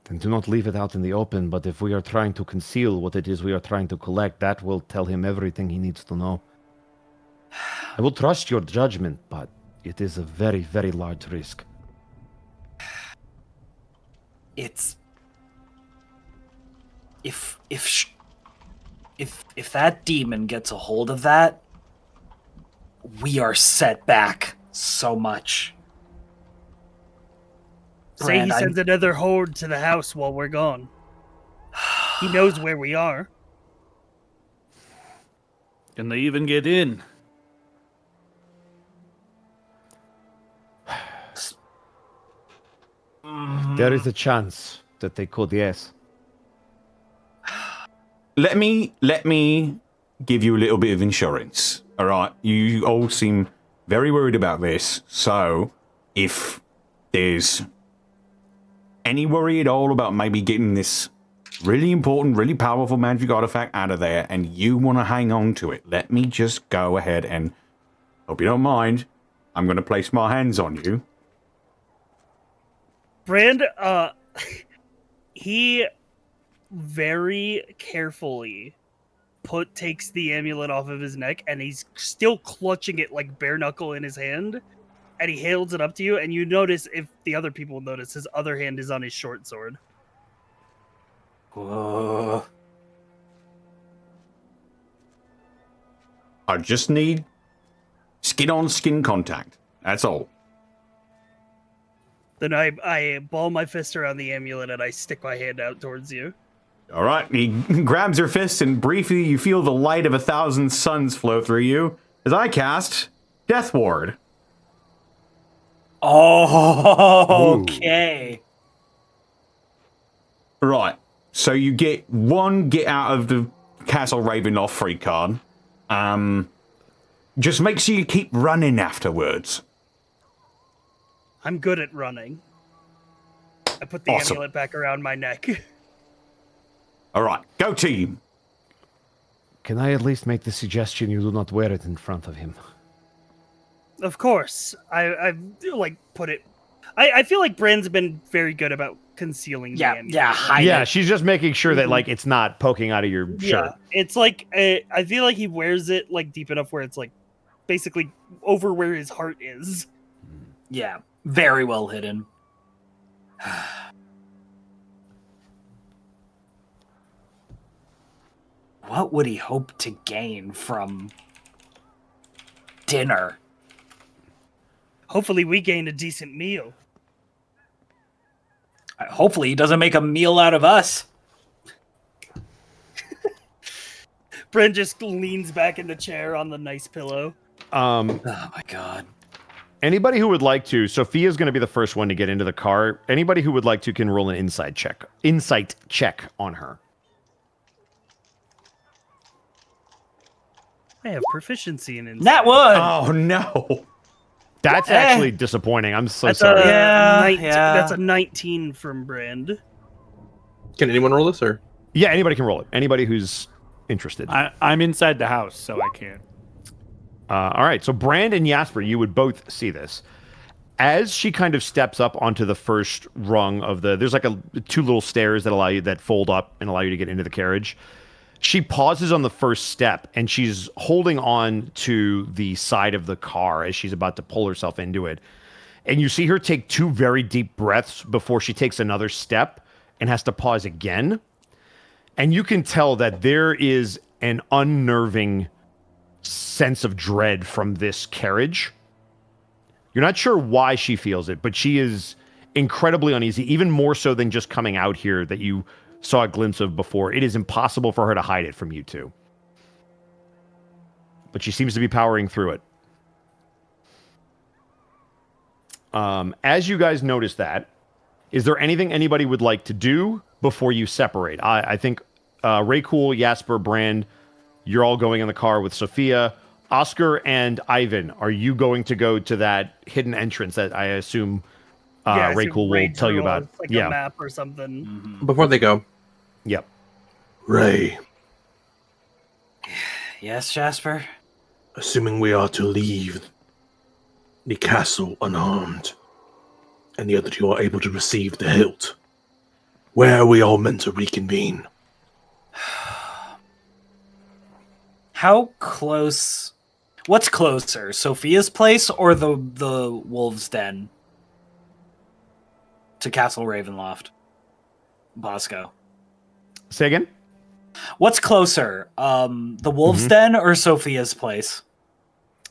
Then do not leave it out in the open. But if we are trying to conceal what it is we are trying to collect, that will tell him everything he needs to know. I will trust your judgment, but it is a very, very large risk. It's if that demon gets a hold of that, we are set back so much. Say Brand, he sends another horde to the house while we're gone. He knows where we are. Can they even get in? There is a chance that they could, yes. Let me give you a little bit of insurance. All right, you all seem very worried about this. So, if there's any worry at all about maybe getting this really important, really powerful magic artifact out of there, and you want to hang on to it, let me just go ahead and, hope you don't mind, I'm going to place my hands on you. Brand, he very carefully takes the amulet off of his neck, and he's still clutching it like bare knuckle in his hand, and he holds it up to you, and you notice, if the other people notice, his other hand is on his short sword. I just need skin-on-skin contact. That's all. Then I ball my fist around the amulet, and I stick my hand out towards you. All right, he grabs your fist, and briefly you feel the light of 1,000 suns flow through you as I cast Death Ward. Oh, okay. Right, so you get one get out of the Castle Ravenloft free card. Just make sure you keep running afterwards. I'm good at running. I put the Awesome. amulet back around my neck. All right, go team. Can I at least make the suggestion you do not wear it in front of him? Of course. I like put it. I feel like Brand's been very good about concealing the amulet. Yeah, she's just making sure that like it's not poking out of your shirt. It's like I feel like he wears it like deep enough where it's like basically over where his heart is. Yeah, very well hidden. What would he hope to gain from dinner? Hopefully we gain a decent meal. Hopefully he doesn't make a meal out of us. Brent just leans back in the chair on the nice pillow. Oh my god. Anybody who would like to, Sophia's going to be the first one to get into the car. Anybody who would like to can roll an insight check on her. I have proficiency in insight. That one. Oh no. That's actually disappointing. I'm so That's sorry. That's a 19 from Brand. Can anyone roll this or? Yeah, anybody can roll it. Anybody who's interested. I'm inside the house, so I can't. All right, so Brand and Jasper, you would both see this. As she kind of steps up onto the first rung of there's like two little stairs that fold up and allow you to get into the carriage. She pauses on the first step and she's holding on to the side of the car as she's about to pull herself into it. And you see her take two very deep breaths before she takes another step and has to pause again. And you can tell that there is an unnerving sense of dread from this carriage. You're not sure why she feels it, but she is incredibly uneasy, even more so than just coming out here that you saw a glimpse of before. It is impossible for her to hide it from you two. But she seems to be powering through it. As you guys notice that, is there anything anybody would like to do before you separate? I think Raycool, Jasper, Brand, you're all going in the car with Sophia. Oscar and Ivan, are you going to go to that hidden entrance that I assume Raycool will tell you about? Like a map or something. Mm-hmm. Before they go. Yep. Ray, Yes, Jasper? assuming we are to leave the castle unharmed, and the other two are able to receive the hilt, where are we all meant to reconvene? How close... What's closer, Sophia's place or the Wolves' Den? To Castle Ravenloft. Bosco. Say again? What's closer, the Wolves' Den or Sophia's place?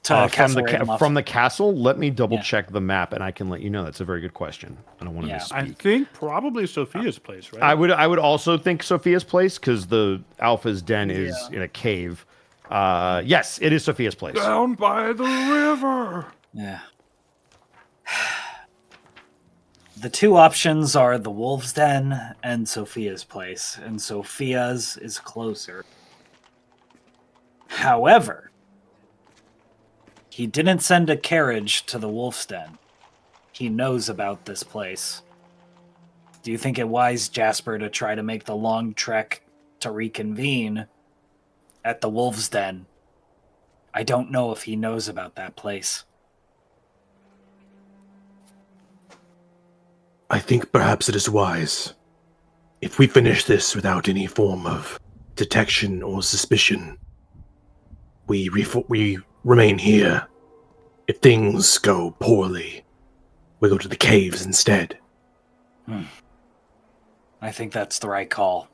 To Castle Ravenloft. From the castle? Let me double check the map and I can let you know. That's a very good question. I don't want to misspeak. I think probably Sophia's place, right? I would also think Sophia's place because the Alpha's den is in a cave. Yes, it is Sophia's place. Down by the river. Yeah. The two options are the Wolves' Den and Sophia's place, and Sophia's is closer. However, he didn't send a carriage to the Wolves' Den. He knows about this place. Do you think it wise, Jasper, to try to make the long trek to reconvene at the Wolves' Den? I don't know if he knows about that place. I think perhaps it is wise. If we finish this without any form of detection or suspicion, we remain here. If things go poorly, we go to the caves instead. I think that's the right call.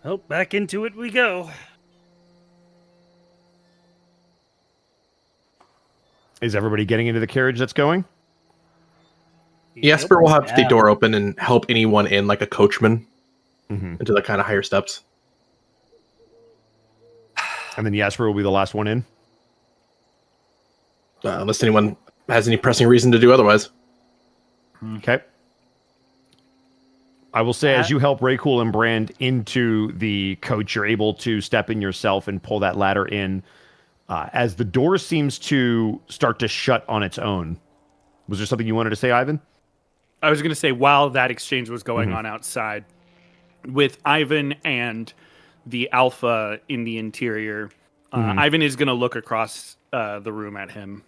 Well, back into it we go. Is everybody getting into the carriage that's going? Jasper will have the door open and help anyone in, like a coachman, Mm-hmm. into the kind of higher steps. And then Jasper will be the last one in? Unless anyone has any pressing reason to do otherwise. Okay. I will say, as you help Raycool and Brand into the coach, you're able to step in yourself and pull that ladder in. As the door seems to start to shut on its own. Was there something you wanted to say, Ivan? I was going to say, while that exchange was going on outside, with Ivan and the Alpha in the interior, Ivan is going to look across the room at him.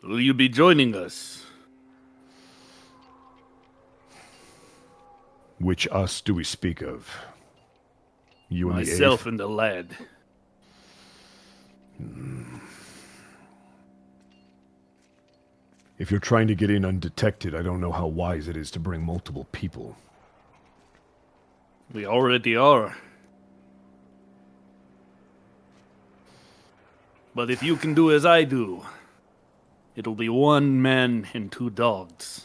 Will you be joining us? Which us do we speak of? You and Myself the and the lad. If you're trying to get in undetected, I don't know how wise it is to bring multiple people. We already are. But if you can do as I do, it'll be 1 man and 2 dogs.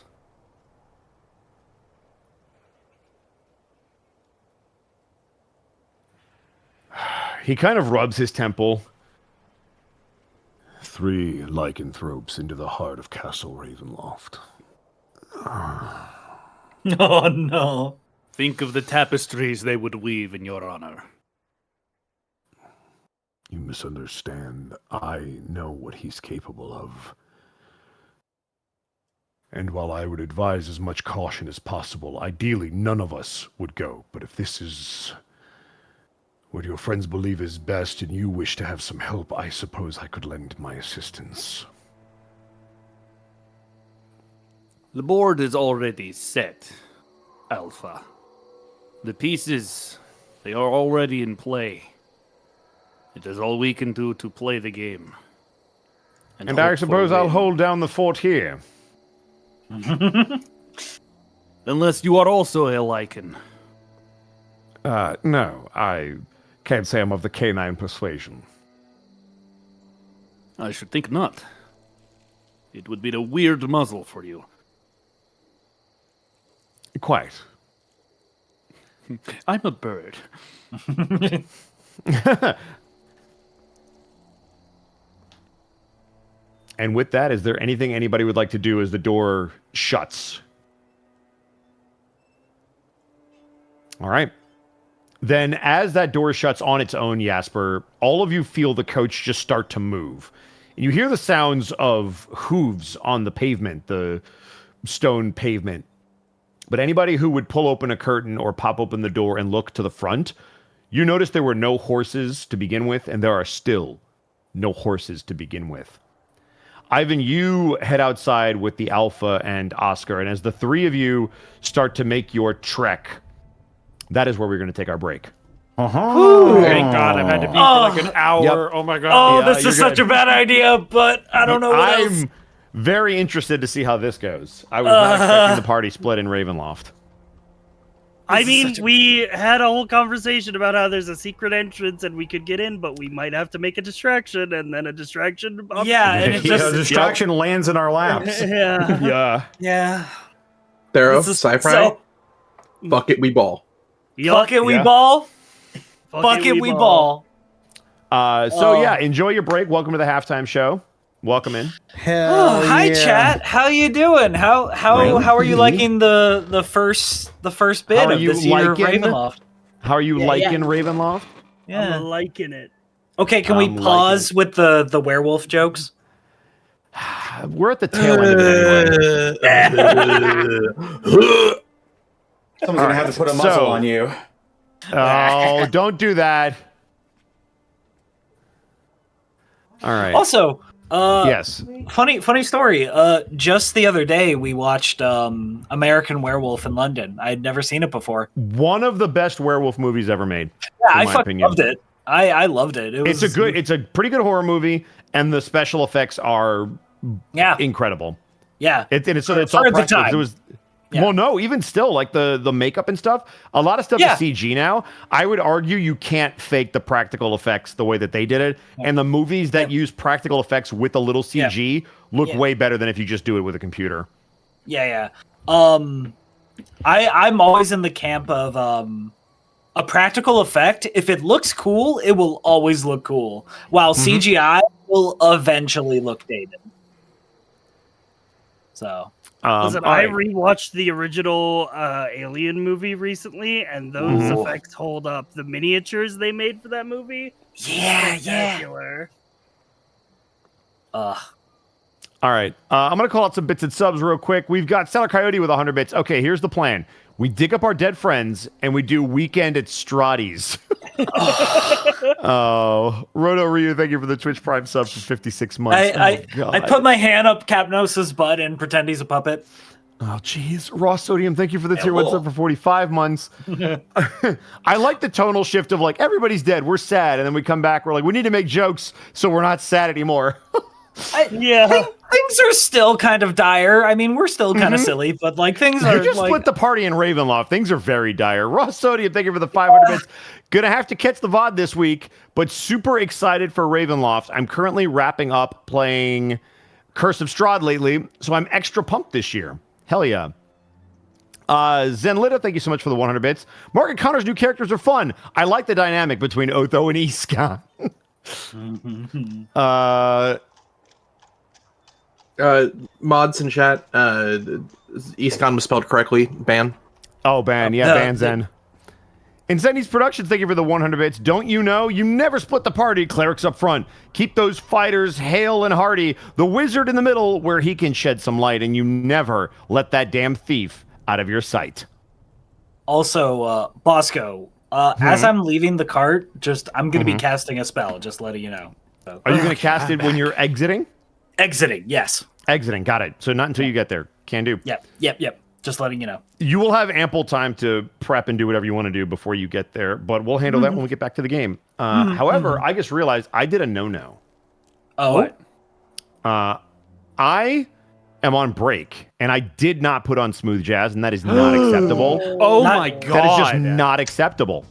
He kind of rubs his temple. 3 lycanthropes into the heart of Castle Ravenloft. Oh no. Think of the tapestries they would weave in your honor. You misunderstand. I know what he's capable of. And while I would advise as much caution as possible, ideally none of us would go. But if this is what your friends believe is best and you wish to have some help, I suppose I could lend my assistance. The board is already set, Alpha. The pieces, they are already in play. It is all we can do to play the game. And I suppose I'll hold down the fort here. Unless you are also a Lycan. No, I can't say I'm of the canine persuasion. I should think not. It would be a weird muzzle for you. Quite. I'm a bird. And with that, is there anything anybody would like to do as the door shuts? All right. Then as that door shuts on its own, Jasper, all of you feel the coach just start to move. And you hear the sounds of hooves on the pavement, the stone pavement. But anybody who would pull open a curtain or pop open the door and look to the front, you notice there were no horses to begin with, and there are still no horses to begin with. Ivan, you head outside with the Alpha and Oscar, and as the 3 of you start to make your trek, that is where we're going to take our break. Thank God, I've had to be for like an hour. Yep. Oh my God. Oh, this is such a bad idea, but I don't know what else. I'm very interested to see how this goes. I was not expecting the party split in Ravenloft. I mean, we had a whole conversation about how there's a secret entrance and we could get in, but we might have to make a distraction, and then a distraction. Yeah, and it's just a distraction lands in our laps. Yeah. Yeah. Thero, This is sci-fi, so- fuck it, we ball. Fuck it, we Yeah. ball. Fuck it, we ball. Yeah, enjoy your break. Welcome to the halftime show. Welcome in. Oh, hi, chat. How you doing? How are you liking the first bit How are of you this year of liking- Ravenloft? How are you liking Ravenloft? Yeah. I'm liking it. Okay, can we pause with the werewolf jokes? We're at the tail end of it anyway. Someone's gonna have to put a muzzle on you. Oh, don't do that. All right. Also, yes. funny story. Just the other day we watched American Werewolf in London. I had never seen it before. One of the best werewolf movies ever made. Yeah, I my fucking opinion. loved it. I loved it. It's a pretty good horror movie, and the special effects are incredible. Yeah, It's all For the practical. time. It was. Yeah. Well, no, even still, like the makeup and stuff, a lot of stuff is CG now. I would argue you can't fake the practical effects the way that they did it. And the movies that use practical effects with a little CG look way better than if you just do it with a computer. Yeah. I'm always in the camp of a practical effect. If it looks cool, it will always look cool, while CGI will eventually look dated. So Listen, all I right. rewatched the original Alien movie recently, and those effects hold up. The miniatures they made for that movie, spectacular. All right. I'm going to call out some bits and subs real quick. We've got Stellar Coyote with 100 bits. Okay, here's the plan. We dig up our dead friends, and we do Weekend at Strati's. Oh, Roto Ryu, thank you for the Twitch Prime sub for 56 months. I put my hand up Capnos's butt and pretend he's a puppet. Oh, jeez. Raw Sodium, thank you for the tier 1 sub for 45 months. I like the tonal shift of like, everybody's dead, we're sad, and then we come back, we're like, we need to make jokes so we're not sad anymore. Things are still kind of dire. I mean, we're still kind of silly, but like things are. You just split the party in Ravenloft. Things are very dire. Raw Sodium, thank you for the 500 bits. Gonna have to catch the VOD this week, but super excited for Ravenloft. I'm currently wrapping up playing Curse of Strahd lately, so I'm extra pumped this year. Hell yeah. Zenlita, thank you so much for the 100 bits. Mark and Connor's new characters are fun. I like the dynamic between Otho and Iskan. Mods in chat. Iskan was spelled correctly. Ban. Oh, ban. Yeah, ban Zen. Incendies Productions, thank you for the 100 bits. Don't you know? You never split the party, clerics up front. Keep those fighters hale and hearty. The wizard in the middle where he can shed some light, and you never let that damn thief out of your sight. Also, Bosco, as I'm leaving the cart, I'm going to be casting a spell, just letting you know. So. Are you going to cast it when you're exiting? Exiting, yes. Exiting, got it. So not until you get there. Can do. Yep. Just letting you know. You will have ample time to prep and do whatever you want to do before you get there, but we'll handle that when we get back to the game. However, I just realized I did a no-no. Oh? What? I am on break, and I did not put on smooth jazz, and that is not acceptable. Oh my god. That is just not acceptable.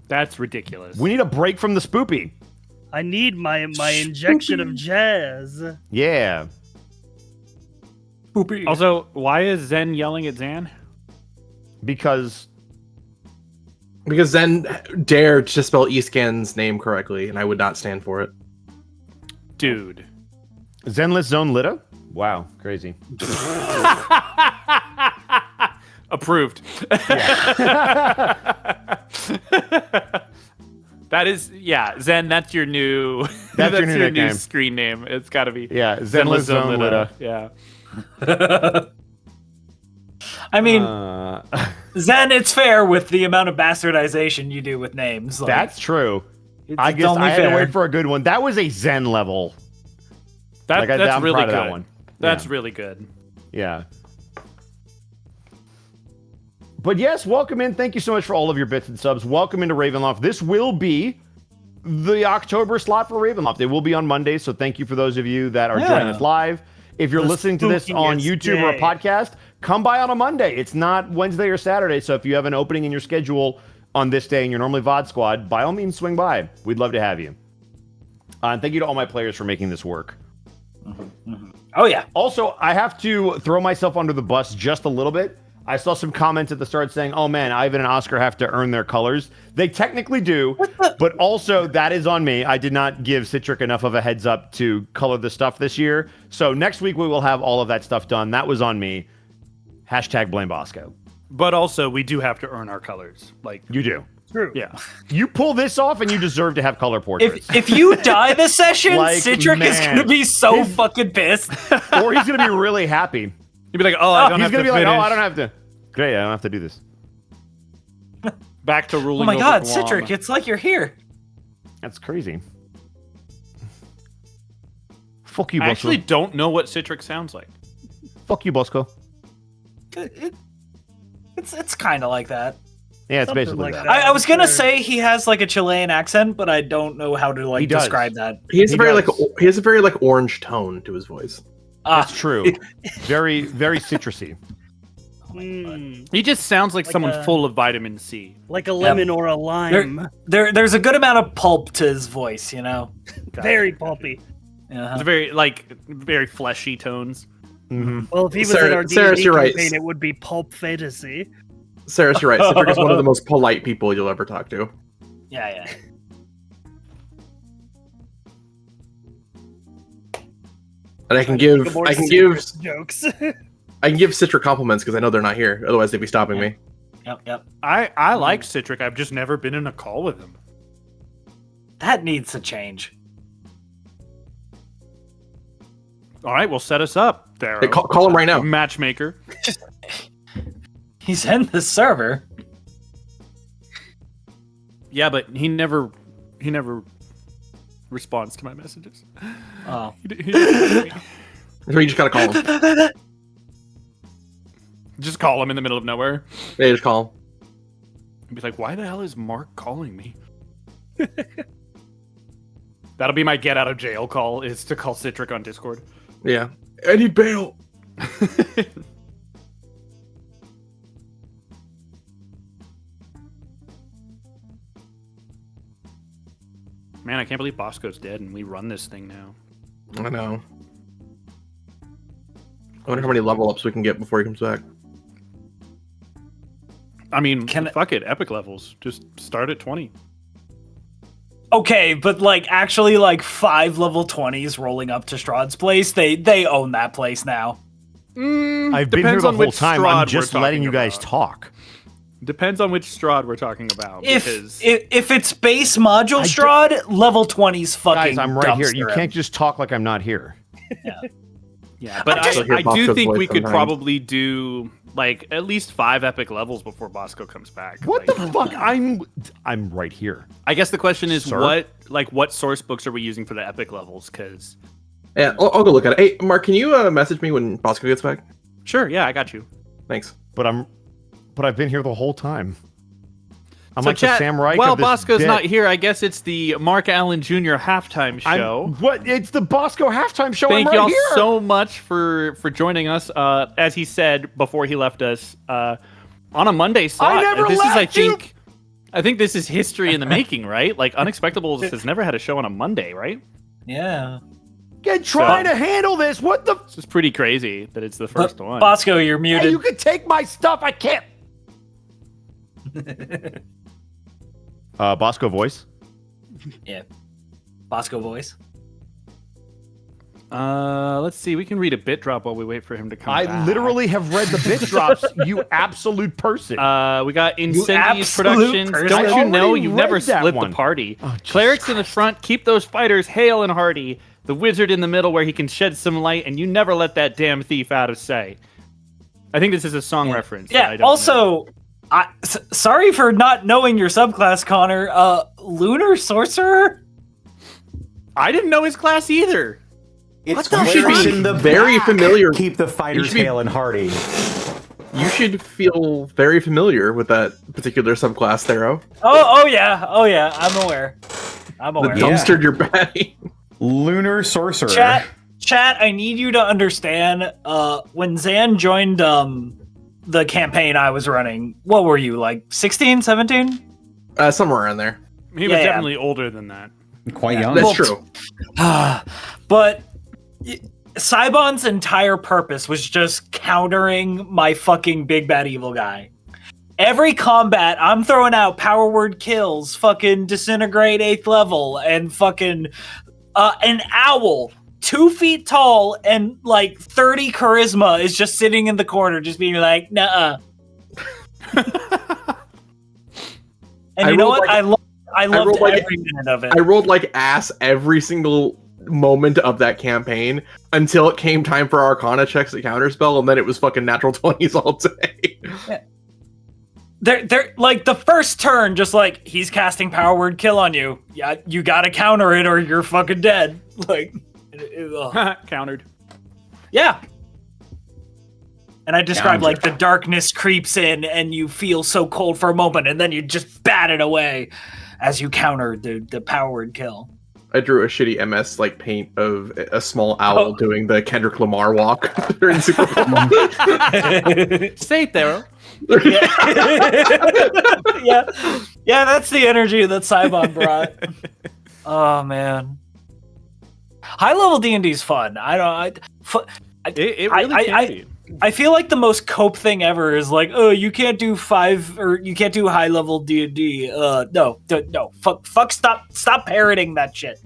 That's ridiculous. We need a break from the spoopy. I need my injection of jazz. Yeah. Also, why is Zen yelling at Zan? Because Zen dared to spell Iskan's name correctly, and I would not stand for it. Dude. Zenless Zone Lita? Wow, crazy. Approved. That is, Zen, that's your new That's your new new screen name. It's got to be. Yeah, Zenless Zone Lita. Yeah. I mean, Zen, it's fair with the amount of bastardization you do with names. Like, that's true. I it's guess only I had fair. to wait for a good one. That was a Zen level. That's I'm really proud good. of that one. That's really good. Yeah. But yes, welcome in. Thank you so much for all of your bits and subs. Welcome into Ravenloft. This will be the October slot for Ravenloft. It will be on Monday, so thank you for those of you that are joining us live. If you're listening to this on YouTube or a podcast, come by on a Monday. It's not Wednesday or Saturday, so if you have an opening in your schedule on this day and you're normally VOD squad, by all means, swing by. We'd love to have you. And thank you to all my players for making this work. Oh, yeah. Also, I have to throw myself under the bus just a little bit. I saw some comments at the start saying, oh man, Ivan and Oscar have to earn their colors. They technically do, but also that is on me. I did not give Citric enough of a heads up to color the stuff this year. So next week we will have all of that stuff done. That was on me. Hashtag blame Bosco. But also, we do have to earn our colors. Like You do. True. Yeah. You pull this off and you deserve to have color portraits. If you die this session, Like, Citric is man. going to be so fucking pissed. Or he's going to be really happy. You'd be like, oh, I don't He's have going to to be like, finish. oh, I don't have to. Great, I don't have to do this. Back to ruling Oh my over god, Guam. Citric, it's like you're here. That's crazy. Fuck you, I Bosco. actually don't know what Citric sounds like. Fuck you, Bosco. It's kind of like that. Yeah, it's Something basically like that. that. I was gonna Sure. say he has like a Chilean accent, but I don't know how to He like does. describe that. He has He a very does. he has a very orange tone to his voice. That's true. Very, very citrusy. He just sounds like someone a- full of vitamin C. Like a lemon or a lime. There's a good amount of pulp to his voice, you know. Very pulpy. It's very fleshy tones. Well, if he was Sarah- in our Sarah, D&D you're right. campaign, it would be pulp fantasy. Saris, you're right. Citric is one of the most polite people you'll ever talk to. And I can Think of give more I can serious give jokes. I can give Citra compliments because I know they're not here. Otherwise, they'd be stopping me. Yep. I like Citric. I've just never been in a call with him. That needs to change. All right, well, set us up there. Hey, call him right now. Matchmaker. He's in the server. Yeah, but he never responds to my messages. Oh. He doesn't me. So you just gotta call him. Just call him in the middle of nowhere. Yeah, just call him. And be like, why the hell is Mark calling me? That'll be my get out of jail call, is to call Citric on Discord. Yeah. I need bail. Man, I can't believe Bosco's dead and we run this thing now. I know. I wonder how many level ups we can get before he comes back. I mean, fuck it, epic levels. Just start at 20. Okay, but like actually like 5 level 20s rolling up to Strahd's place, they own that place now. I've been here the whole time. I'm just letting you guys talk. Depends on which Strahd we're talking about. If it's base module Strahd, level 20's fucking Guys, I'm right here. You dumpster can't just talk like I'm not here. Yeah, but I do think we could probably do like at least 5 epic levels before Bosco comes back. What the fuck? I'm right here. I guess the question is, Sir? what source books are we using for the epic levels? Because Yeah, I'll go look at it. Hey, Mark, can you message me when Bosco gets back? sure, yeah, I got you. Thanks. But I've been here the whole time. I'm So like chat, the samurai. well, Bosco's not here. I guess it's the Mark Allen Jr. halftime show. It's the Bosco halftime show. Thank I'm right y'all here. so much for joining us. As he said before he left us, on a Monday slot. I never this left is, I think this is history in the making, right? Like Unexpectables has never had a show on a Monday, right? Yeah. Get trying to handle this. What the? It's just pretty crazy that it's the first one. Bosco, you're muted. Hey, you can take my stuff. I can't. Bosco voice. Yeah. Bosco voice. Let's see. We can read a bit drop while we wait for him to come back. I literally have read the bit drops. You absolute person. We got Incendies absolute Productions. person. Don't I you know already you've never read that split one. the party? Oh, Jesus Clerics in the front, keep those fighters hale and hearty. The wizard in the middle where he can shed some light, and you never let that damn thief out of sight. I think this is a song reference. Yeah. Also, sorry for not knowing your subclass, Connor. Lunar Sorcerer? I didn't know his class either. It's You should clerics be in the very back. familiar. Keep the fighters should be- hale and hearty. You should feel very familiar with that particular subclass, Thero. Oh yeah. I'm aware. The aware. dumpstered your baddie. Lunar sorcerer. Chat, I need you to understand, when Zan joined the campaign I was running, what were you, like 16, 17? Somewhere around there. He was definitely older than that. Quite young. That's true. But Cybon's entire purpose was just countering my fucking big bad evil guy. Every combat, I'm throwing out power word kills, fucking disintegrate 8th level, and fucking an owl 2 feet tall and like 30 charisma is just sitting in the corner, just being like, nuh-uh. And you know what? I loved every minute of it. I rolled like ass every single moment of that campaign until it came time for Arcana checks at counterspell, and then it was fucking natural 20s all day. Yeah. They're like the first turn, just like he's casting power word kill on you. Yeah, you gotta counter it or you're fucking dead. Like, Countered. yeah. And I described like the darkness creeps in and you feel so cold for a moment, and then you just bat it away as you counter the power word kill. I drew a shitty MS like paint of a small owl doing the Kendrick Lamar walk during Super Bowl. Stay there. yeah, that's the energy that Cybon brought. Oh man, high level D&D is fun. It really can be. I feel like the most cope thing ever is like, oh, you can't do 5 or you can't do high level D&D. No, fuck, stop parroting that shit.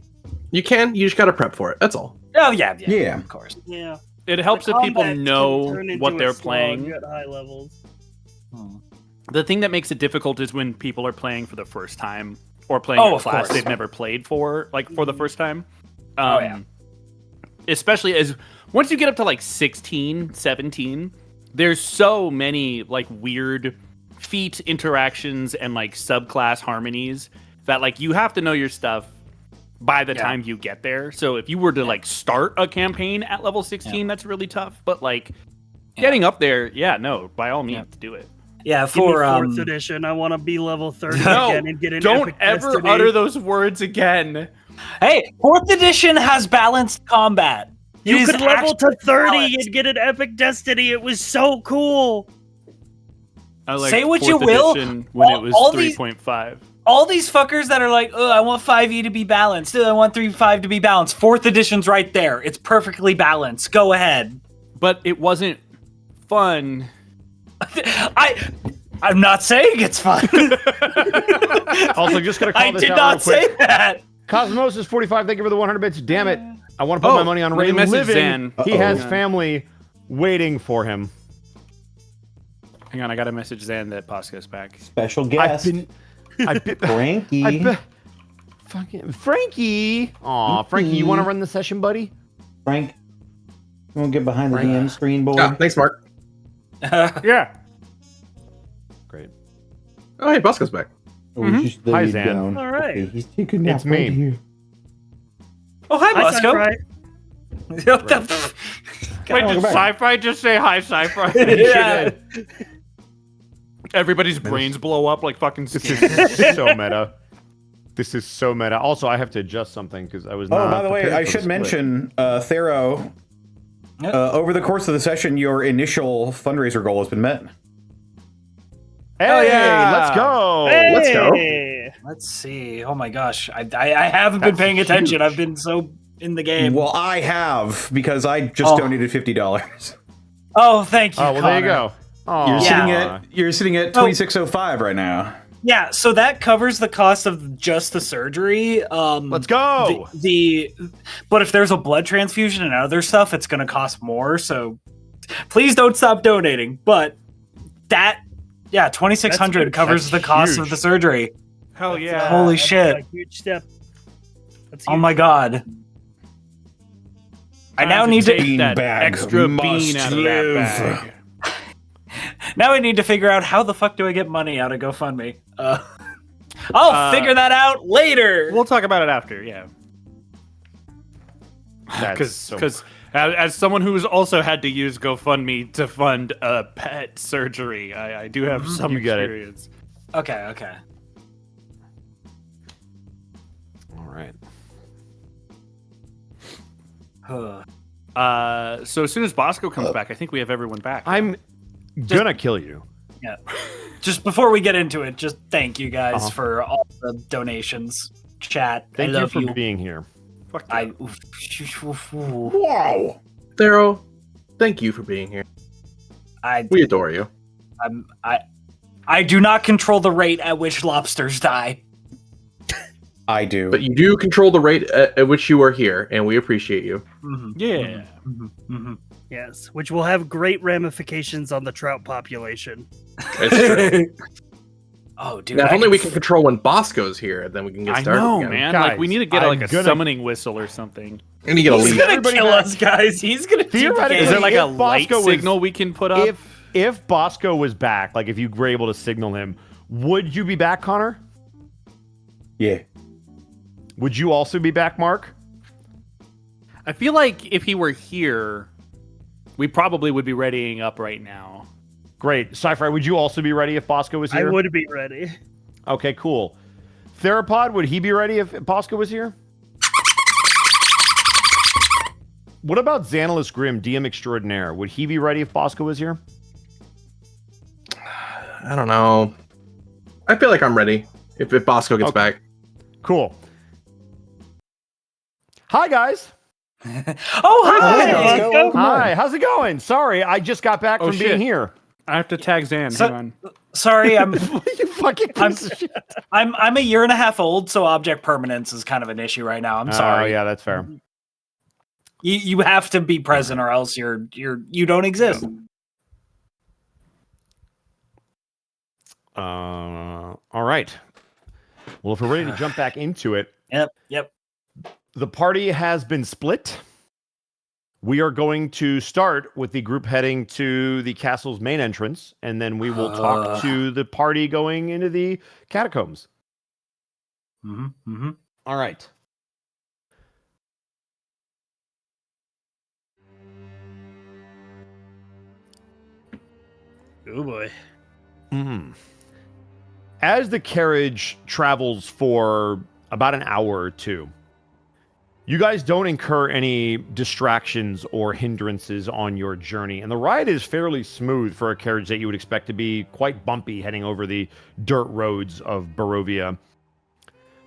You just gotta prep for it. That's all. Oh yeah, Yeah. of course. Yeah. It helps The if people combat can know turn into what a they're slog playing. at high levels. The thing that makes it difficult is when people are playing for the first time or playing a of class course. they've never played for the first time. Yeah. Especially as once you get up to like 16, 17, there's so many like weird feat interactions and like subclass harmonies that like you have to know your stuff by the time you get there. So if you were to like start a campaign at level 16, that's really tough. But like getting up there, by all means, do it. Yeah, Give me for 4th edition. I want to be level 30 No, again and get an don't epic ever destiny. utter those words again. hey, 4th edition has balanced combat. It You is could level to actually 30 balanced. and get an epic destiny. It was so cool. I liked Say what 4th you will, edition when it was all these- 3.5. All these fuckers that are like, oh, I want 5e to be balanced. I want 3.5 to be balanced. 4th edition's right there. It's perfectly balanced. Go ahead. But it wasn't fun. I'm not saying it's fun. Also, just gonna call I this did out not real quick. say that. Cosmos is 45. Thank you for the 100 bits. Damn it! I want to put my money on let me Ray message living. Zan. He has family waiting for him. Hang on, I gotta message Zan that Bosco's back. Special guest. I've been Frankie. fucking Frankie. Aw, Frankie, you want to run the session, buddy? Frank, you want to get behind the DM screen, boy? Ah, thanks, Mark. Yeah. Great. Oh, hey, Bosco's back. Oh, we just Hi, laid Zan. down. All right. Okay, he's taking a nap It's me. right here. Oh, hi, Hi, Bosco. Sci-Fi. What the f- Wait, did welcome back. Sci-Fi just say hi, Sci-Fi? Yeah. Everybody's brains blow up like fucking This skin. is so meta. This is so meta. Also, I have to adjust something because I was not. Oh, by the way, prepared I for should the split. mention, Thero, Yep. over the course of the session, your initial fundraiser goal has been met. Hey, yeah. let's go. Let's go. Hey. Let's see. Oh my gosh, I haven't been That's paying attention. huge. I've been so in the game. Well, I have, because I just Oh. donated $50. Oh, thank you. Oh, well, there you Connor. go. Oh, You're sitting at 2605 right now. Yeah, so that covers the cost of just the surgery. Let's go. But if there's a blood transfusion and other stuff, it's going to cost more. So please don't stop donating. But that, 2,600 That's covers the cost of huge. the surgery. Hell yeah. Holy That's shit. a huge step. That's Oh huge. my god. I now need to take that Beanbag extra must bean out of that live. bag. now I need to figure out how the fuck do I get money out of GoFundMe. I'll figure that out later. We'll talk about it after, yeah. That's so- Because as someone who's also had to use GoFundMe to fund a pet surgery, I do have some You get it. experience. Okay. All right. So as soon as Bosco comes back, I think we have everyone back. I'm gonna kill you. Yeah. Just before we get into it, just thank you guys Uh-huh. for all the donations. Chat. Thank I you love for you. being here. Fuck I Wow. Thero, thank you for being here. We adore you. I do not control the rate at which lobsters die. I do. But you do control the rate at which you are here, and we appreciate you. Yeah. Yes, which will have great ramifications on the trout population. It's true. Oh, dude. Now, if I only can we can control when Bosco's here, then we can get I started. know, again. man. Guys, Like we need to get I'm like a gonna- summoning whistle or something. And you get a He's lead. gonna Everybody kill got- us, guys. He's gonna Theoretically, Is there like a if light Bosco was- signal we can put up? If Bosco was back, like if you were able to signal him, would you be back, Connor? yeah. Would you also be back, Mark? I feel like if he were here, we probably would be readying up right now. Great. Sci-Fi, would you also be ready if Bosco was I here? would be ready. Okay, cool. Theropod, would he be ready if Bosco was here? What about Xanalis Grim, DM Extraordinaire? Would he be ready if Bosco was here? I don't know. I feel like I'm ready if Bosco gets Okay. back. Cool. Hi, guys. Oh, hi! Bosco. Hi, how's it going? Sorry, I just got back Oh, from being shit. here. I have to tag Zan. So- Hang on. Sorry, You fucking piece of shit. I'm a year and a half old, so object permanence is kind of an issue right now. I'm sorry. Oh, yeah, that's fair. You have to be present, or else you don't exist. All right. Well, if we're ready to jump back into it, Yep. the party has been split. We are going to start with the group heading to the castle's main entrance, and then we will talk to the party going into the catacombs. All right. Oh boy. As the carriage travels for about an hour or two, you guys don't incur any distractions or hindrances on your journey, and the ride is fairly smooth for a carriage that you would expect to be quite bumpy heading over the dirt roads of Barovia.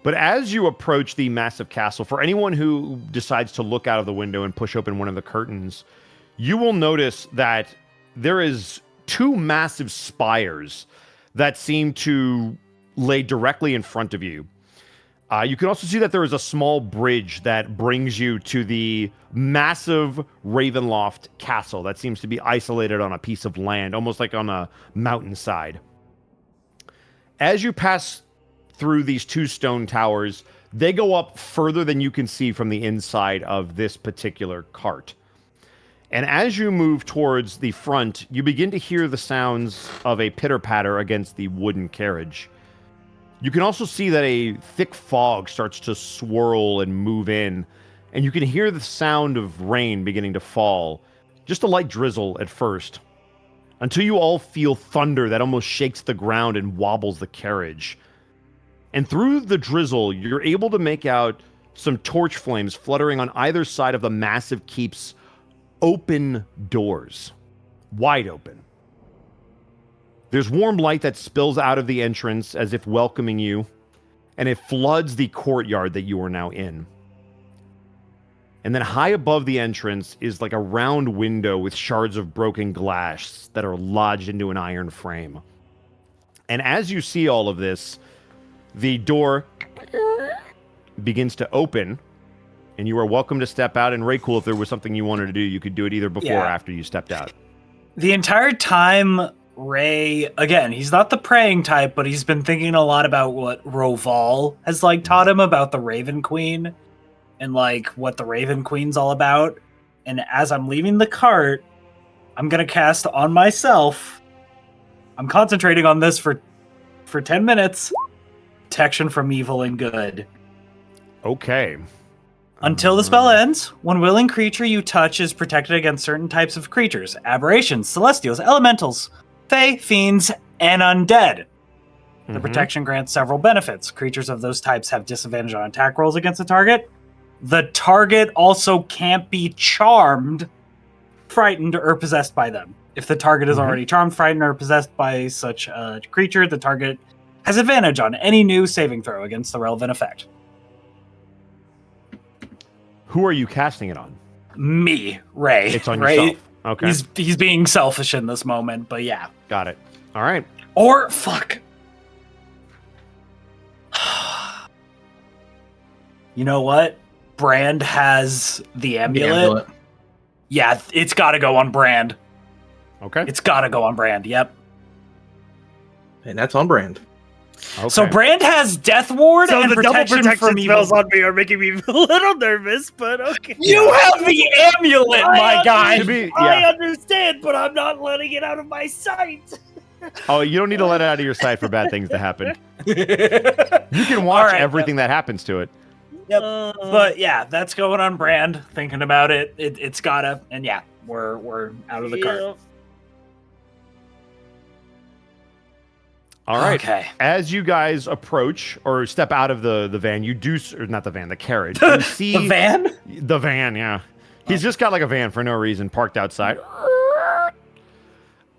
But as you approach the massive castle, for anyone who decides to look out of the window and push open one of the curtains, you will notice that there is two massive spires that seem to lay directly in front of you. You can also see that there is a small bridge that brings you to the massive Ravenloft castle that seems to be isolated on a piece of land, almost like on a mountainside. As you pass through these two stone towers, they go up further than you can see from the inside of this particular cart. And as you move towards the front, you begin to hear the sounds of a pitter-patter against the wooden carriage. You can also see that a thick fog starts to swirl and move in, and you can hear the sound of rain beginning to fall. Just a light drizzle at first, until you all feel thunder that almost shakes the ground and wobbles the carriage. And through the drizzle, you're able to make out some torch flames fluttering on either side of the massive keep's open doors. Wide open. There's warm light that spills out of the entrance as if welcoming you, and it floods the courtyard that you are now in. And then high above the entrance is like a round window with shards of broken glass that are lodged into an iron frame. And as you see all of this, the door begins to open, and you are welcome to step out. And Raycool, if there was something you wanted to do, you could do it either before or after you stepped out. The entire time, Ray, again, he's not the praying type, but he's been thinking a lot about what Roval has taught him about the Raven Queen and what the Raven Queen's all about. And as I'm leaving the cart, I'm gonna cast on myself. I'm concentrating on this for 10 minutes. Protection from evil and good. Okay. Until the spell ends, one willing creature you touch is protected against certain types of creatures: aberrations, celestials, elementals, fae, fiends, and undead. The protection grants several benefits. Creatures of those types have disadvantage on attack rolls against the target. The target also can't be charmed, frightened, or possessed by them. If the target is already charmed, frightened, or possessed by such a creature, the target has advantage on any new saving throw against the relevant effect. Who are you casting it on? Me, Ray. It's on Ray, yourself. Okay. He's being selfish in this moment, but yeah. Got it. All right. Or, fuck. You know what? Brand has the amulet. Yeah, it's got to go on Brand. Okay. It's got to go on Brand, yep. And that's on brand. Okay. So Brand has Death Ward So and the double protection protection from evil. spells on me are making me a little nervous, but okay. You have the amulet, my guy! I understand, but I'm not letting it out of my sight. Oh, you don't need to let it out of your sight for bad things to happen. You can watch everything that happens to it. Yep. But yeah, that's going on Brand. Thinking about it, it's gotta, and yeah, we're out of the cart. All right. Okay. As you guys approach or step out of the van, you do, or not the van, the carriage. You see The van? The van, yeah. He's just got like a van for no reason parked outside.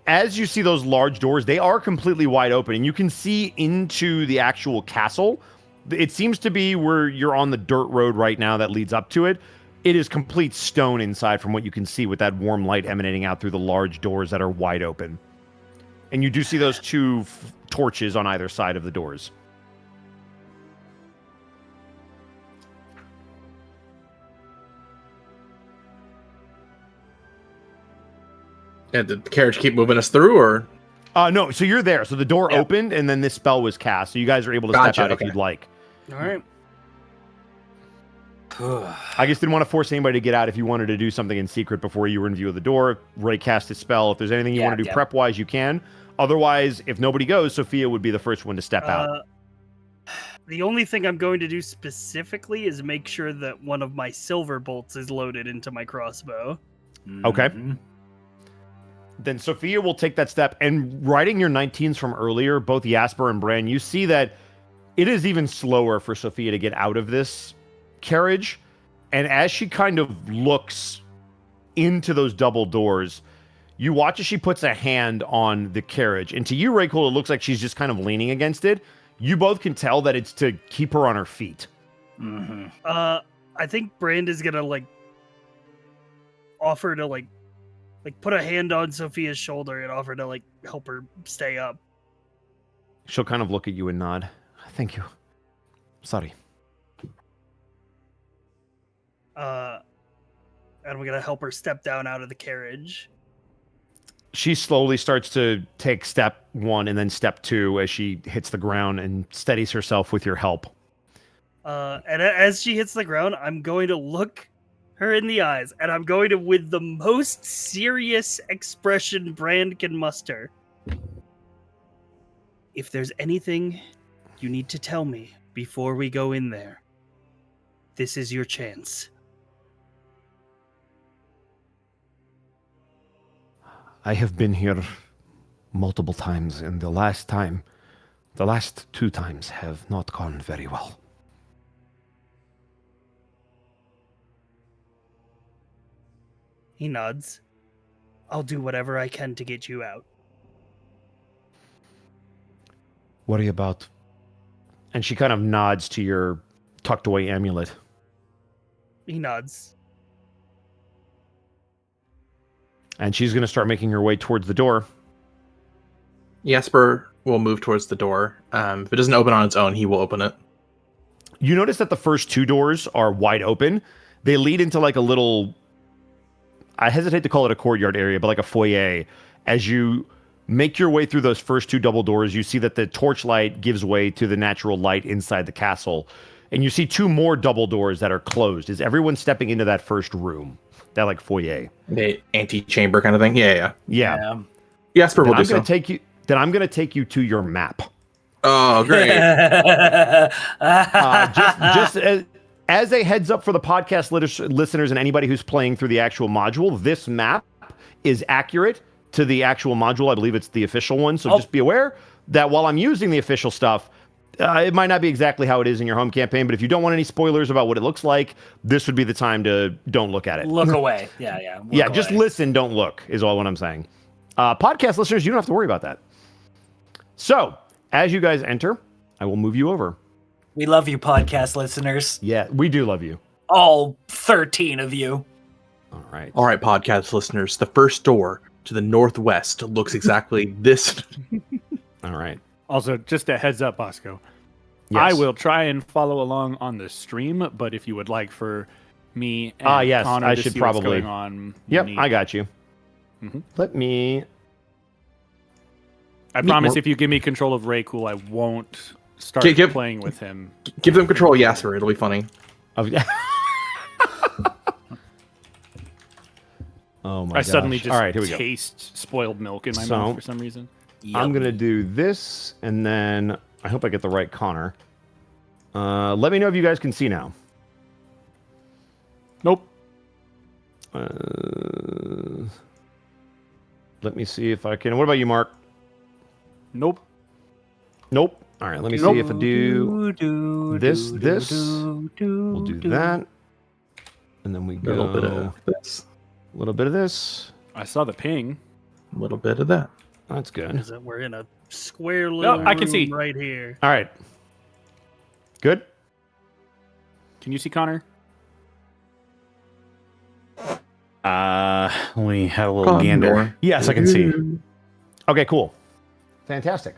As you see those large doors, they are completely wide open, and you can see into the actual castle. It seems to be where you're on the dirt road right now that leads up to it. It is complete stone inside from what you can see with that warm light emanating out through the large doors that are wide open. And you do see those two torches on either side of the doors. And did the carriage keep moving us through, or? No, so you're there. So the door opened, and then this spell was cast. So you guys are able to step out if you'd like. All right. I just didn't want to force anybody to get out if you wanted to do something in secret before you were in view of the door. Ray cast his spell. If there's anything you want to do prep-wise, you can. Otherwise, if nobody goes, Sophia would be the first one to step out. The only thing I'm going to do specifically is make sure that one of my silver bolts is loaded into my crossbow. Okay. Then Sophia will take that step. And writing your 19s from earlier, both Jasper and Bran, you see that it is even slower for Sophia to get out of this carriage. And as she kind of looks into those double doors, you watch as she puts a hand on the carriage. And to you, Raycool, it looks like she's just kind of leaning against it. You both can tell that it's to keep her on her feet. I think Brand is gonna offer to put a hand on Sophia's shoulder and offer to help her stay up. She'll kind of look at you and nod. Thank you. Sorry. And I'm gonna help her step down out of the carriage. She slowly starts to take step 1 and then step 2 as she hits the ground and steadies herself with your help. And as she hits the ground, I'm going to look her in the eyes, and I'm going to, with the most serious expression Brand can muster, if there's anything you need to tell me before we go in there, this is your chance. I have been here multiple times, and the last 2 times have not gone very well. He nods. I'll do whatever I can to get you out. Worry about. And she kind of nods to your tucked away amulet. He nods. And she's going to start making her way towards the door. Jasper will move towards the door. If it doesn't open on its own, he will open it. You notice that the first 2 doors are wide open. They lead into a little, I hesitate to call it a courtyard area, but a foyer. As you make your way through those first 2 double doors, you see that the torchlight gives way to the natural light inside the castle. And you see 2 more double doors that are closed. Is everyone stepping into that first room? That foyer. The antechamber kind of thing? Yeah. Jasper will do so. Then I'm going to take you to your map. Oh, great. Just as a heads up for the podcast listeners and anybody who's playing through the actual module, this map is accurate to the actual module. I believe it's the official one. So just be aware that while I'm using the official stuff, it might not be exactly how it is in your home campaign, but if you don't want any spoilers about what it looks like, this would be the time to don't look at it. Look away. Yeah. Just listen, don't look, is all what I'm saying. Podcast listeners, you don't have to worry about that. So, as you guys enter, I will move you over. We love you, podcast listeners. Yeah, we do love you. All 13 of you. All right, podcast listeners. The first door to the northwest looks exactly this. All right. Also, just a heads up, Bosco. Yes. I will try and follow along on the stream, but if you would like for me and yes, Connor I to should see probably. what's going on. Yep, I got you. Mhm. Let me. I promise if you give me control of Raycool, I won't start playing with him. Give them control of Jasper. It'll be funny. Oh my gosh. I suddenly just All right, here we go. taste spoiled milk in my mouth for some reason. I'm going to do this, and then I hope I get the right Connor. Let me know if you guys can see now. Nope. Let me see if I can. What about you, Mark? Nope. Nope. All right, let me see if I do this. We'll do that. And then we go. A little bit of this. A little bit of this. I saw the ping. A little bit of that. That's good. We're in a square little I can room see right here. All right. Good. Can you see Connor? We had a little gander. Yes, I can see. Okay, cool. Fantastic.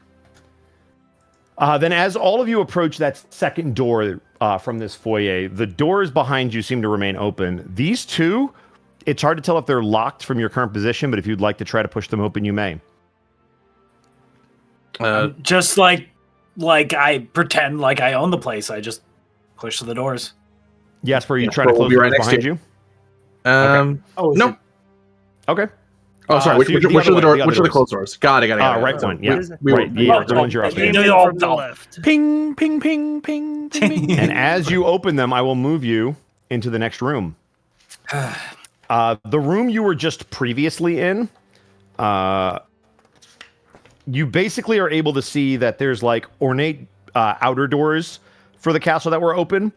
Then as all of you approach that second door from this foyer, the doors behind you seem to remain open. These 2 It's hard to tell if they're locked from your current position, but if you'd like to try to push them open, you may. Just like I pretend like I own the place. I just push the doors. Jasper, you Yeah, try to we'll close be the right doors next behind to you? Oh, no. Okay. Oh, sorry. So which the are other the doors? way, Which are the closed doors? Got it. Right So one, yeah. We Right, the ones you're up Came against. in from the left. Ping, ping, ping, ping, ping, ping. And as you open them, I will move you into the next room. The room you were just previously in, you basically are able to see that there's like ornate outer doors for the castle that were open.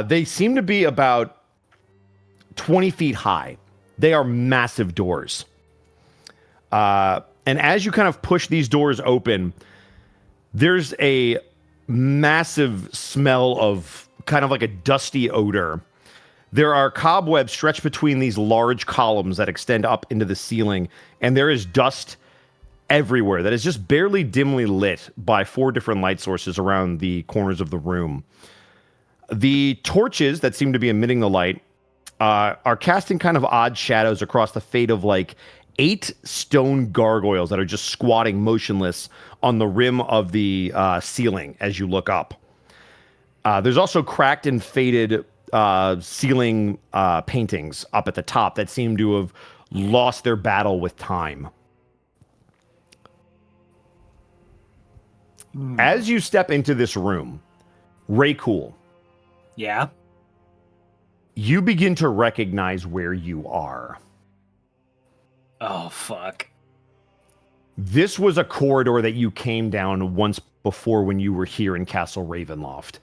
They seem to be about 20 feet high. They are massive doors. And as you kind of push these doors open, there's a massive smell of kind of like a dusty odor. There are cobwebs stretched between these large columns that extend up into the ceiling, and there is dust everywhere that is just barely dimly lit by 4 different light sources around the corners of the room. The torches that seem to be emitting the light are casting kind of odd shadows across the fate of like 8 stone gargoyles that are just squatting motionless on the rim of the ceiling as you look up. There's also cracked and faded ceiling paintings up at the top that seem to have lost their battle with time. As you step into this room, Raycool, Yeah. you begin to recognize where you are. Oh, fuck. This was a corridor that you came down once before when you were here in Castle Ravenloft.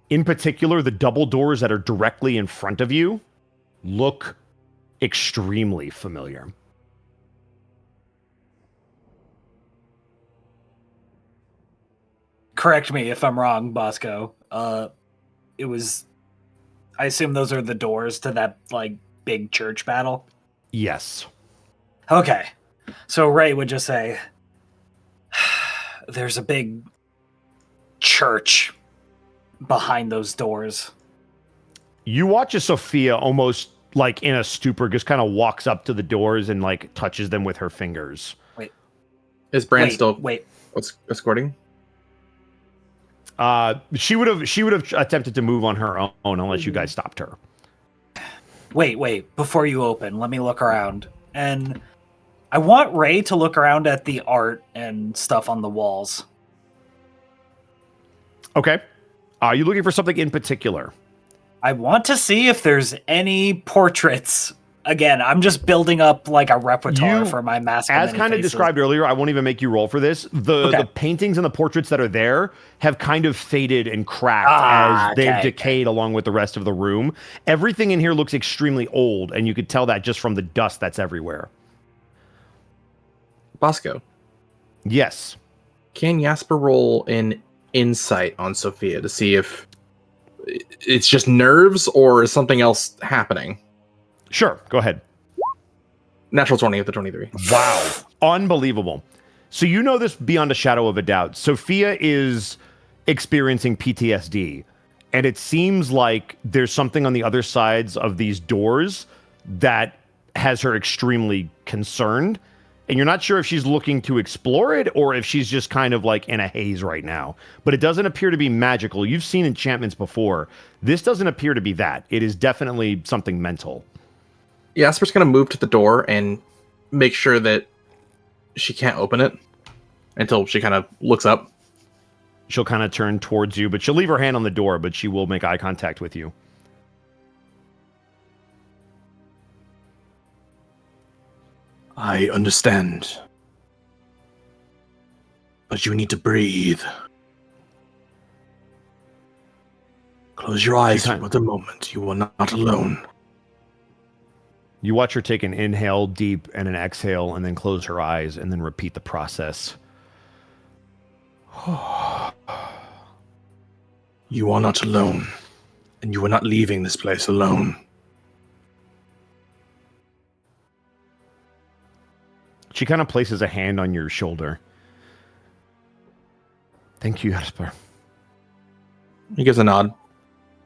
In particular, the double doors that are directly in front of you look extremely familiar. Correct me if I'm wrong, Bosco. It was... I assume those are the doors to that, like, big church battle? Yes. Okay. So Ray would just say, there's a big church behind those doors. You watch as Sophia, almost like in a stupor, just kind of walks up to the doors and like touches them with her fingers. Is Bran still Wait. escorting? She would have attempted to move on her own unless you guys stopped her. Wait. Before you open, let me look around. And I want Ray to look around at the art and stuff on the walls. Okay. Are you looking for something in particular? I want to see if there's any portraits. Again, I'm just building up like a repertoire for my mask. As kind of described earlier, I won't even make you roll for this. The paintings and the portraits that are there have kind of faded and cracked as they've decayed along with the rest of the room. Everything in here looks extremely old, and you could tell that just from the dust that's everywhere. Bosco, Yes. can Jasper roll an insight on Sophia to see if it's just nerves or is something else happening? Sure. Go ahead. Natural 20 at the 23. Wow. Unbelievable. So you know this beyond a shadow of a doubt. Sophia is experiencing PTSD, and it seems like there's something on the other sides of these doors that has her extremely concerned, and you're not sure if she's looking to explore it or if she's just kind of like in a haze right now. But it doesn't appear to be magical. You've seen enchantments before. This doesn't appear to be that. It is definitely something mental. Jasper's going to move to the door and make sure that she can't open it until she kind of looks up. She'll kind of turn towards you, but she'll leave her hand on the door, but she will make eye contact with you. I understand. But you need to breathe. Close your eyes for the moment. You are not alone. You watch her take an inhale deep and an exhale and then close her eyes and then repeat the process. You are not alone. And you are not leaving this place alone. She kind of places a hand on your shoulder. Thank you, Jasper. He gives a nod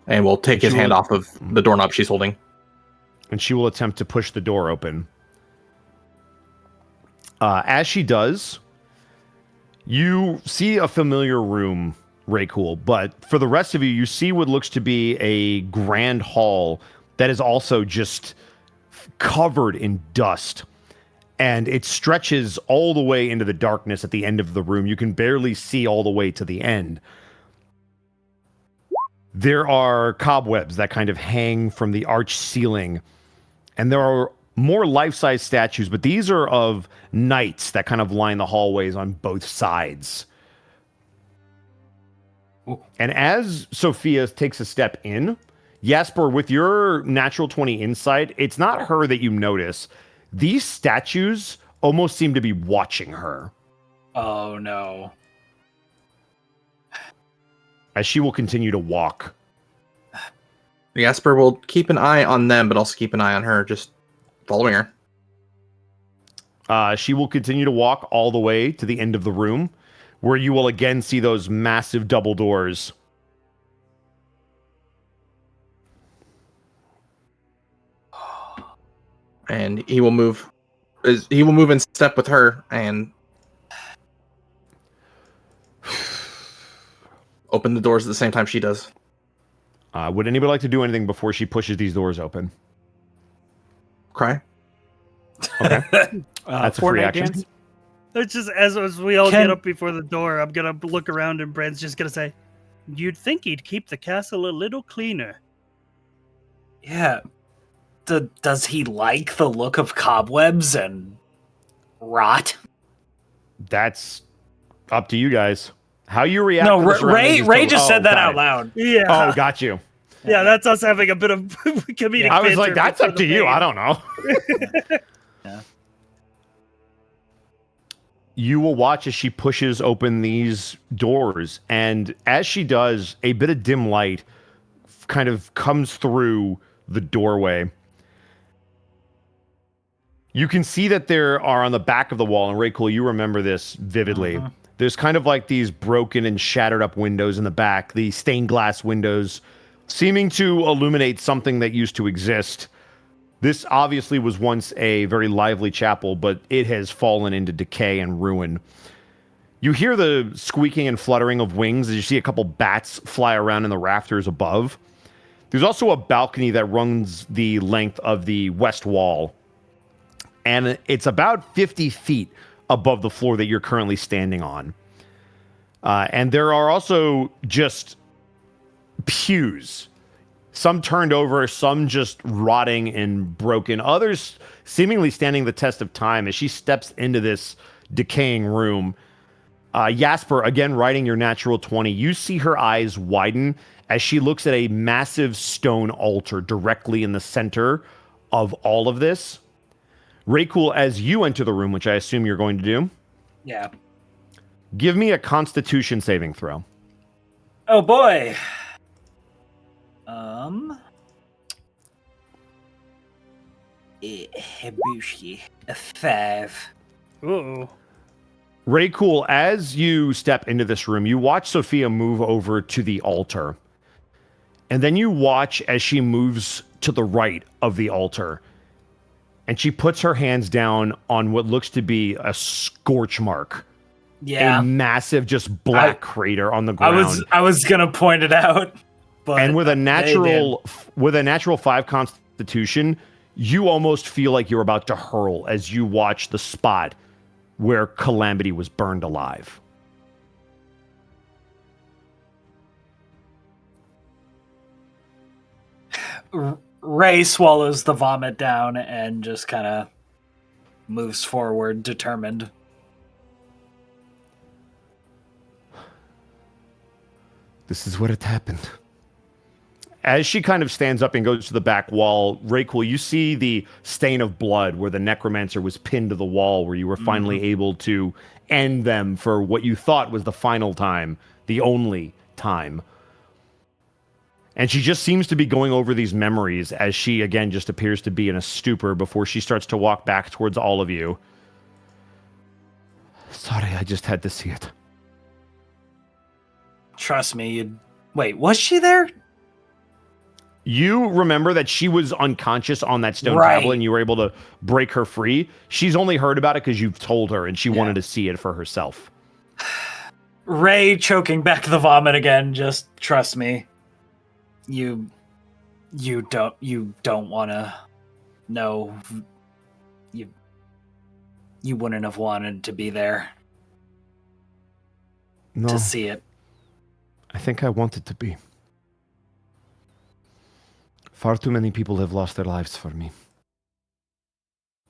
and will take his hand off of the doorknob she's holding. and she will attempt to push the door open. As she does, you see a familiar room, Raycool, but for the rest of you, you see what looks to be a grand hall that is also just covered in dust. And it stretches all the way into the darkness at the end of the room. You can barely see all the way to the end. There are cobwebs that kind of hang from the arched ceiling. And there are more life-size statues, but these are of knights that kind of line the hallways on both sides. Ooh. And as Sophia takes a step in, Jasper, with your natural 20 insight, it's not her that you notice. These statues almost seem to be watching her. Oh, no. As she will continue to walk. Jasper will keep an eye on them, but also keep an eye on her, just following her. She will continue to walk all the way to the end of the room, where you will again see those massive double doors. And he will move. He will move in step with her and open the doors at the same time she does. Would anybody like to do anything before she pushes these doors open? Cry. Okay. That's a free Fortnite action. dance? It's just as we all get up before the door, I'm gonna look around and Brand's just gonna say, "You'd think he'd keep the castle a little cleaner." Yeah. Does he like the look of cobwebs and rot? That's up to you guys. How you react? No, to the surroundings is Ray totally- just said that got out it. loud. Yeah. Oh, got you. Yeah, that's us having a bit of comedic. I was banter like, that's before up the to you. main. I don't know. Yeah. You will watch as she pushes open these doors, and as she does, a bit of dim light kind of comes through the doorway. You can see that there are on the back of the wall, and Raycool, you remember this vividly. There's kind of like these broken and shattered up windows in the back, the stained glass windows, seeming to illuminate something that used to exist. This obviously was once a very lively chapel, but it has fallen into decay and ruin. You hear the squeaking and fluttering of wings as you see a couple bats fly around in the rafters above. There's also a balcony that runs the length of the west wall, and it's about 50 feet above the floor that you're currently standing on. And there are also just pews, some turned over, some just rotting and broken, others seemingly standing the test of time as she steps into this decaying room. Jasper, again, writing your natural 20, you see her eyes widen as she looks at a massive stone altar directly in the center of all of this. Raycool, as you enter the room, which I assume you're going to do, Yeah. give me a Constitution saving throw. Oh boy. Hebushi. A 5. Uh-oh. Raycool, as you step into this room, you watch Sophia move over to the altar. And then you watch as she moves to the right of the altar. And she puts her hands down on what looks to be a scorch mark. Yeah. A massive, just black crater on the ground. I was gonna point it out. But And with a natural 5 Constitution, you almost feel like you're about to hurl as you watch the spot where Calamity was burned alive. Ray swallows the vomit down and just kind of moves forward, determined. This is what had happened. As she kind of stands up and goes to the back wall, Raycool, you see the stain of blood where the necromancer was pinned to the wall, where you were finally able to end them for what you thought was the final time, the only time. And she just seems to be going over these memories as she, again, just appears to be in a stupor before she starts to walk back towards all of you. Sorry, I just had to see it. Trust me, Wait, was she there? You remember that she was unconscious on that stone tablet and you were able to break her free. She's only heard about it because you've told her and she wanted to see it for herself. Ray choking back the vomit again. Just trust me. You don't want to know. You wouldn't have wanted to be there to see it. I think I wanted to be. Far too many people have lost their lives for me.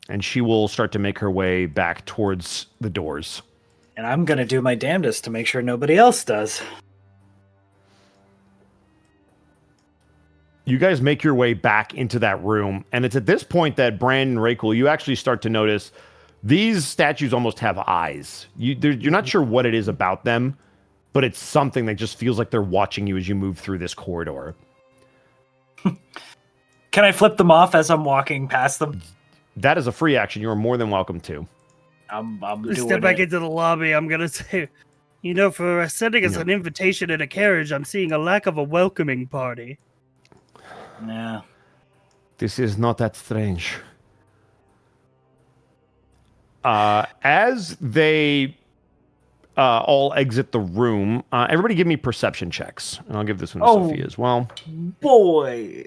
And she will start to make her way back towards the doors. And I'm going to do my damnedest to make sure nobody else does. You guys make your way back into that room. And it's at this point that Brandon and Rakel, you actually start to notice these statues almost have eyes. You're not sure what it is about them, but it's something that just feels like they're watching you as you move through this corridor. Can I flip them off as I'm walking past them? That is a free action. You are more than welcome to. I'm doing Step back into the lobby. I'm going to say, for sending us an invitation in a carriage, I'm seeing a lack of a welcoming party. Yeah. This is not that strange. As they all exit the room, everybody give me perception checks. And I'll give this one to Sophia as well. Boy.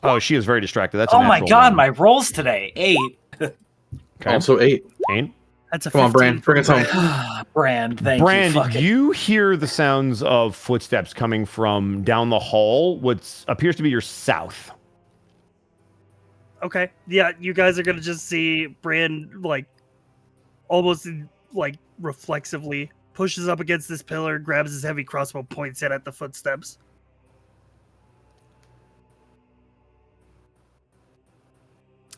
Oh, she is very distracted. That's my God, my rolls today. 8. Okay. Also 8. 8. That's a Come on, Brand. Bring us home. Brand, thank you. Brand, you hear the sounds of footsteps coming from down the hall, what appears to be your south. Okay. Yeah, you guys are going to just see Brand, almost, reflexively pushes up against this pillar, grabs his heavy crossbow, points it at the footsteps.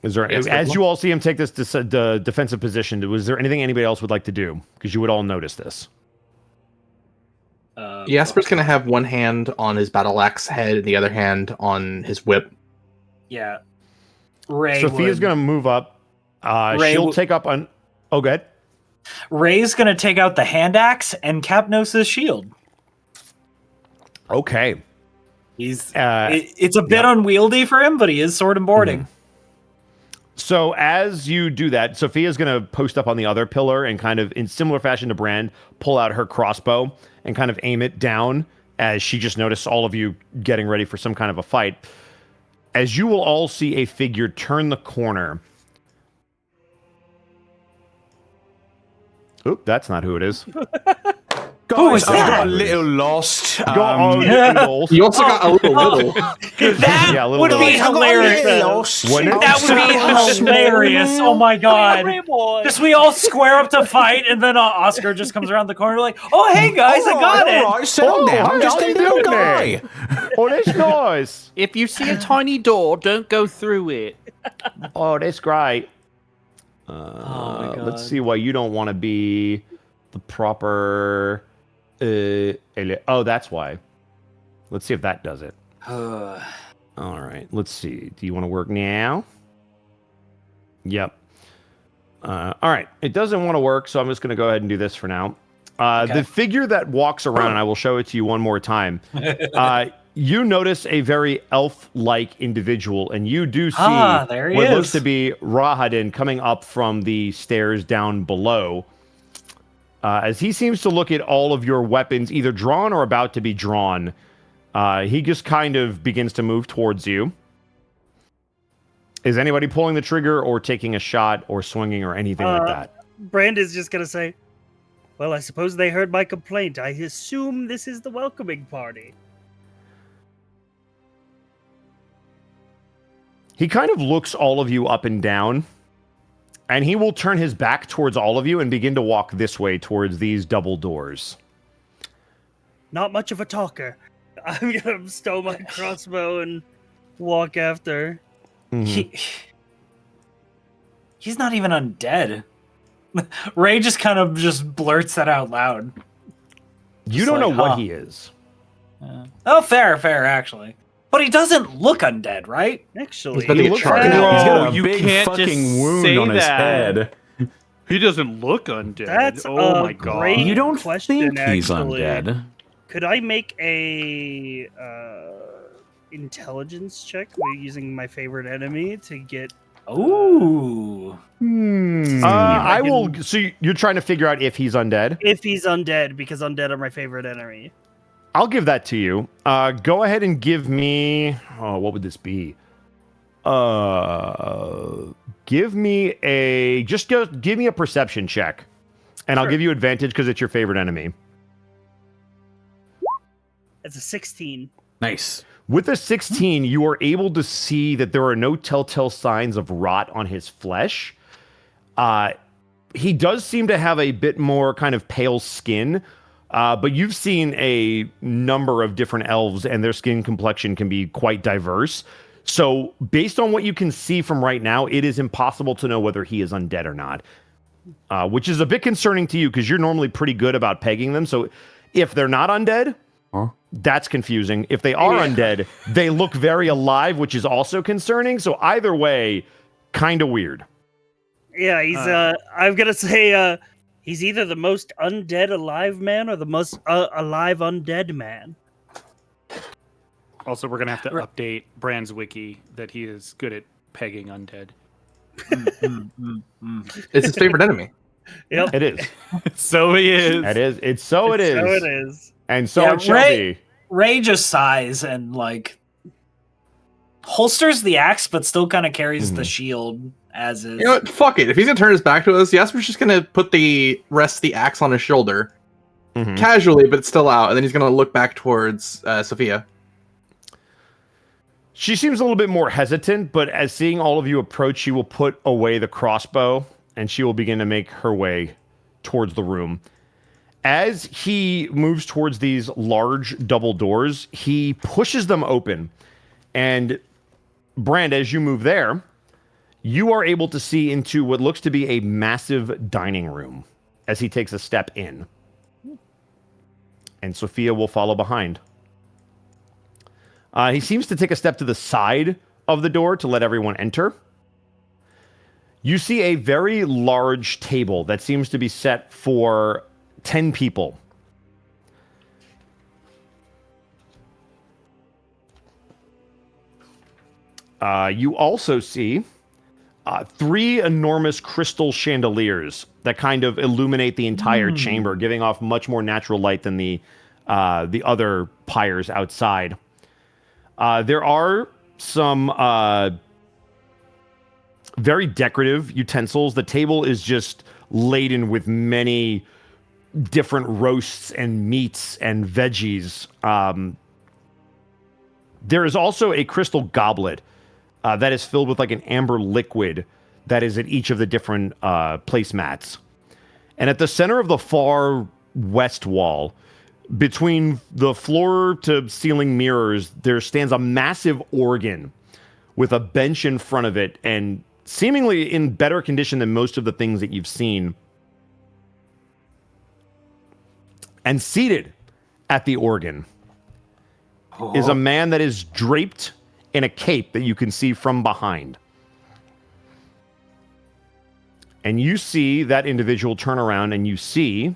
Is there, as you all see him take this defensive position, was there anything anybody else would like to do? Because you would all notice this. Jasper's going to have one hand on his battle axe head and the other hand on his whip. Yeah. Ray Sophia's going to move up. She'll take up on... Oh, go ahead. Ray's going to take out the hand axe and Capnos' shield. Okay. He's it's a bit unwieldy for him, but he is sword and boarding. Mm-hmm. So as you do that, Sophia's going to post up on the other pillar and kind of, in similar fashion to Brand, pull out her crossbow and kind of aim it down as she just noticed all of you getting ready for some kind of a fight. As you will all see a figure turn the corner. Oop, that's not who it is. Guys, I got a little lost. You also got a little. That would be hilarious. That would be hilarious. Oh my God. Just we all square up to fight, and then Oscar just comes around the corner like, oh, hey guys, I got it. All right, settle down. I'm just a little guy. Oh, that's nice. If you see a tiny door, don't go through it. Oh, that's great. Oh my God. Let's see why you don't want to be the proper... oh, that's why. Let's see if that does it. All right, let's see. Do you want to work now? Yep. All right, it doesn't want to work, so I'm just going to go ahead and do this for now. The figure that walks around, and I will show it to you one more time. You notice a very elf-like individual, and you do see what looks to be Rahadin coming up from the stairs down below. As he seems to look at all of your weapons, either drawn or about to be drawn, he just kind of begins to move towards you. Is anybody pulling the trigger or taking a shot or swinging or anything like that? Brand is just going to say, well, I suppose they heard my complaint. I assume this is the welcoming party. He kind of looks all of you up and down. And he will turn his back towards all of you and begin to walk this way towards these double doors. Not much of a talker. I'm going to stow my crossbow and walk after. Mm-hmm. He's not even undead. Ray just kind of just blurts that out loud. You don't know what he is. Oh, fair, actually. But he doesn't look undead, right? Actually, he looks like He's got a you big can't fucking just wound say on his that. head. He doesn't look undead. That's oh my god. great You don't question, think he's actually. undead? Could I make a intelligence check. We're using my favorite enemy to get. Ooh. I will. So you're trying to figure out if he's undead? If he's undead, because undead are my favorite enemy. I'll give that to you. Go ahead and give me. Oh, what would this be? Give me give me a perception check, and I'll give you advantage because it's your favorite enemy. It's a 16. Nice. With a 16, you are able to see that there are no telltale signs of rot on his flesh. He does seem to have a bit more kind of pale skin, but you've seen a number of different elves, and their skin complexion can be quite diverse. So, based on what you can see from right now, it is impossible to know whether he is undead or not, which is a bit concerning to you because you're normally pretty good about pegging them. So, if they're not undead, that's confusing. If they are undead, they look very alive, which is also concerning. So, either way, kind of weird. Yeah, he's. I'm gonna say he's either the most undead alive man or the most alive undead man. Also, we're going to have to update Brand's wiki that he is good at pegging undead. It's his favorite enemy. Yep. It is. So he is. It is. It is. So it is. And so it shall be. Ray just sighs and like holsters the axe, but still kind of carries the shield as is. You know what? Fuck it. If he's gonna turn his back to us, Jasper's just gonna put the axe on his shoulder casually, but it's still out, and then he's gonna look back towards Sophia. She seems a little bit more hesitant, but as seeing all of you approach, she will put away the crossbow and she will begin to make her way towards the room. As he moves towards these large double doors, he pushes them open. And Brand, as you move there, you are able to see into what looks to be a massive dining room as he takes a step in. And Sophia will follow behind. He seems to take a step to the side of the door to let everyone enter. You see a very large table that seems to be set for 10 people. You also see 3 enormous crystal chandeliers that kind of illuminate the entire chamber, giving off much more natural light than the other pyres outside. There are some very decorative utensils. The table is just laden with many different roasts and meats and veggies. There is also a crystal goblet that is filled with like an amber liquid that is at each of the different placemats. And at the center of the far west wall, between the floor to ceiling mirrors, there stands a massive organ with a bench in front of it and seemingly in better condition than most of the things that you've seen. And seated at the organ is a man that is draped in a cape that you can see from behind. And you see that individual turn around and you see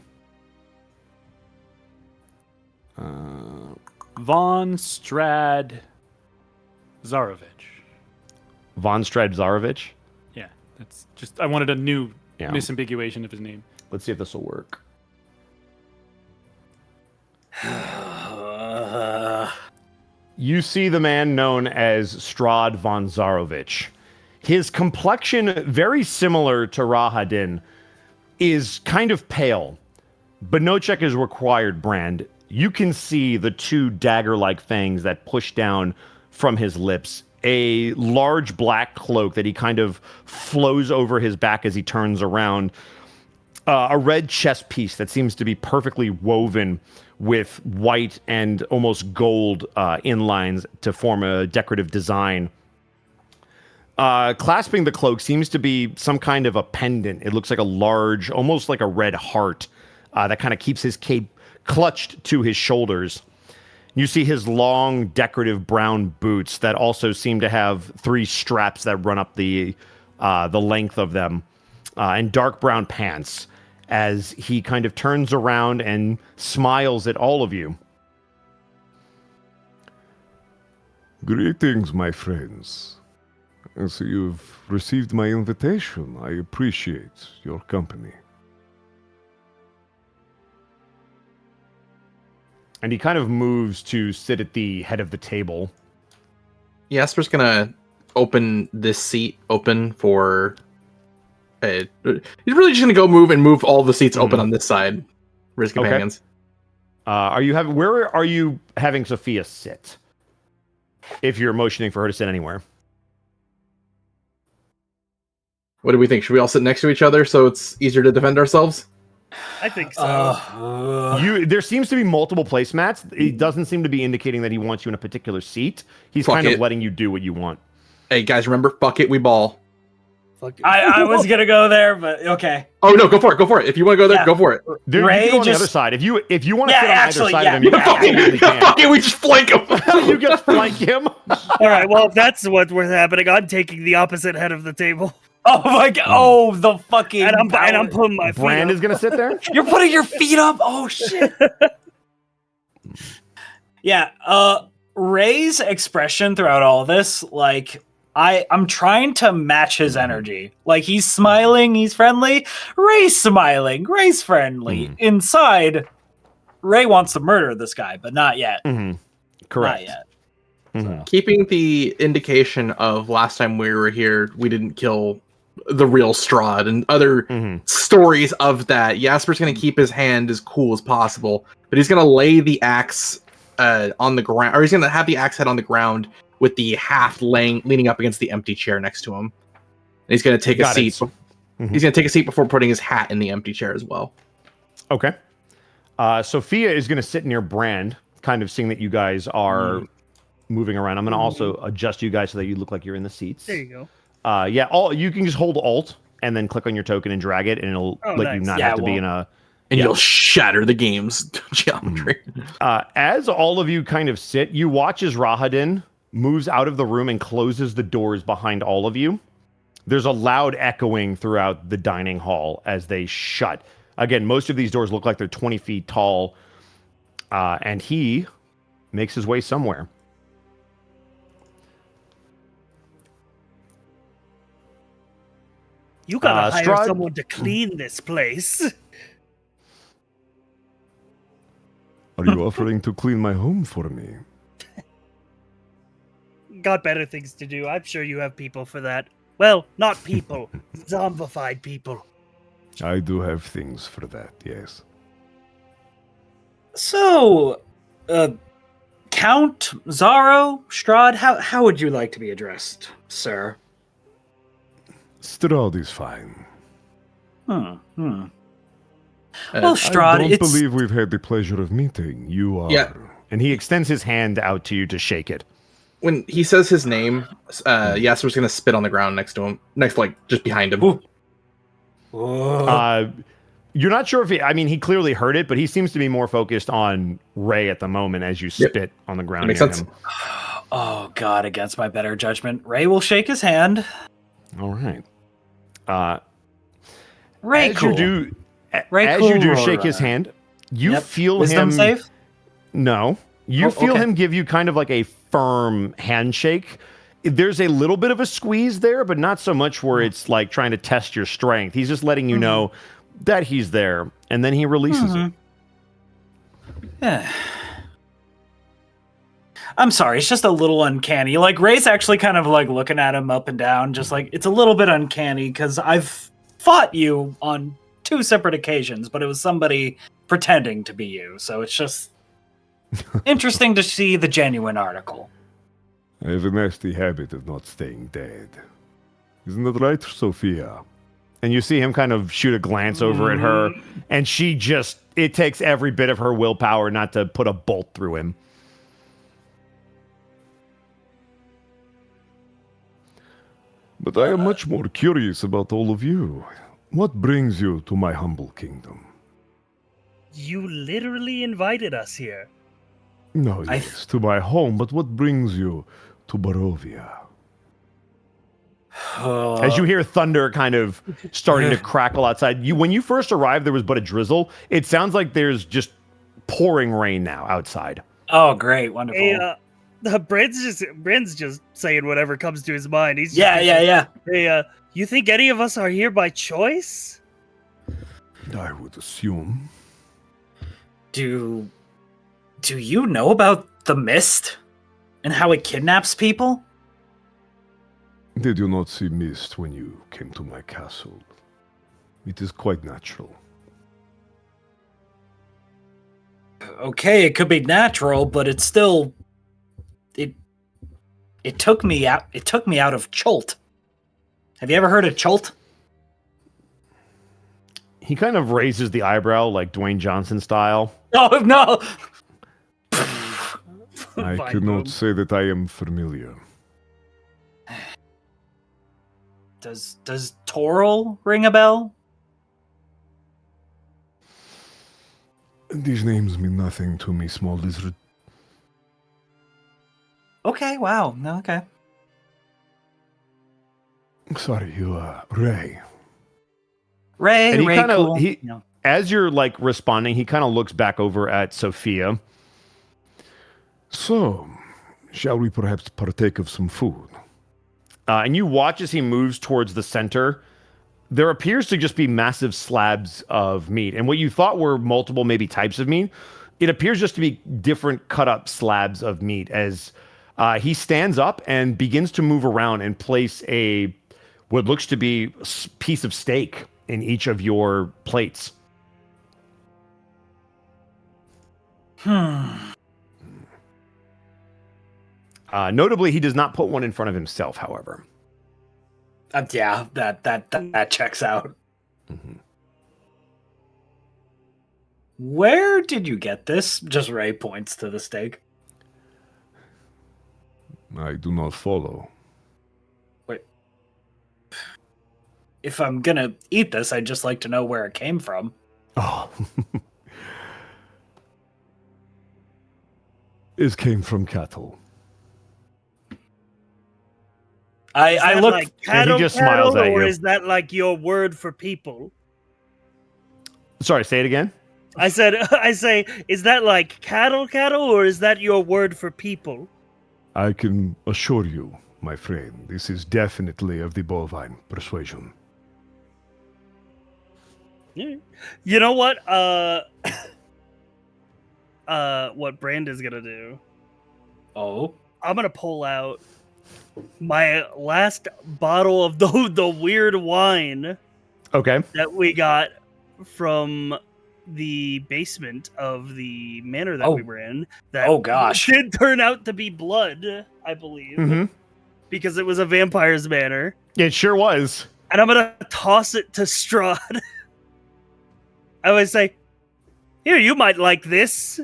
Von Strad Zarovich. Von Strad Zarovich? Yeah, that's just. I wanted a new misambiguation of his name. Let's see if this will work. You see the man known as Strad von Zarovich. His complexion, very similar to Rahadin, is kind of pale, but no check is required, Brand. You can see the 2 dagger-like fangs that push down from his lips, a large black cloak that he kind of flows over his back as he turns around, a red chest piece that seems to be perfectly woven with white and almost gold inlines to form a decorative design. Clasping the cloak seems to be some kind of a pendant. It looks like a large, almost like a red heart that kind of keeps his cape clutched to his shoulders. You see his long, decorative brown boots that also seem to have 3 straps that run up the length of them, and dark brown pants as he kind of turns around and smiles at all of you. Greetings, my friends. And so you've received my invitation. I appreciate your company. And he kind of moves to sit at the head of the table. Jasper's gonna open this seat open for. He's really just gonna go move all the seats open on this side for his companions. Where are you having Sophia sit? If you're motioning for her to sit anywhere. What do we think? Should we all sit next to each other so it's easier to defend ourselves? I think so. There seems to be multiple placemats. He doesn't seem to be indicating that he wants you in a particular seat. He's Fuck kind it. of letting you do what you want. Hey guys, remember, fuck it, we ball. Fuck it. I was gonna go there, but okay. Oh no, go for it. If you want to go there, Yeah. go for it. Dude, Ray you can go on the just- other side. If you want to Yeah, sit on actually, either side yeah. of him, you absolutely can. Fuck it, we just flank him. You just flank him. All right, well, if that's what's happening, I'm taking the opposite head of the table. Oh my god! Oh, the fucking. And I'm putting my feet Brand up. is gonna sit there. You're putting your feet up. Oh shit. Yeah. Ray's expression throughout all this, like, I'm trying to match his energy. Like, he's smiling, he's friendly. Ray's smiling, Ray's friendly. Inside, Ray wants to murder this guy, but not yet. Correct. Not yet. Keeping the indication of last time we were here, we didn't kill the real Strahd and other stories of that. Jasper's going to keep his hand as cool as possible, but he's going to lay the axe on the ground, or he's going to have the axe head on the ground with the haft leaning up against the empty chair next to him. And he's going to take a seat. He's going to take a seat before putting his hat in the empty chair as well. Okay. Sophia is going to sit near Brand, kind of seeing that you guys are moving around. I'm going to also adjust you guys so that you look like you're in the seats. There you go. You can just hold Alt and then click on your token and drag it, and it'll let you not have to be in a... And you'll shatter the game's geometry. As all of you kind of sit, you watch as Rahadin moves out of the room and closes the doors behind all of you. There's a loud echoing throughout the dining hall as they shut. Again, most of these doors look like they're 20 feet tall, and he makes his way somewhere. You gotta hire Strahd? someone to clean this place. Are you offering to clean my home for me? Got better things to do. I'm sure you have people for that. Well, not people. Zombified people. I do have things for that, yes. So, Count, Zaro, Strahd, how would you like to be addressed, sir? Strahd is fine. Well, Strahd, I don't it's... believe we've had the pleasure of meeting. You are... Yeah. And he extends his hand out to you to shake it. When he says his name, Jasper's going to spit on the ground next to him. Just behind him. You're not sure if he clearly heard it, but he seems to be more focused on Ray at the moment as you spit on the ground. That makes near sense. him. Oh, God, against my better judgment. Ray will shake his hand. All right. Ray, as cool. you do, Ray, as cool. you do shake his hand, you feel Wisdom him. save? No, you feel okay. him give you kind of like a firm handshake. There's a little bit of a squeeze there, but not so much where it's like trying to test your strength. He's just letting you know that he's there, and then he releases it. Yeah. I'm sorry, it's just a little uncanny. Like, Ray's actually kind of like looking at him up and down, just like, it's a little bit uncanny because I've fought you on 2 separate occasions, but it was somebody pretending to be you. So it's just interesting to see the genuine article. I have a nasty habit of not staying dead. Isn't that right, Sophia? And you see him kind of shoot a glance over at her, and she just, it takes every bit of her willpower not to put a bolt through him. But I am much more curious about all of you. What brings you to my humble kingdom? You literally invited us here. No, yes, to my home, but what brings you to Barovia? As you hear thunder kind of starting to crackle outside, when you first arrived, there was but a drizzle. It sounds like there's just pouring rain now outside. Oh, great. Wonderful. Hey, Brand's just saying whatever comes to his mind. He's just Yeah. Hey, you think any of us are here by choice? I would assume. Do you know about the mist and how it kidnaps people? Did you not see mist when you came to my castle? It is quite natural. Okay, it could be natural, but it's still it took me out. It took me out of Cholt. Have you ever heard of Cholt? He kind of raises the eyebrow like Dwayne Johnson style. Oh no! I Fine, cannot boom. say that I am familiar. Does Toril ring a bell? These names mean nothing to me, small lizard. Okay, wow. No, okay. Sorry, Ray. Ray, And he Ray, kind of cool. he No. as you're like responding, he kind of looks back over at Sophia. So, shall we perhaps partake of some food? And you watch as he moves towards the center. There appears to just be massive slabs of meat. And what you thought were multiple maybe types of meat, it appears just to be different cut up slabs of meat as he stands up and begins to move around and place what looks to be a piece of steak in each of your plates. Notably, he does not put one in front of himself, however. Yeah, that checks out. Mm-hmm. Where did you get this? Just Ray points to the steak. I do not follow. Wait. If I'm gonna eat this, I'd just like to know where it came from. Oh. It came from cattle. Is I that look. like cattle, just smiles at or you. is that like your word for people? Sorry, say it again. I say, is that like cattle, or is that your word for people? I can assure you, my friend, this is definitely of the bovine persuasion. You know what? What Brand is gonna do? Oh, I'm gonna pull out my last bottle of the weird wine Okay. that we got from the basement of the manor that we were in. That Oh, gosh. did turn out to be blood, I believe, Mm-hmm. because it was a vampire's manor. It sure was. And I'm gonna toss it to Strahd. I would say, "Here, you might like this."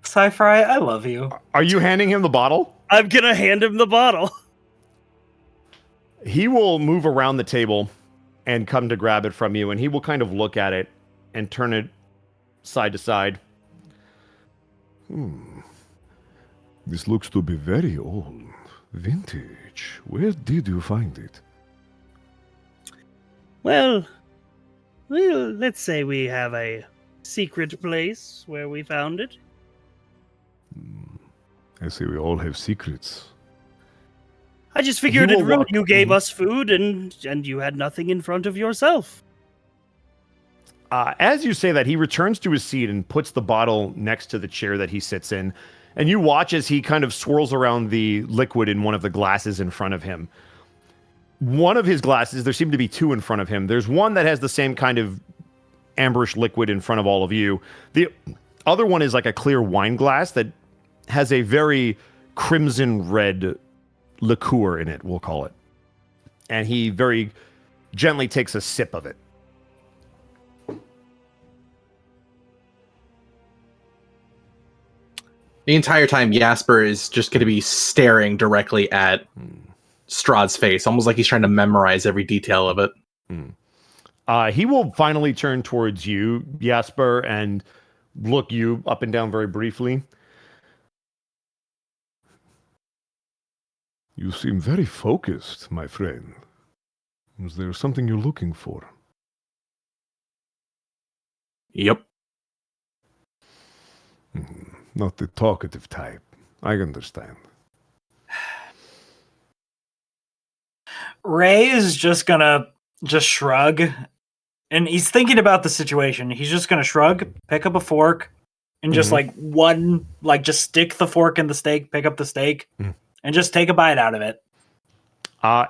Sci-Fi, I love you. Are you handing him the bottle? I'm gonna hand him the bottle. He will move around the table and come to grab it from you, and he will kind of look at it and turn it side to side. This looks to be very old. Vintage. Where did you find it? Well, let's say we have a secret place where we found it. I say we all have secrets. I just figured He it will rude. walk- You gave us food and you had nothing in front of yourself. As you say that, he returns to his seat and puts the bottle next to the chair that he sits in. And you watch as he kind of swirls around the liquid in one of the glasses in front of him. One of his glasses, there seem to be two in front of him. There's one that has the same kind of amberish liquid in front of all of you. The other one is like a clear wine glass that has a very crimson red liqueur in it, we'll call it. And he very gently takes a sip of it. The entire time, Jasper is just going to be staring directly at Strahd's face, almost like he's trying to memorize every detail of it. He will finally turn towards you, Jasper, and look you up and down very briefly. You seem very focused, my friend. Is there something you're looking for? Yep. not the talkative type. I understand. Ray is just gonna shrug, and he's thinking about the situation. He's just gonna shrug, pick up a fork, and just just stick the fork in the steak, pick up the steak, and just take a bite out of it.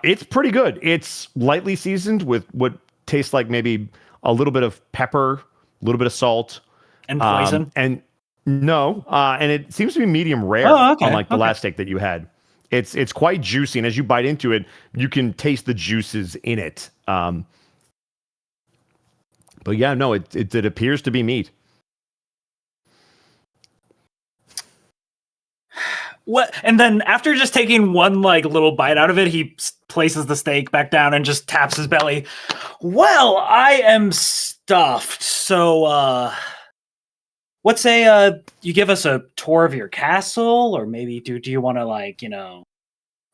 It's pretty good. It's lightly seasoned with what tastes like maybe a little bit of pepper, a little bit of salt, And poison. and it seems to be medium rare, unlike the last steak that you had. It's quite juicy, and as you bite into it, you can taste the juices in it. But yeah, no, it appears to be meat. What? And then after just taking one little bite out of it, he places the steak back down and just taps his belly. Well, I am stuffed. So, what say you give us a tour of your castle, or maybe do you want to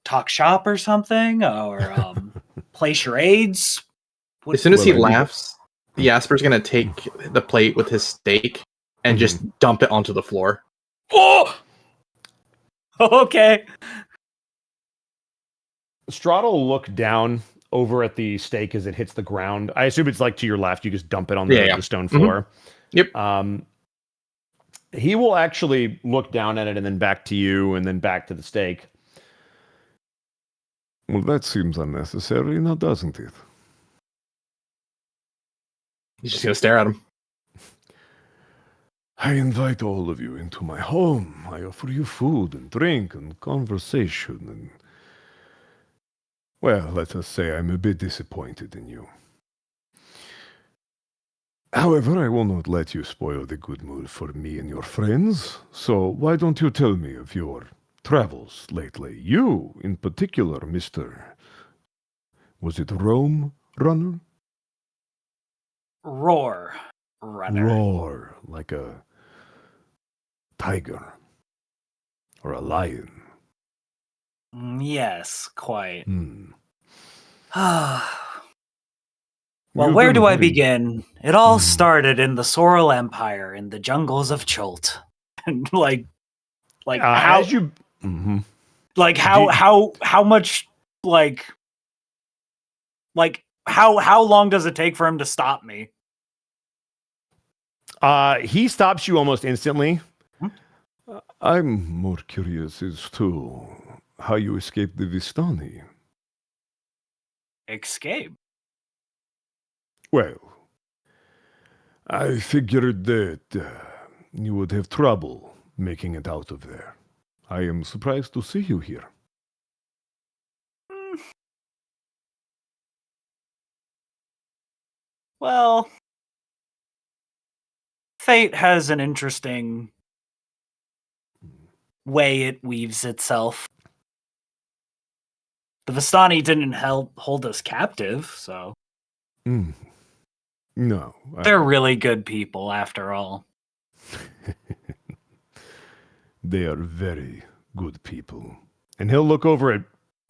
talk shop or something, or play charades? As soon as he laughs, Jasper's gonna take the plate with his steak and just dump it onto the floor. Oh! Okay. Strahd will look down over at the steak as it hits the ground. I assume it's to your left. You just dump it on the stone floor. Yep. He will actually look down at it and then back to you and then back to the steak. Well, that seems unnecessary, now doesn't it? He's just gonna stare at him. I invite all of you into my home. I offer you food and drink and conversation and... Well, let us say I'm a bit disappointed in you. However, I will not let you spoil the good mood for me and your friends. So why don't you tell me of your travels lately? You, in particular, Mr. Was it Rome Runner? Roar Runner. Roar, like a tiger or a lion. Yes, quite. Hmm. Well, You've where been do I very- begin? It all started in the Sorrel Empire, in the jungles of Cholt. And how As you... how much how long does it take for him to stop me? He stops you almost instantly. I'm more curious as to how you escaped the Vistani. Escape. Well, I figured that you would have trouble making it out of there. I am surprised to see you here. Well, fate has an interesting way it weaves itself. The Vistani didn't hold us captive, so No. they're really good people after all. They are very good people. And he'll look over at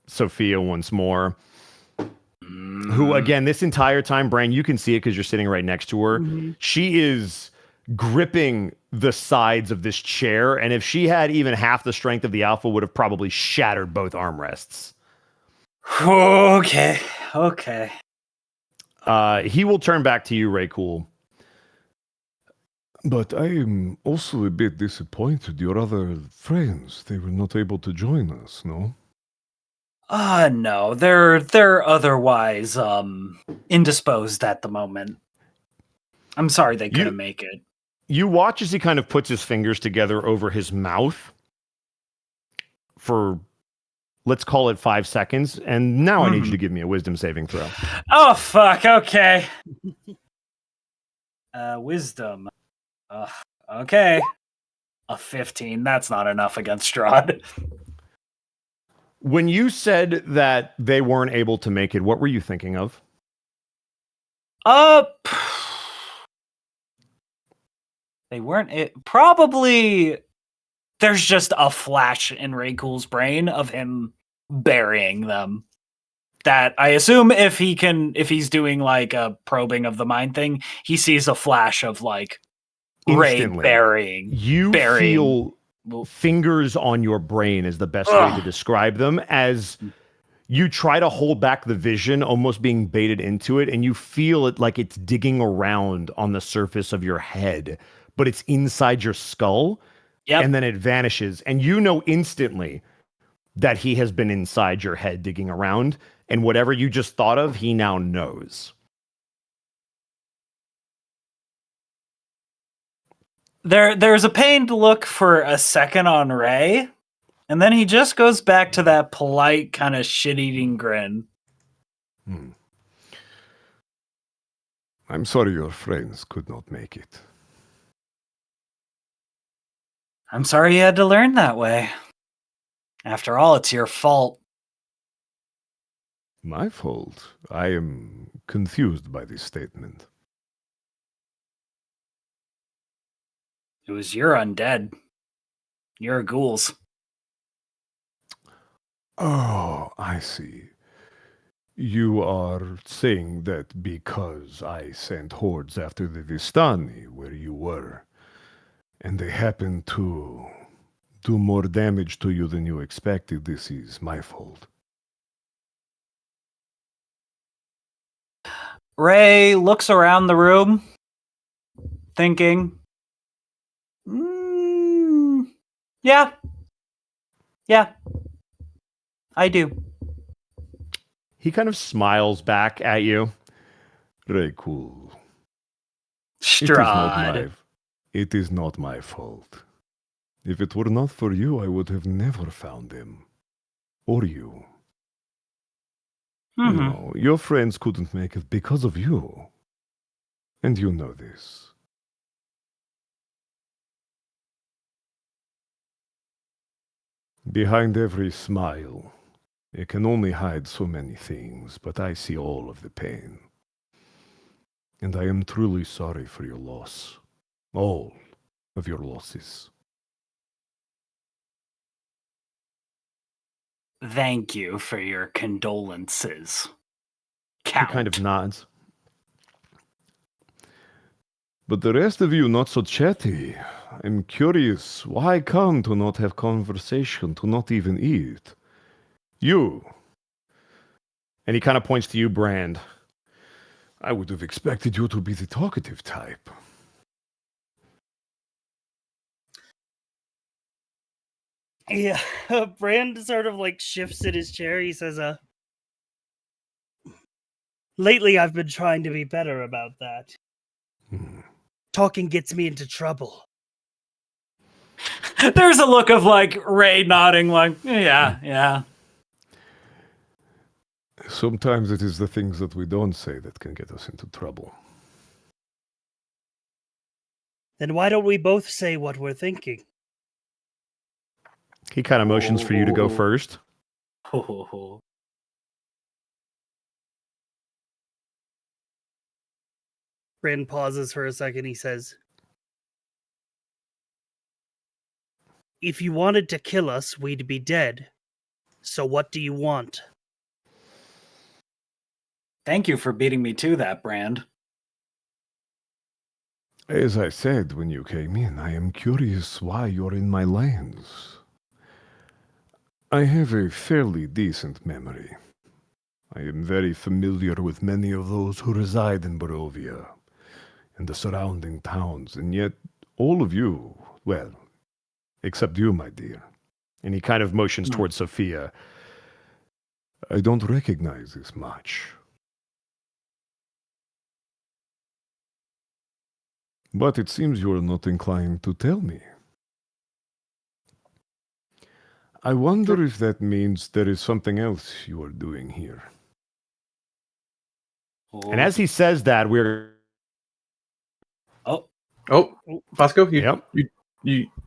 Sophia once more. Who, again, this entire time, Bran, you can see it because you're sitting right next to her. She is gripping the sides of this chair, and if she had even half the strength of the alpha, would have probably shattered both armrests. Okay. He will turn back to you, Ray Cool. But I am also a bit disappointed. Your other friends, they were not able to join us, no? No, they're otherwise indisposed at the moment. I'm sorry they couldn't make it. You watch as he kind of puts his fingers together over his mouth for, let's call it 5 seconds. And now I need you to give me a wisdom saving throw. Oh, fuck. Okay. Wisdom. Okay. A 15. That's not enough against Strahd. When you said that they weren't able to make it, what were you thinking of? They weren't. Probably. There's just a flash in Raykul's brain of him burying them. That I assume if he's doing like a probing of the mind thing, he sees a flash of like Ray burying. You feel fingers on your brain is the best way to describe them, as you try to hold back the vision, almost being baited into it, and you feel it like it's digging around on the surface of your head, but it's inside your skull, and then it vanishes, and you know instantly that he has been inside your head digging around, and whatever you just thought of, he now knows. There's a pained look for a second on Ray, and then he just goes back to that polite kind of shit-eating grin. I'm sorry your friends could not make it. I'm sorry you had to learn that way. After all, it's your fault. My fault? I am confused by this statement. It was your undead. Your ghouls. Oh, I see. You are saying that because I sent hordes after the Vistani, where you were, and they happened to do more damage to you than you expected, this is my fault. Ray looks around the room, thinking, yeah, I do. He kind of smiles back at you. Very cool. Strahd. It is not my fault. If it were not for you, I would have never found them. Or you. No, your friends couldn't make it because of you. And you know this. Behind every smile, it can only hide so many things, but I see all of the pain. And I am truly sorry for your loss. All of your losses. Thank you for your condolences. Count. He kind of nods. But the rest of you not so chatty. I'm curious, why come to not have conversation, to not even eat? You. And he kind of points to you, Brand. I would have expected you to be the talkative type. Yeah, Brand sort of like shifts in his chair. He says, lately I've been trying to be better about that. Talking gets me into trouble. There's a look of like Ray nodding like, yeah. Sometimes it is the things that we don't say that can get us into trouble. Then why don't we both say what we're thinking? He kind of motions for you to go first. Brand pauses for a second. He says, if you wanted to kill us, we'd be dead. So what do you want? Thank you for beating me to that, Brand. As I said when you came in, I am curious why you're in my lands. I have a fairly decent memory. I am very familiar with many of those who reside in Barovia and the surrounding towns, and yet all of you, well, except you, my dear. And he kind of motions towards Sophia. I don't recognize this much. But it seems you are not inclined to tell me. I wonder if that means there is something else you are doing here. And as he says that, we're... Oh, Bosco, you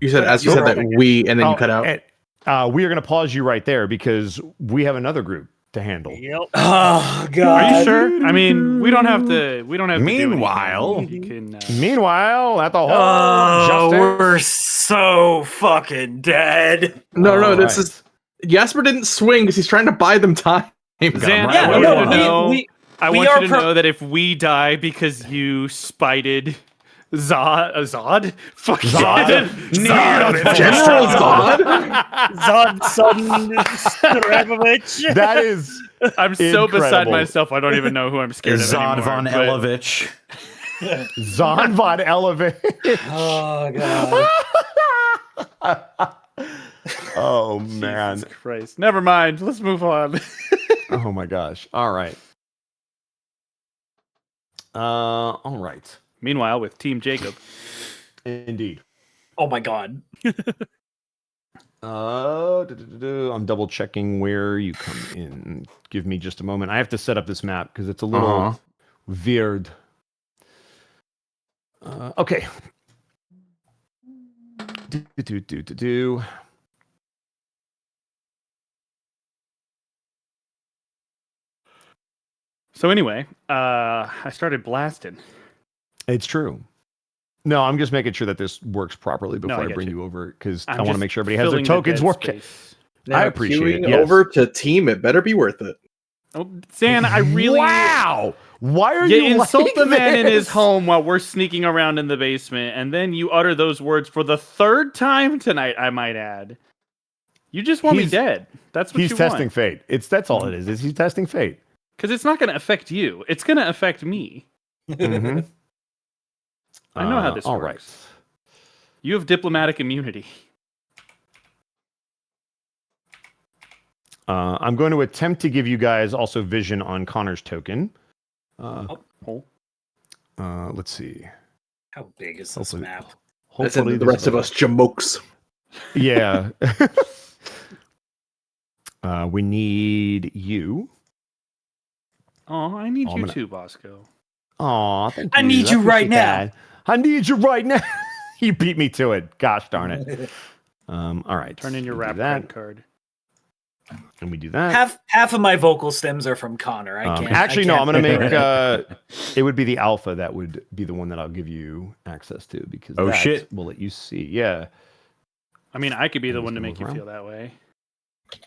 said as you said that we, and then you cut out. We are going to pause you right there because we have another group to handle. Yep. Oh God! Are you sure? I mean, we don't have to. Meanwhile, Meanwhile, at the whole justice, we're so fucking dead. No, this is Jasper didn't swing because he's trying to buy them time. Zan, I want you to know that if we die because you spited Zod? Fuck Zod? General Zod? Zod Sudden Stravovich. That is I'm so beside incredible. myself. I don't even know who I'm scared of Zod anymore. von but- Elovich. Zon von Elevate. Oh god. Oh man. Jesus Christ. Never mind. Let's move on. Oh my gosh. All right. All right. Meanwhile, with Team Jacob. Indeed. Oh my god. I'm double checking where you come in. Give me just a moment. I have to set up this map because it's a little weird. Okay. So anyway, I started blasting. It's true. No, I'm just making sure that this works properly before I get bring you. you over because I I'm want to just make sure everybody has their filling the tokens dead working. space. Now, I appreciate it. queuing Yes. over to team. It better be worth it. Oh, Zan, I really... Wow! Why are You you insult like the man in his this? home while we're sneaking around in the basement, and then you utter those words for the third time tonight, I might add. You just want me He's- dead. That's what He's you testing want. fate. That's all it is. He's testing fate. Because it's not going to affect you. It's going to affect me. Mhm. I know how this all works. You have diplomatic immunity. I'm going to attempt to give you guys also vision on Connor's token. Let's see. How big is this Hopefully- map? That's in the this rest is- of us jamokes. Yeah. We need you. Oh, I need Oh, I'm you gonna- too, Bosco. Aw, thank I you. need you right appreciate now. that. I need you right now. You beat me to it. Gosh darn it. All right. Turn in your we do rap that, card. and we do that. Half of my vocal stems are from Connor. I can't. Actually, I no. can't I'm going to pick make. it. It would be the alpha that would be the one that I'll give you access to because Oh, that shit. will let you see. Yeah. I mean, I could be the Just one to move make you around. feel that way.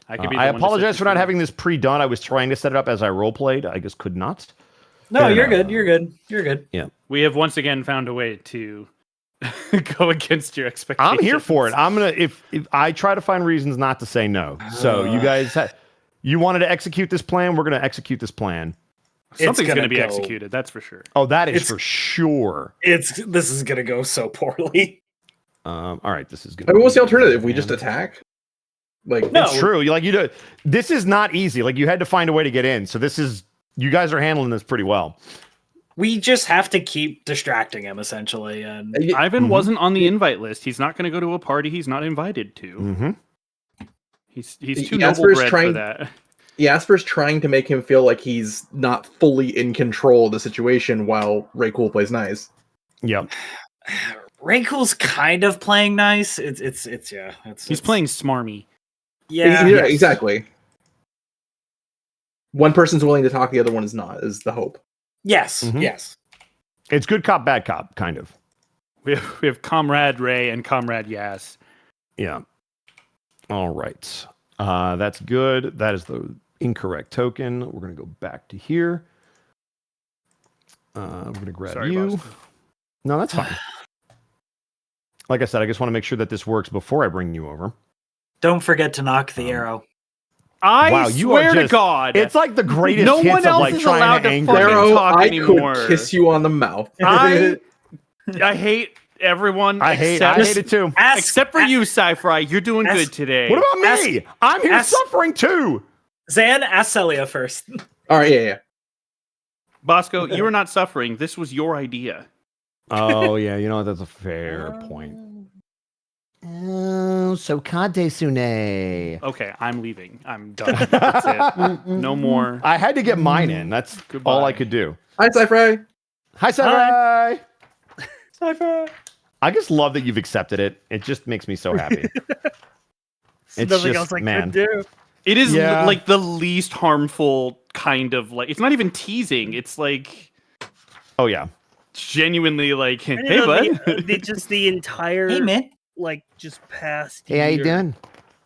I could be. I the one to set apologize the for not scene. having this pre-done. I was trying to set it up as I role played. I just could not. No, Fair you're enough. good. You're good. You're good. We have once again found a way to go against your expectations. I'm here for it. I'm gonna if I try to find reasons not to say no. So you guys, you wanted to execute this plan. We're gonna execute this plan. Something's gonna going to be go- executed. That's for sure. Oh, that is It's- for sure. This is gonna go so poorly. All right, this is I gonna. mean, what's be the alternative? We just man. attack? Like, No. It's true. You like you do. This is not easy. Like you had to find a way to get in. So this is. You guys are handling this pretty well. We just have to keep distracting him essentially, and Ivan Mhm. wasn't on the invite list. He's not going to go to a party he's not invited to. Mm-hmm. He's too Jasper's noble bred for trying- that. Jasper's trying to make him feel like he's not fully in control of the situation while Ray Cool plays nice. Yep. Raycool's kind of playing nice. It's yeah. He's playing smarmy. Yeah. Yeah, exactly. One person's willing to talk, the other one is not, is the hope. Yes. Mhm. Yes. It's good cop, bad cop, kind of. We have Comrade Ray and Comrade Yas. Yeah. All right. That's good. That is the incorrect token. We're going to go back to here. We're going to grab Sorry, you. Bosco. No, that's fine. Like I said, I just want to make sure that this works before I bring you over. Don't forget to knock the arrow. I Wow, you are swear to just- God. It's like the greatest No hits one of else like is trying allowed to to anger fucking me. Pharaoh, talk I anymore. could kiss you on the mouth. I hate everyone I hate except, it too. except for you, Sci-Fry. You're doing ask- good today. What about me? I'm here ask- suffering too. Zan, ask Celia first. All right, yeah. Bosco, you are not suffering. This was your idea. Oh yeah, you know what? That's a fair point. Oh, so Kade Sune. Okay, I'm leaving. I'm done. That's it. No more. I had to get mine in. That's all I Goodbye. could do. Hi, Sci-Fi. Hi, Sarai. Cypher. I just love that you've accepted it. It just makes me so happy. There's It's nothing just- else I man. could do. It is Yeah. like the least harmful kind of like. It's not even teasing. It's like Oh yeah. genuinely like, hey, I don't know, bud. just the entire Hey man. like just past Hey, how you year doing?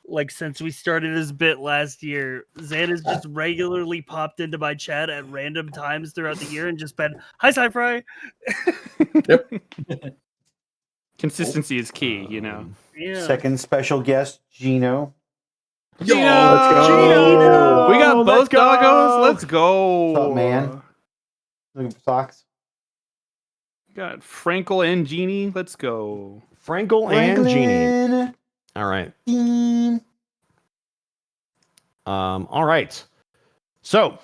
like since we started this bit last year, Zan has just regularly popped into my chat at random times throughout the year and just been, "Hi, Sci-Fi." Consistency is key, you know. Yeah. Second special guest, Gino. Gino! let's go. Gino! We got both Let's go! doggos. Let's go. What's up, man? Looking for socks? Got Frankel and Genie. Let's go. Frankel and Genie. Franklin. All right. Bean. All right. So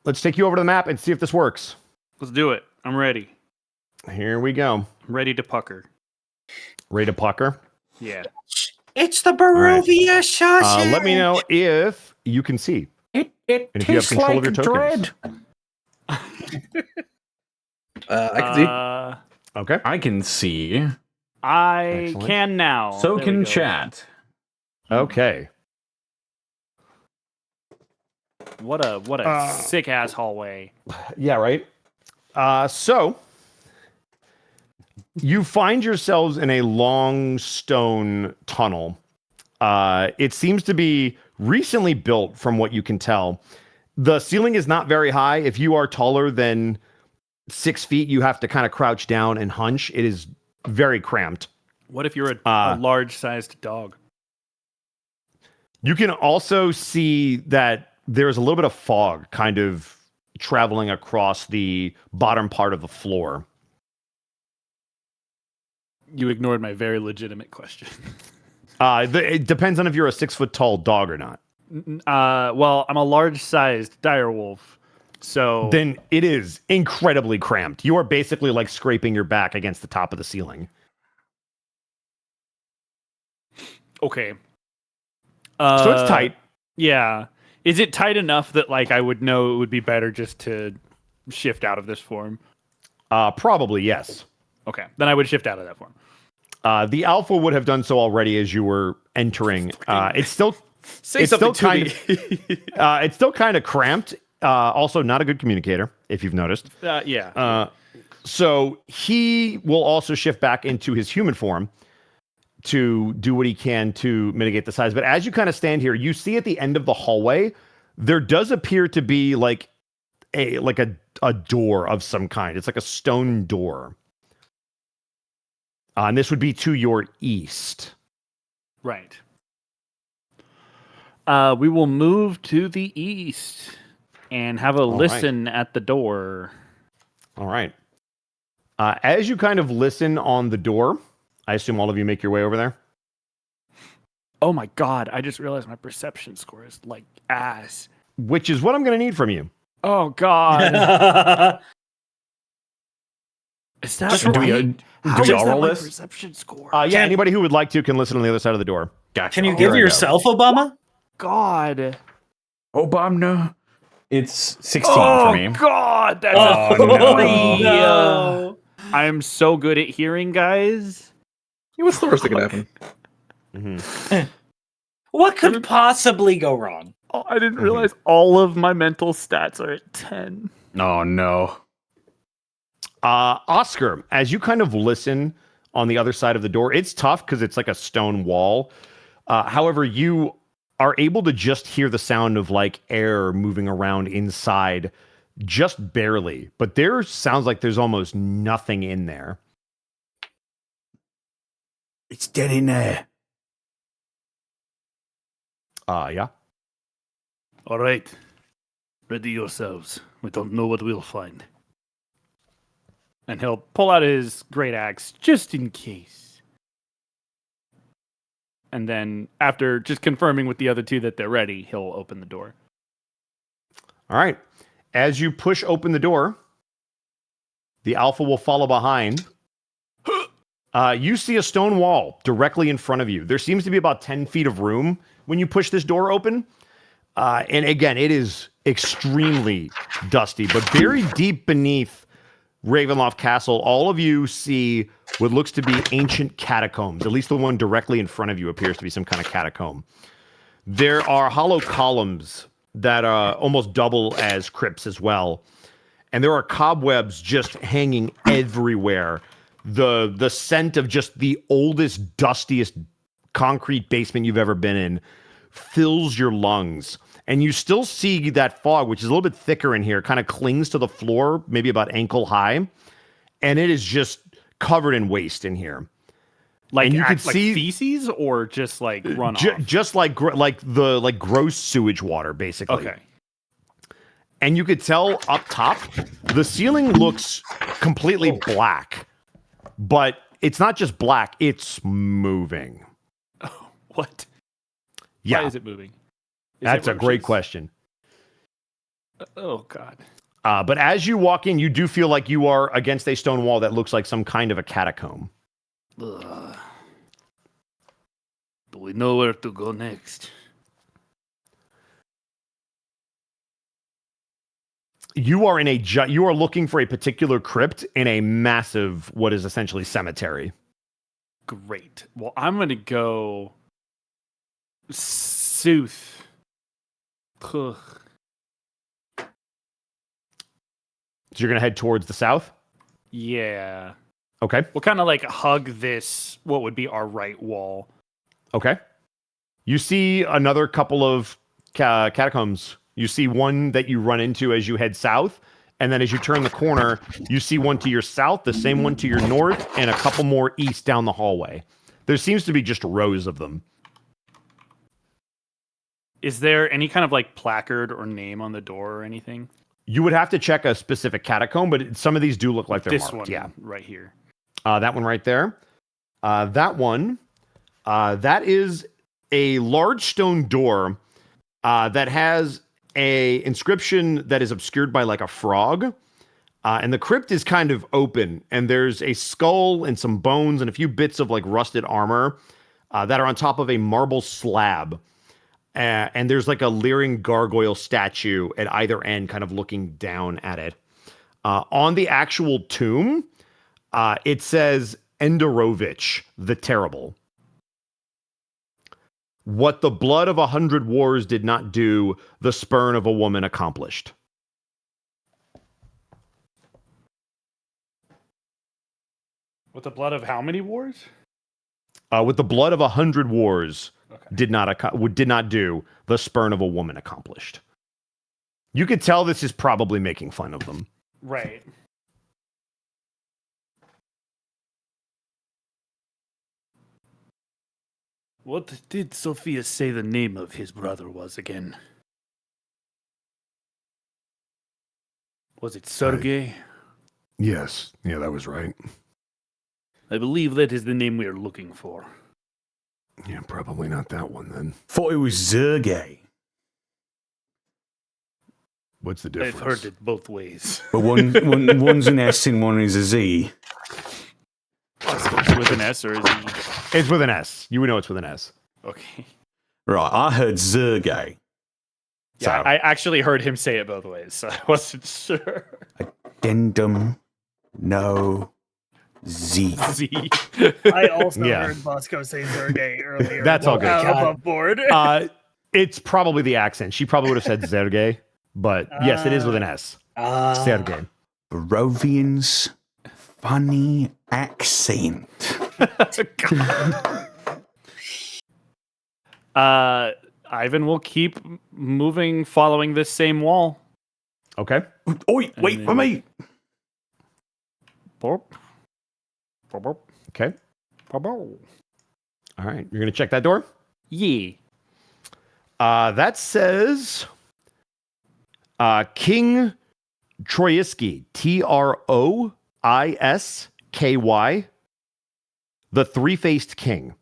let's take you over to the map and see if this works. Let's do it. I'm ready. Here we go. I'm ready to pucker. Ready to pucker. Yeah. It's the Barovia sausage. Let me know if you can see. It And if you have tastes control of like your tokens. dread. I can see. Okay. I can see. I Excellent. can now. So There we can go. chat. Okay. What a sick ass hallway. Yeah, right. So you find yourselves in a long stone tunnel. It seems to be recently built from what you can tell. The ceiling is not very high. If you are taller than 6 feet, you have to kind of crouch down and hunch. It is very cramped. What if you're a large-sized dog? You can also see that there's a little bit of fog kind of traveling across the bottom part of the floor. You ignored my very legitimate question. It depends on if you're a 6 foot tall dog or not. Well, I'm a large-sized direwolf, so Then it is incredibly cramped. You are basically like scraping your back against the top of the ceiling. okay. So it's tight. Yeah. Is it tight enough that like I would know it would be better just to shift out of this form? Probably, yes. Okay, then I would shift out of that form. The alpha would have done so already as you were entering. It's still Say it's something still to it's still kind of cramped. Also, not a good communicator, if you've noticed. Yeah. So he will also shift back into his human form to do what he can to mitigate the size. But as you kind of stand here, you see at the end of the hallway, there does appear to be like a door of some kind. It's like a stone door. And this would be to your east. Right. We will move to the east and have a listen at the door. All right. As you kind of listen on the door, I assume all of you make your way over there. Oh my god, I just realized my perception score is like ass. Which is what I'm going to need from you. Oh god. Is that Just right? How do is we all that roll my this? perception score? Yeah, anybody who would like to can listen on the other side of the door. Gotcha. Can you Here give I go. yourself Obama? God. Obama. It's 16 Oh for me. god, that's Oh, a no. 3. No. I am so good at hearing, guys. What's the worst that could happen? Mm-hmm. What could possibly go wrong? Oh, I didn't realize all of my mental stats are at 10. Oh no. Oscar, as you kind of listen on the other side of the door, it's tough because it's like a stone wall. However, you are able to just hear the sound of like air moving around inside, just barely. But there sounds like there's almost nothing in there. It's dead in there. Yeah. All right. Ready yourselves. We don't know what we'll find. And he'll pull out his great axe just in case. And then, after just confirming with the other two that they're ready, he'll open the door. All right. As you push open the door, the alpha will follow behind. You see a stone wall directly in front of you. There seems to be about 10 feet of room when you push this door open. And again, it is extremely dusty, but very deep beneath Ravenloft Castle, all of you see what looks to be ancient catacombs. At least the one directly in front of you appears to be some kind of catacomb. There are hollow columns that almost double as crypts as well. And there are cobwebs just hanging everywhere. The scent of just the oldest, dustiest concrete basement you've ever been in fills your lungs. And you still see that fog, which is a little bit thicker in here, kind of clings to the floor, maybe about ankle high. And it is just covered in waste in here. Like, and you can like see feces or just like runoff? Just like gross sewage water, basically. Okay. And you could tell up top, the ceiling looks completely black. But it's not just black, it's moving. Oh, what? Yeah. Why is it moving? That's a great question. Oh, God. But as you walk in, you do feel like you are against a stone wall that looks like some kind of a catacomb. Ugh. Do we know where to go next? You are you are looking for a particular crypt in a massive, what is essentially cemetery. Great. Well, I'm going to go Sooth. Ugh. So you're going to head towards the south? Yeah. Okay. We'll kind of like hug this, what would be our right wall. Okay. You see another couple of catacombs. You see one that you run into as you head south. And then as you turn the corner, you see one to your south, the same one to your north, and a couple more east down the hallway. There seems to be just rows of them. Is there any kind of like placard or name on the door or anything? You would have to check a specific catacomb, but some of these do look like they're this marked. One yeah, right here. That one right there. That one. That is a large stone door that has a inscription that is obscured by like a frog. And the crypt is kind of open, and there's a skull and some bones and a few bits of like rusted armor that are on top of a marble slab. And there's like a leering gargoyle statue at either end, kind of looking down at it. On the actual tomb, it says Enderovich the Terrible. What the blood of 100 wars did not do, the spurn of a woman accomplished. With the blood of how many wars? With the blood of 100 wars, okay. did not do, the spurn of a woman accomplished. You could tell this is probably making fun of them. Right. What did Sophia say the name of his brother was again? Was it Sergei? Yes. Yeah, that was right. I believe that is the name we are looking for. Yeah, probably not that one then. Thought it was Sergei. What's the difference? I've heard it both ways. But one's an S and one is a Z. With an S or is it? It's with an S. You would know it's with an S. Okay. Right, I heard Sergei. Yeah, So- I actually heard him say it both ways, so I wasn't sure. Addendum, no, Z. Z. I also Yeah. heard Bosco say Sergey earlier. That's all good. Above board. It's probably the accent. She probably would have said Sergei, but yes, it is with an S. Sergei. Barovian's funny accent. Ivan will keep moving, following this same wall. Okay. Oi, wait then- for me. Borp. Borp, borp, Okay. borp, borp. All right. You're going to check that door? Yeah. That says King Troisky, Troisky, the three-faced king.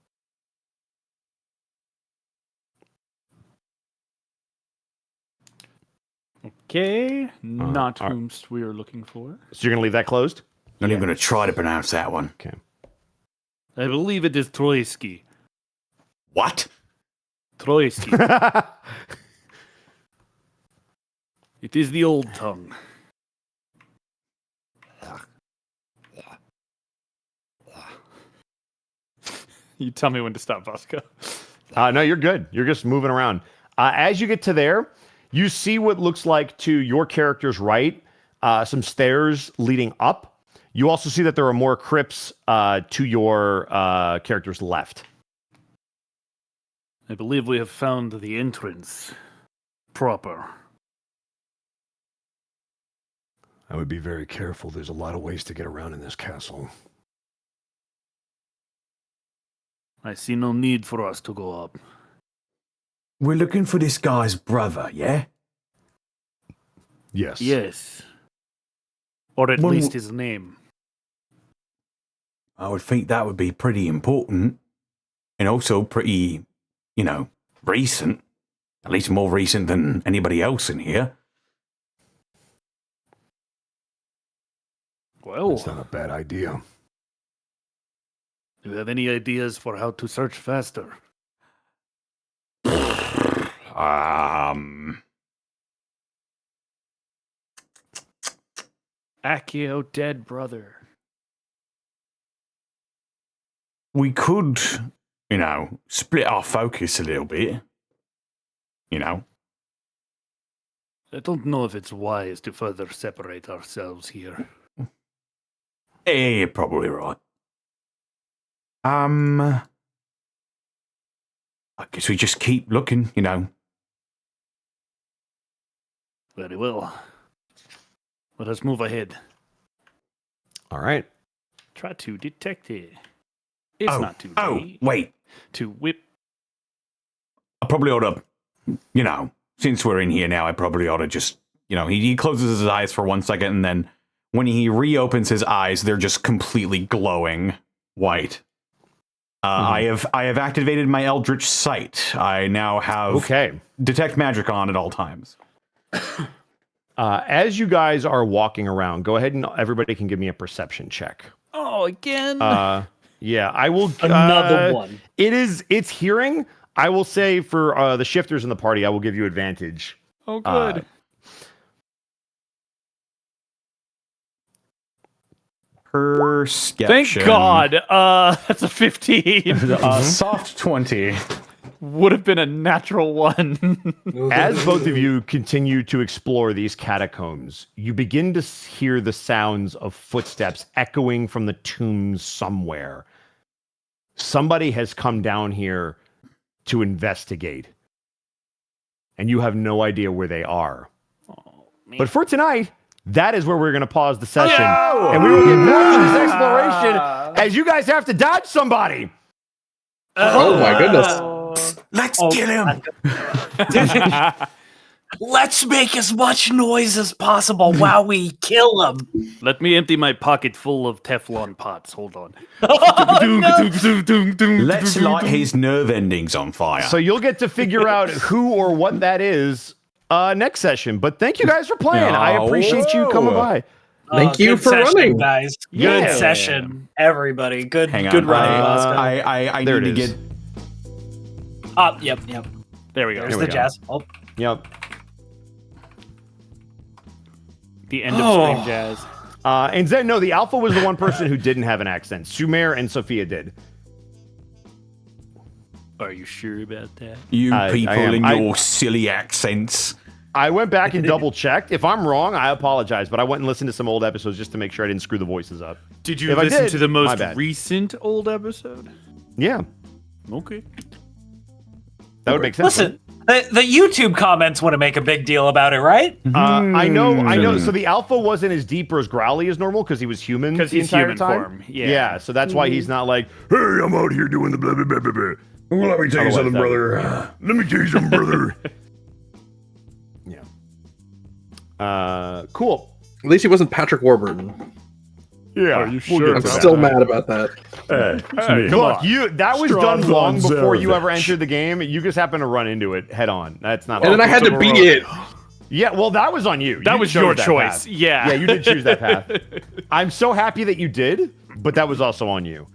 Okay. Not all right. whomst we are looking for. So you're going to leave that closed? Not even going to try to pronounce that one. Okay. I believe it is Troisky. What? Troisky. It is the old tongue. You tell me when to stop, Bosco. No, you're good. You're just moving around. As you get to there, you see what looks like to your character's right, some stairs leading up. You also see that there are more crypts to your character's left. I believe we have found the entrance proper. I would be very careful. There's a lot of ways to get around in this castle. I see no need for us to go up. We're looking for this guy's brother, yeah? Yes. Yes. Or at Well, least his name. I would think that would be pretty important. And also pretty, recent. At least more recent than anybody else in here. Well, That's not a bad idea. do you have any ideas for how to search faster? Accio dead brother. We could, split our focus a little bit. I don't know if it's wise to further separate ourselves here. Yeah, you're probably right. I guess we just keep looking, Very well. Let us move ahead. All right. Try to detect it. It's not too late wait. to whip. I probably ought to, since we're in here now, I probably ought to just, he closes his eyes for 1 second, and then when he reopens his eyes, they're just completely glowing white. I have activated my Eldritch Sight. I now have Detect Magic on at all times. As you guys are walking around, go ahead and everybody can give me a perception check. Oh, again? Yeah, I will. Another one. It's hearing. I will say for the shifters in the party, I will give you advantage. Oh, good. Perception. Thank God. That's a 15. Soft 20. Would have been a natural 1. As both of you continue to explore these catacombs, you begin to hear the sounds of footsteps echoing from the tombs somewhere. Somebody has come down here to investigate, and you have no idea where they are. But for tonight, that is where we're going to pause the session, and we will get back to this exploration as you guys have to dodge somebody. Oh my goodness. Let's kill him. Let's make as much noise as possible while we kill him. Let me empty my pocket full of Teflon pots. Hold on. Let's light his nerve endings on fire. So you'll get to figure out who or what that is next session. But thank you guys for playing. I appreciate you coming by. Thank you good for session, running, guys. Yeah. Good session, everybody. Good, Hang on. good running, Bosco. I There need to it is. get. Yep. There we go. There's we the go. jazz. Oh, Yep. The end of Scream Jazz. And then, no, the alpha was the one person who didn't have an accent. Sumer and Sophia did. Are you sure about that? You I people am. in your silly accents. I went back and double checked. If I'm wrong, I apologize, but I went and listened to some old episodes just to make sure I didn't screw the voices up. Did you If I listen did, to the my most bad. recent old episode? Yeah, Okay. that would make sense. listen, the YouTube comments wouldn't make a big deal about it, right? I know. So the alpha wasn't as deep or as growly as normal because he was human. Because the he's entire human time. form. Yeah. So that's why he's not like, hey, I'm out here doing the blah blah blah blah blah. Well, let me tell you something, Otherwise, brother. Let me tell you something, brother. Cool. At least he wasn't Patrick Warburton. Yeah. Are you sure? I'm still mad about that. Look, that was Strong done long von before you ever Zarovich. entered the game. You just happened to run into it head on. That's not. And then I had to beat it. Yeah, well, that was on you. That You was chose your that choice. path. Yeah. Yeah, you did choose that path. I'm so happy that you did, but that was also on you.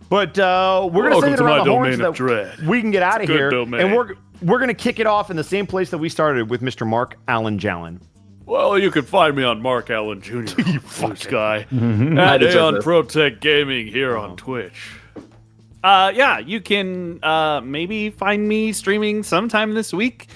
But we're gonna send it around the horn so that we can get out of Good here, domain. and we're gonna kick it off in the same place that we started with Mr. Mark Allen Jalen. Well, you can find me on Mark Allen Jr. you this guy. I At deserve Aeon this. Protech Gaming here on Twitch. Yeah, you can maybe find me streaming sometime this week.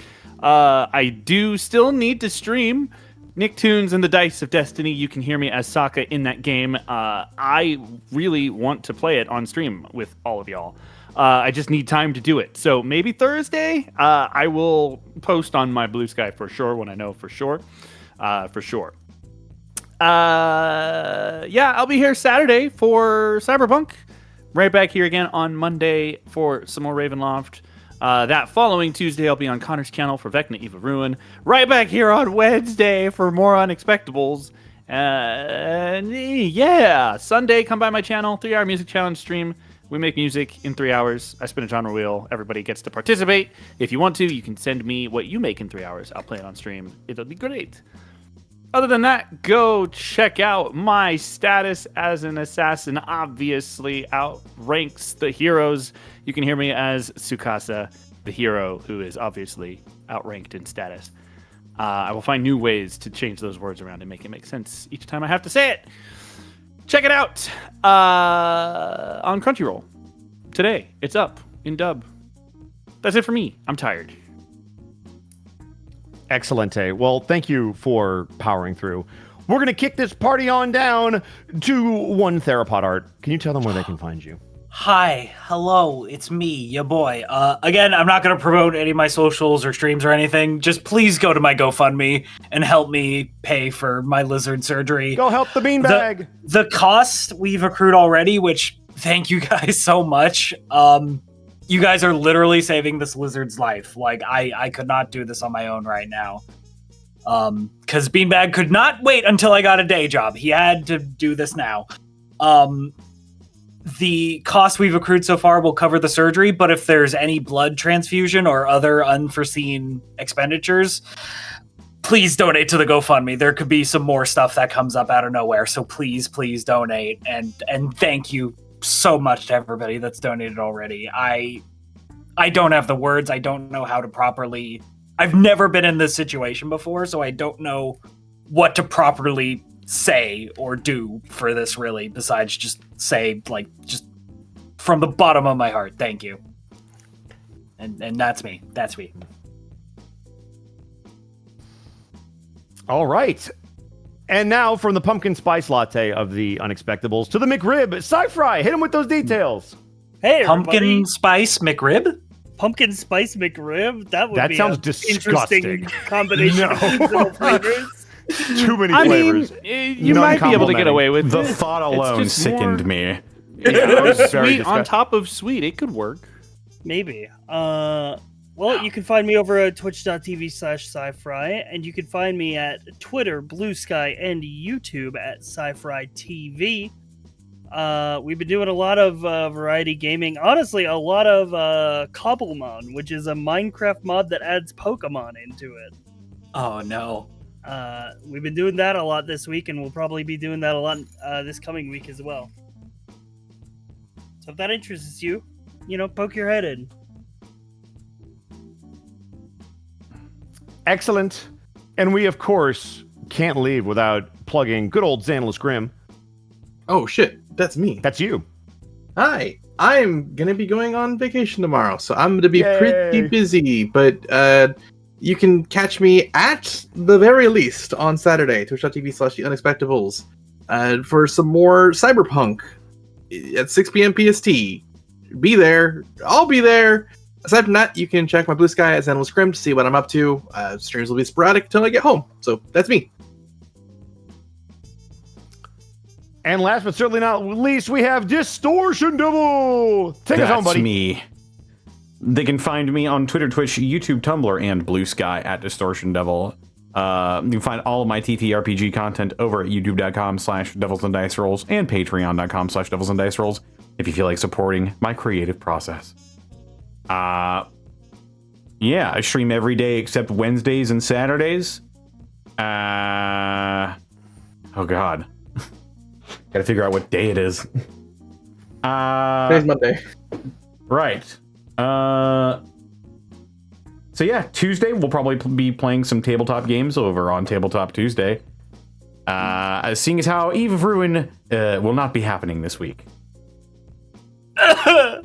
I do still need to stream Nicktoons and the Dice of Destiny. You can hear me as Sokka in that game. I really want to play it on stream with all of y'all. I just need time to do it. So maybe Thursday, I will post on my Blue Sky for sure when I know for sure. Yeah, I'll be here Saturday for Cyberpunk. Right back here again on Monday for some more Ravenloft. That following Tuesday, I'll be on Connor's channel for Vecna Eve of Ruin. Right back here on Wednesday for more Unexpectables. Yeah, Sunday, come by my channel, 3-hour music challenge stream. We make music in 3 hours. I spin a genre wheel. Everybody gets to participate. If you want to, you can send me what you make in 3 hours. I'll play it on stream. It'll be great. Other than that, go check out my status as an assassin. Obviously outranks the heroes. You can hear me as Tsukasa, the hero who is obviously outranked in status. I will find new ways to change those words around and make it make sense each time I have to say it. Check it out on Crunchyroll. Today, it's up in dub. That's it for me. I'm tired. Excellente. Well, thank you for powering through. We're going to kick this party on down to one Therapod Art. Can you tell them where they can find you? Hi, hello, it's me, your boy. Again, I'm not going to promote any of my socials or streams or anything. Just please go to my GoFundMe and help me pay for my lizard surgery. Go help the beanbag. The cost we've accrued already, which thank you guys so much. You guys are literally saving this lizard's life. Like, I could not do this on my own right now. Because Beanbag could not wait until I got a day job. He had to do this now. The cost we've accrued so far will cover the surgery, but if there's any blood transfusion or other unforeseen expenditures, please donate to the GoFundMe. There could be some more stuff that comes up out of nowhere, so please donate. And thank you so much to everybody that's donated already. I don't have the words. I don't know how to properly... I've never been in this situation before, so I don't know what to properly say or do for this, really, besides just say, like, just from the bottom of my heart, thank you. And that's me. That's me. All right. And now from the pumpkin spice latte of the Unexpectables to the McRib, Sci-Fry, hit him with those details. Hey, Pumpkin everybody. spice McRib? Pumpkin spice McRib? That sounds an disgusting. interesting combination of seasonal flavors. Too many flavors. You might be able to get away with The it. thought It's alone just sickened more- me. Very Sweet on disgusting. top of sweet. It could work. Maybe. Well, you can find me over at twitch.tv/sci-fry, and you can find me at Twitter, Blue Sky, and YouTube at Sci-Fry TV. We've been doing a lot of variety gaming. Honestly, a lot of Cobblemon, which is a Minecraft mod that adds Pokemon into it. Oh, no. We've been doing that a lot this week, and we'll probably be doing that a lot this coming week as well. So if that interests you, poke your head in. Excellent. And we, of course, can't leave without plugging good old Xanilus Grim. Oh shit, that's me. That's you. Hi, I'm gonna be going on vacation tomorrow, so I'm gonna be Yay. pretty busy. But you can catch me at the very least on Saturday, twitch.tv/unexpectables, for some more Cyberpunk at 6 p.m. PST. Be there. I'll be there. Aside from that, you can check my Blue Sky as Animal Scrim to see what I'm up to. Streams will be sporadic until I get home. So that's me. And last but certainly not least, we have Distortion Devil. Take us home, buddy. That's me. They can find me on Twitter, Twitch, YouTube, Tumblr, and Blue Sky at Distortion Devil. You can find all of my TTRPG content over at youtube.com/Devils and Dice Rolls and patreon.com/Devils and Dice Rolls if you feel like supporting my creative process. Yeah, I stream every day except Wednesdays and Saturdays. Oh God. Gotta figure out what day it is. Today's Monday. Right. So yeah, Tuesday we'll probably be playing some tabletop games over on Tabletop Tuesday. Seeing as how Eve of Ruin will not be happening this week. I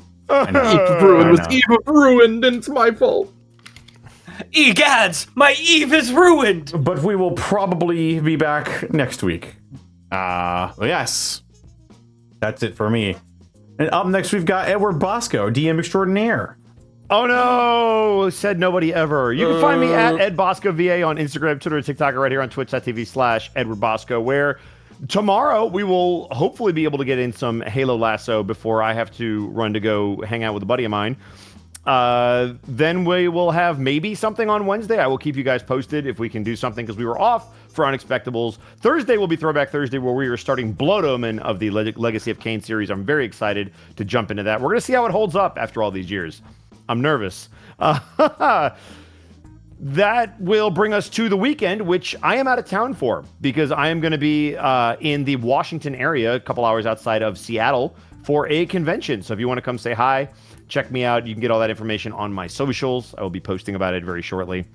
know. Eve of Ruin was I know. Eve of Ruined, and it's my fault. Egads, my Eve is ruined! But we will probably be back next week. Yes. That's it for me. And up next, we've got Edward Bosco, DM extraordinaire. Oh no! Said nobody ever. You can find me at Ed Bosco VA on Instagram, Twitter, and TikTok, or right here on twitch.tv/Edward Bosco, where tomorrow we will hopefully be able to get in some Halo Lasso before I have to run to go hang out with a buddy of mine. Then we will have maybe something on Wednesday. I will keep you guys posted if we can do something, because we were off for Unexpectables. Thursday will be Throwback Thursday, where we are starting Blood Omen of the Legacy of Kain series. I'm very excited to jump into that. We're going to see how it holds up after all these years. I'm nervous. That will bring us to the weekend, which I am out of town for, because I am going to be in the Washington area, a couple hours outside of Seattle, for a convention. So if you want to come say hi, check me out. You can get all that information on my socials. I will be posting about it very shortly.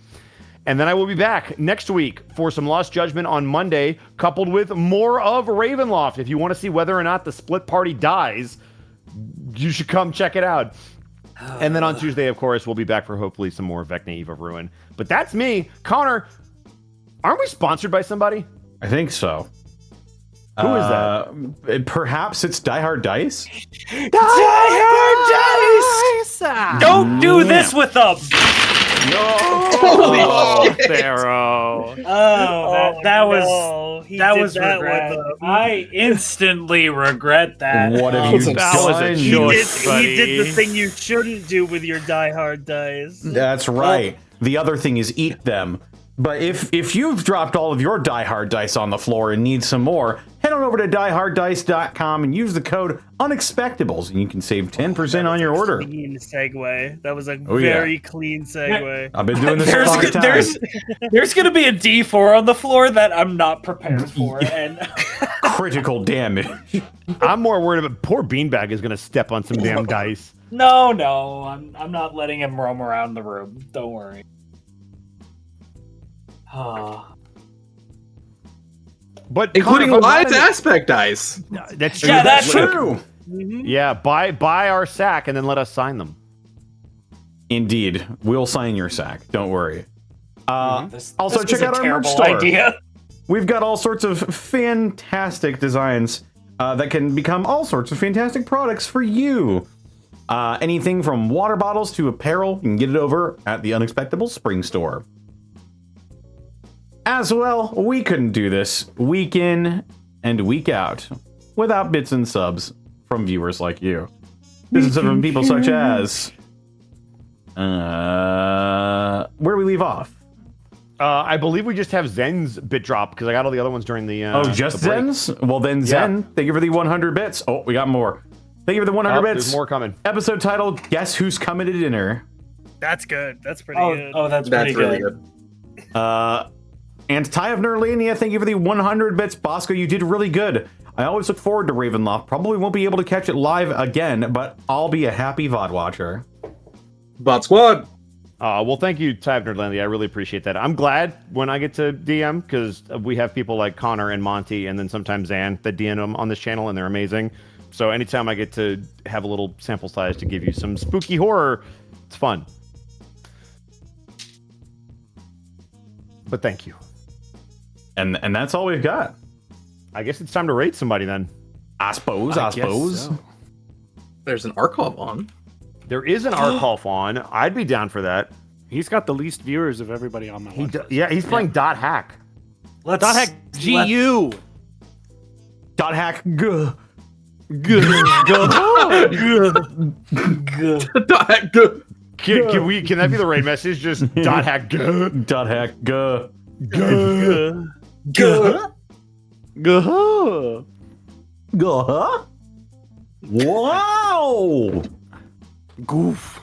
And then I will be back next week for some Lost Judgment on Monday, coupled with more of Ravenloft. If you want to see whether or not the split party dies, you should come check it out. And then on Tuesday, of course, we'll be back for hopefully some more Vecna Eve of Ruin. But that's me. Connor, aren't we sponsored by somebody? I think so. Who is that? Perhaps it's Die Hard Dice? Die Hard Dice! Don't do this with them! Holy shit. Pharaoh. That was that regret. with them. I instantly regret that. What have you That was a done? choice, He buddy. did the thing you shouldn't do with your Die Hard dice. That's right. The other thing is eat them. But if you've dropped all of your Die Hard dice on the floor and need some more, head on over to dieharddice.com and use the code Unexpectables, and you can save 10% on your order. Clean segue. That was a Oh, very clean segue. I've been doing this for a long time. There's going to be a D4 on the floor that I'm not prepared for. And Critical damage. I'm more worried about poor Beanbag is going to step on some damn dice. no, I'm not letting him roam around the room. Don't worry. But Including Connor, Lies Aspect Dice. That's true. Yeah, that's true. Yeah, buy our sack and then let us sign them. Indeed. We'll sign your sack. Don't worry. Also, This check was a out our merch terrible store. idea. We've got all sorts of fantastic designs that can become all sorts of fantastic products for you. Anything from water bottles to apparel, you can get it over at the Unexpectables Spring Store. As well, we couldn't do this week in and week out without bits and subs from viewers like you. Bits and subs from people such as... where do we leave off? I believe we just have Zen's bit drop, because I got all the other ones during the Just the break. Zen's? Well then, Zen, thank you for the 100 bits. Oh, we got more. Thank you for the 100 bits. There's more coming. Episode titled, Guess Who's Coming to Dinner? That's good. That's pretty good. That's That's pretty really good. good. And Ty of Nerlania, thank you for the 100 bits. Bosco, you did really good. I always look forward to Ravenloft. Probably won't be able to catch it live again, but I'll be a happy VOD watcher. Bot Squad. Well, thank you, Ty of Nerdlandia. I really appreciate that. I'm glad when I get to DM, because we have people like Connor and Monty, and then sometimes Zan that DM them on this channel, and they're amazing. So anytime I get to have a little sample size to give you some spooky horror, it's fun. But thank you. And that's all we've got. I guess it's time to rate somebody then. I suppose. so. There's an Archov on. There is an Arkolf on. I'd be down for that. He's got the least viewers of everybody on my list. Yeah, he's playing Dot Hack. Let's Dot hack GU. Dot hack. Can that be the raid message? Just Dot Hack. Dot hack. Wow. Goof.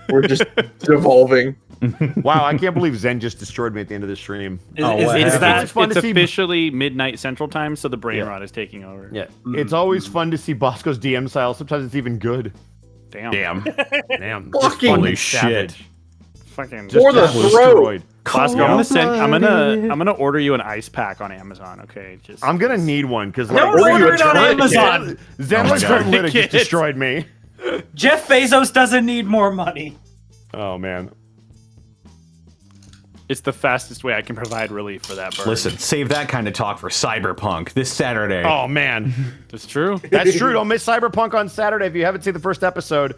We're just devolving. Wow, I can't believe Zen just destroyed me at the end of the stream. It's fun to see- officially midnight Central Time, so the brain Yeah. rot is taking over. Yeah, it's always fun to see Bosco's DM style. Sometimes it's even good. Damn. Damn. Fucking Holy shit. Fucking. For the throat. Bosco, I'm gonna order you an ice pack on Amazon. Okay, just. I'm gonna need one because Don't like order it on Amazon. Zen Oh my was God. literally just destroyed me. Jeff Bezos doesn't need more money. Oh man. It's the fastest way I can provide relief for that bird. Listen, save that kind of talk for Cyberpunk this Saturday. Oh man, That's true. that's true. Don't miss Cyberpunk on Saturday if you haven't seen the first episode.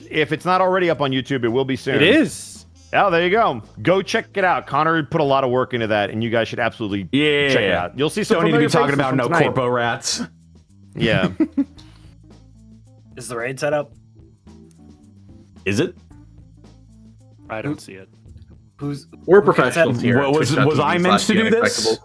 If it's not already up on YouTube, it will be soon. It is. Oh, there you go. Go check it out. Connor put a lot of work into that, and you guys should absolutely check it out. You'll see some Don't need to be familiar talking faces about from no tonight. corpo rats. Yeah. Is the raid set up? Is it? I don't see it. We're professionals here. What was I meant to do this?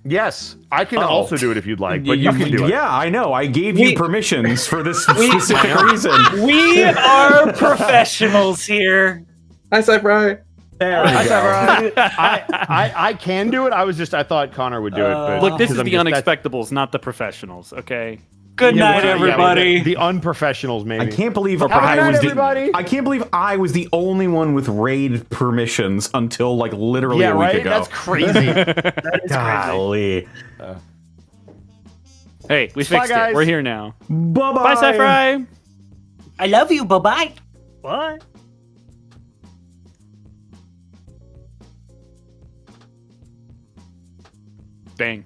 Yes, I can also do it if you'd like, but you can do it. Yeah, I know. I gave you permissions for this specific reason. We are professionals here. Hi, Cypher. There we go. I can do it. I thought Connor would do it. But Look, this is because the I'm just- Unexpectables, not the professionals. Okay. Good night, yeah, everybody. the unprofessionals, maybe. I can't believe Have a good night, everybody. I can't believe I was the only one with raid permissions until like literally a week ago. That's crazy. That is crazy. Golly. Hey, we Bye, fixed guys. it. We're here now. Bye-bye. Bye, Cypher. I love you. Bye-bye. Bye. Dang.